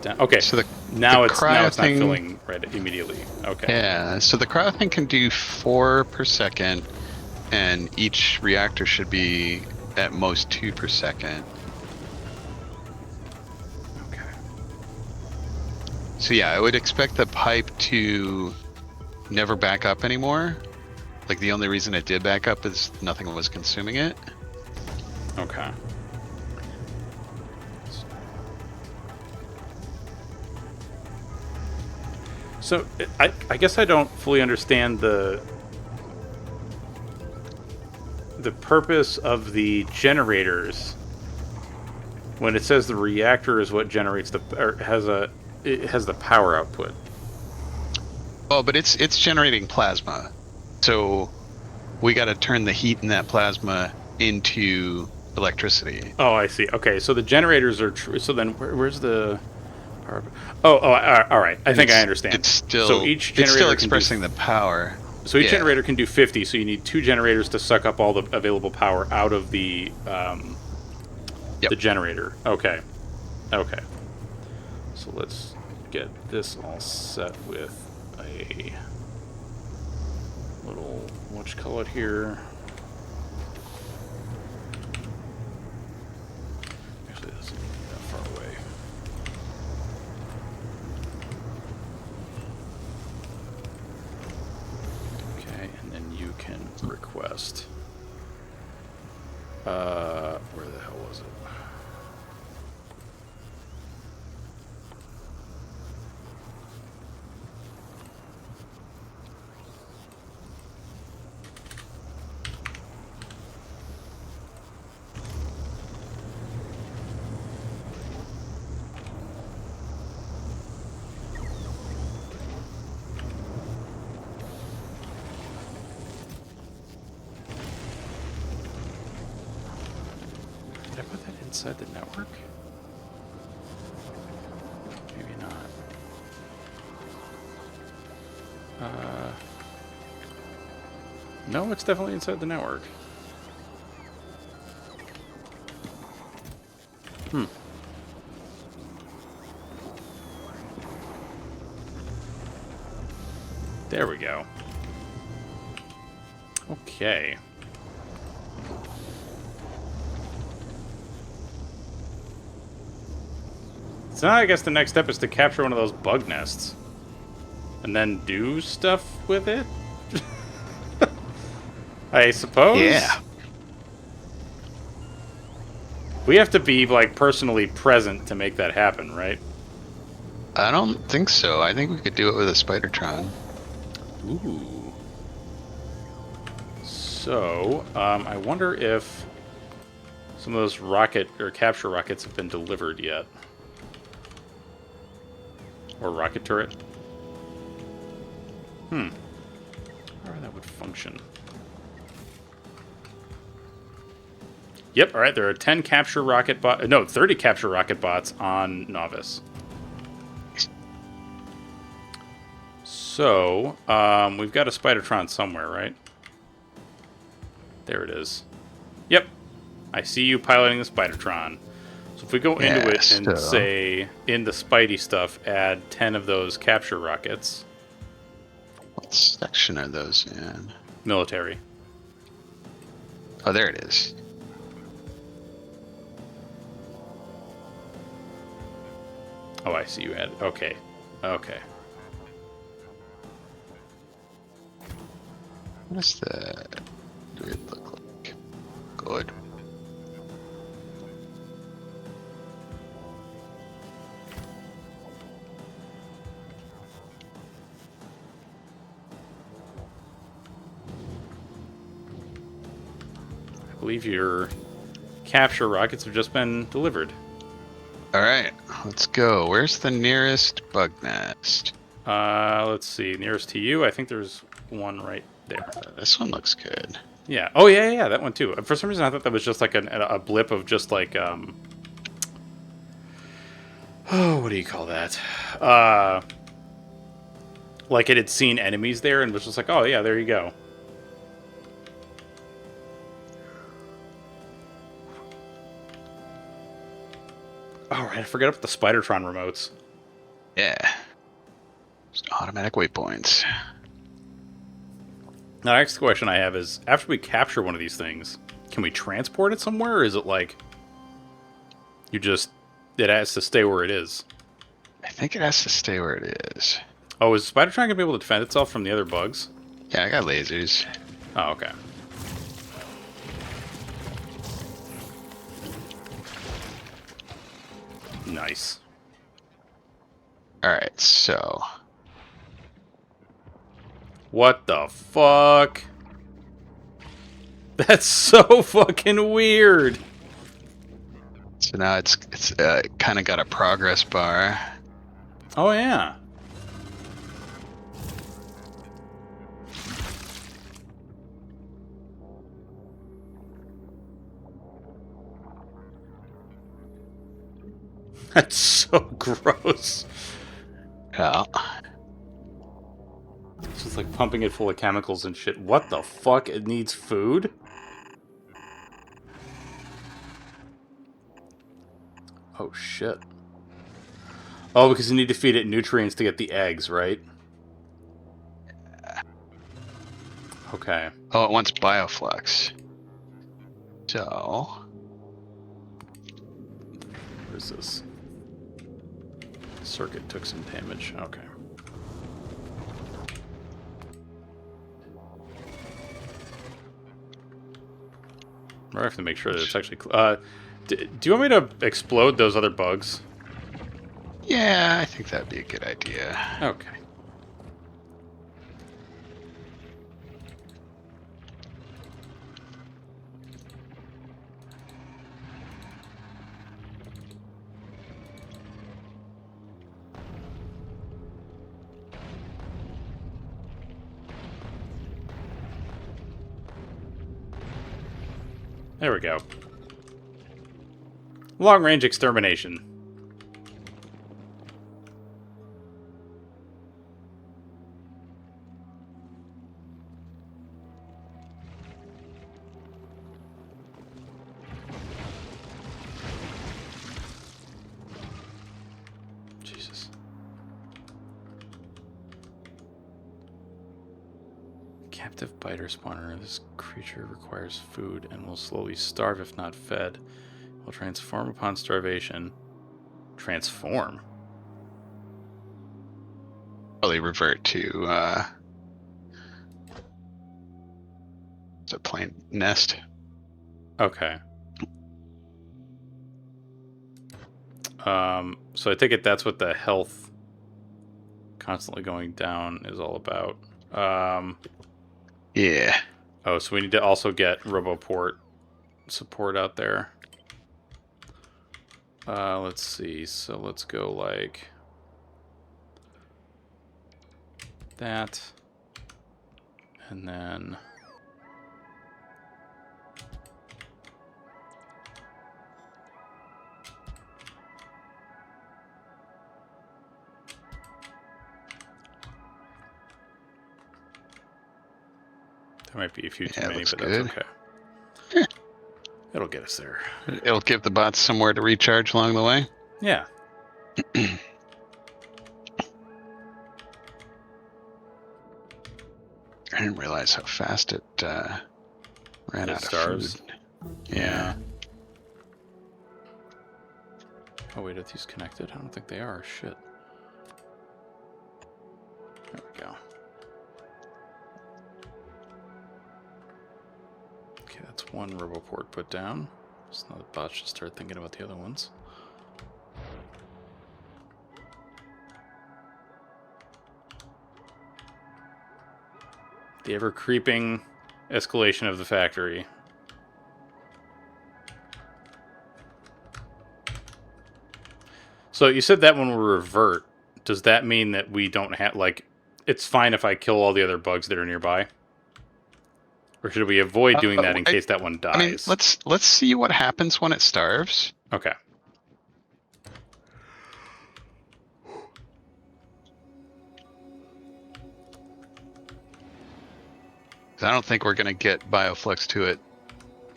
S1: down? Okay,
S2: so
S1: now it's not
S2: thing,
S1: filling right immediately. Okay.
S2: Yeah, so the cryo thing can do 4 per second, and each reactor should be at most 2 per second.
S1: Okay.
S2: So yeah, I would expect the pipe to never back up anymore. Like the only reason it did back up is nothing was consuming it.
S1: Okay. So I guess I don't fully understand the purpose of the generators when it says the reactor is what generates it has the power output.
S2: Oh, but it's generating plasma, so we got to turn the heat in that plasma into electricity.
S1: Oh, I see. Okay, so the generators are so then where's the power? All right. I think I understand.
S2: It's still
S1: so each generator
S2: it's still expressing the power.
S1: So each generator can do 50. So you need 2 generators to suck up all the available power out of the generator. Okay. Okay. So let's get this all set with a little whatchamacallit here. Actually, this isn't that far away. Okay, and then you can request. Where the hell was it? Did I put that inside the network? Maybe not. No, it's definitely inside the network. There we go. Okay. So now I guess the next step is to capture one of those bug nests. And then do stuff with it? I suppose?
S2: Yeah.
S1: We have to be, like, personally present to make that happen, right?
S2: I don't think so. I think we could do it with a Spidertron.
S1: Ooh. So, I wonder if some of those rocket or capture rockets have been delivered yet. Or rocket turret. I wonder how that would function. Yep, alright, there are 10 capture rocket bot... No, 30 capture rocket bots on Novice. So, we've got a Spidertron somewhere, right? There it is. Yep. I see you piloting the Spidertron. So if we go into it and say, in the Spidey stuff, add 10 of those capture rockets.
S2: What section are those in?
S1: Military.
S2: Oh, there it is.
S1: Oh, I see you add. Okay. Okay.
S2: What does the grid look like? Good.
S1: I believe your capture rockets have just been delivered.
S2: All right, let's go. Where's the nearest bug nest?
S1: Let's see. Nearest to you, I think there's one right there.
S2: This one looks good.
S1: Yeah. Oh, yeah, that one too. For some reason, I thought that was just like a blip of just like oh, what do you call that? Like it had seen enemies there and was just like, oh yeah, there you go. Oh, right, I forgot about the Spidertron remotes.
S2: Yeah. Just automatic waypoints.
S1: Now, the next question I have is, after we capture one of these things, can we transport it somewhere, or is it like it has to stay where it is?
S2: I think it has to stay where it is.
S1: Oh, is Spidertron going to be able to defend itself from the other bugs?
S2: Yeah, I got lasers.
S1: Oh, okay. Nice.
S2: Alright, so...
S1: What the fuck? That's so fucking weird.
S2: So now it's kind of got a progress bar.
S1: Oh, yeah. That's so gross.
S2: Yeah.
S1: It's just like pumping it full of chemicals and shit. What the fuck? It needs food? Oh, shit. Oh, because you need to feed it nutrients to get the eggs, right? Okay.
S2: Oh, it wants Bioflux. So...
S1: What is this? Circuit took some damage. Okay. I have to make sure that it's actually... do you want me to explode those other bugs?
S2: Yeah, I think that'd be a good idea.
S1: Okay. There we go. Long-range extermination. Jesus. Captive biter spawner. This creature requires food and will slowly starve if not fed. Will transform upon starvation. Transform?
S2: Probably revert to, it's a plain nest.
S1: Okay. So I take it that's what the health constantly going down is all about.
S2: Yeah.
S1: Oh, so we need to also get Roboport support out there. Let's see. So let's go like that. And then There might be a few too
S2: Yeah,
S1: many,
S2: looks
S1: but
S2: good.
S1: that's okay. It'll get us there.
S2: It'll give the bots somewhere to recharge along the way.
S1: Yeah.
S2: I didn't realize how fast it ran out
S1: starves.
S2: of food. Yeah.
S1: Oh wait, are these connected? I don't think they are. Shit. There we go. Okay, that's one RoboPort put down. So now the bot should start thinking about the other ones. The ever-creeping escalation of the factory. So you said that one will revert. Does that mean that we don't have, like, it's fine if I kill all the other bugs that are nearby? Or should we avoid doing that in case that one dies?
S2: I mean, let's see what happens when it starves.
S1: Okay.
S2: I don't think we're going to get Bioflux to it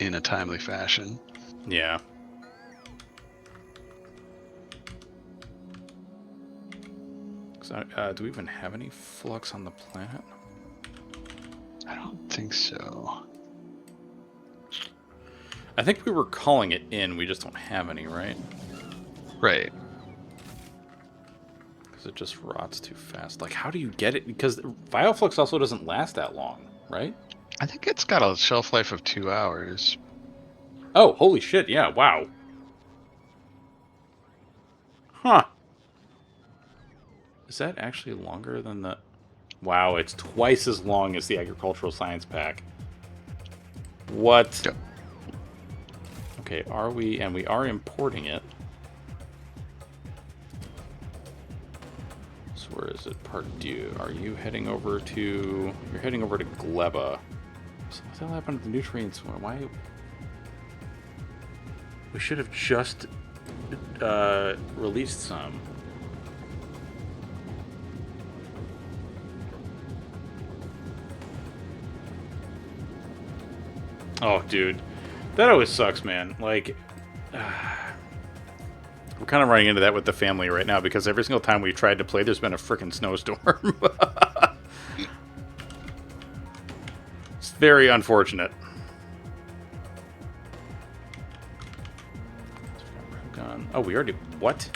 S2: in a timely fashion.
S1: Yeah. So, do we even have any flux on the planet?
S2: I don't think so.
S1: I think we were calling it in, we just don't have any, right?
S2: Right.
S1: Because it just rots too fast. Like, how do you get it? Because Bioflux also doesn't last that long, right?
S2: I think it's got a shelf life of 2 hours.
S1: Oh, holy shit, yeah, wow. Huh. Is that actually longer than the... Wow, it's twice as long as the Agricultural Science Pack. What?
S2: Yep.
S1: Okay, are we... And we are importing it. So where is it? Pardue. Are you heading over to... You're heading over to Gleba. So what the hell happened to the nutrients? Why... We should have just released some. Oh, dude. That always sucks, man. Like, we're kind of running into that with the family right now because every single time we've tried to play, there's been a freaking snowstorm. It's very unfortunate. Oh, we already... What?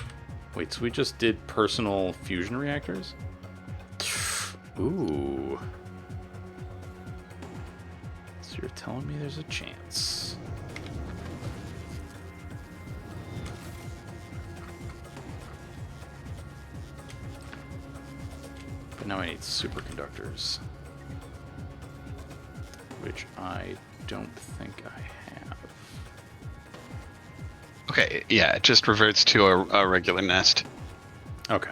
S1: Wait, so we just did personal fusion reactors? Ooh. So you're telling me there's a chance. But now I need superconductors. Which I don't think I have.
S2: Okay, yeah, it just reverts to a regular nest.
S1: Okay.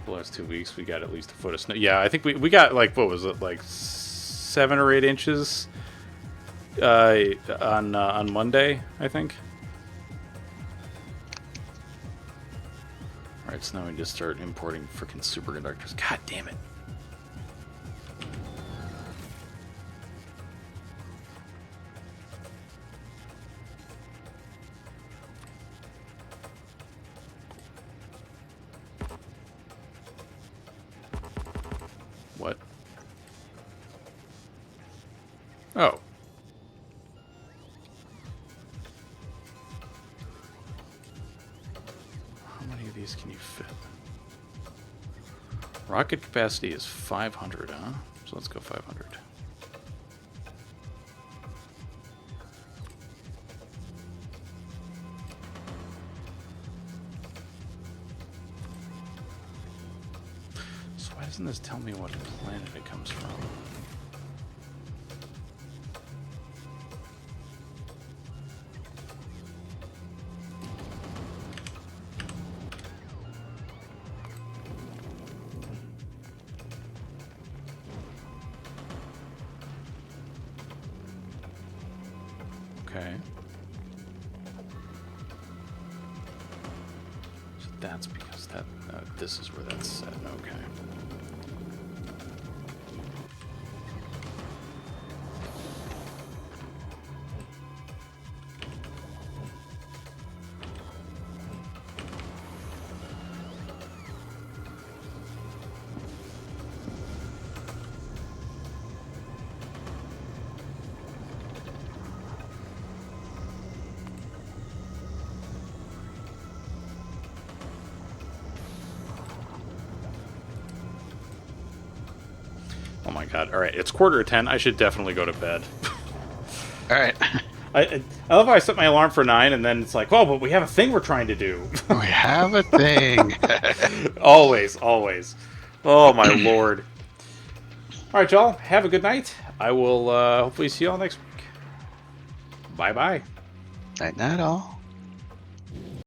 S1: The last 2 weeks we got at least a foot of snow. Yeah, I think we got, like, what was it, like 7 or 8 inches on Monday, I think. Alright, so now we just start importing freaking superconductors. God damn it. What? Oh. How many of these can you fit? Rocket capacity is 500, huh? So let's go 500. So why doesn't this tell me what planet it comes from? Okay. So that's because that this is where that's set. Okay. Oh my god. All right, it's 9:45. I should definitely go to bed.
S2: All right.
S1: I love how I set my alarm for 9, and then it's like, oh, but we have a thing we're trying to do.
S2: We have a thing.
S1: Always, always. Oh my lord. All right, y'all. Have a good night. I will hopefully see y'all next week. Bye bye.
S2: Night night all.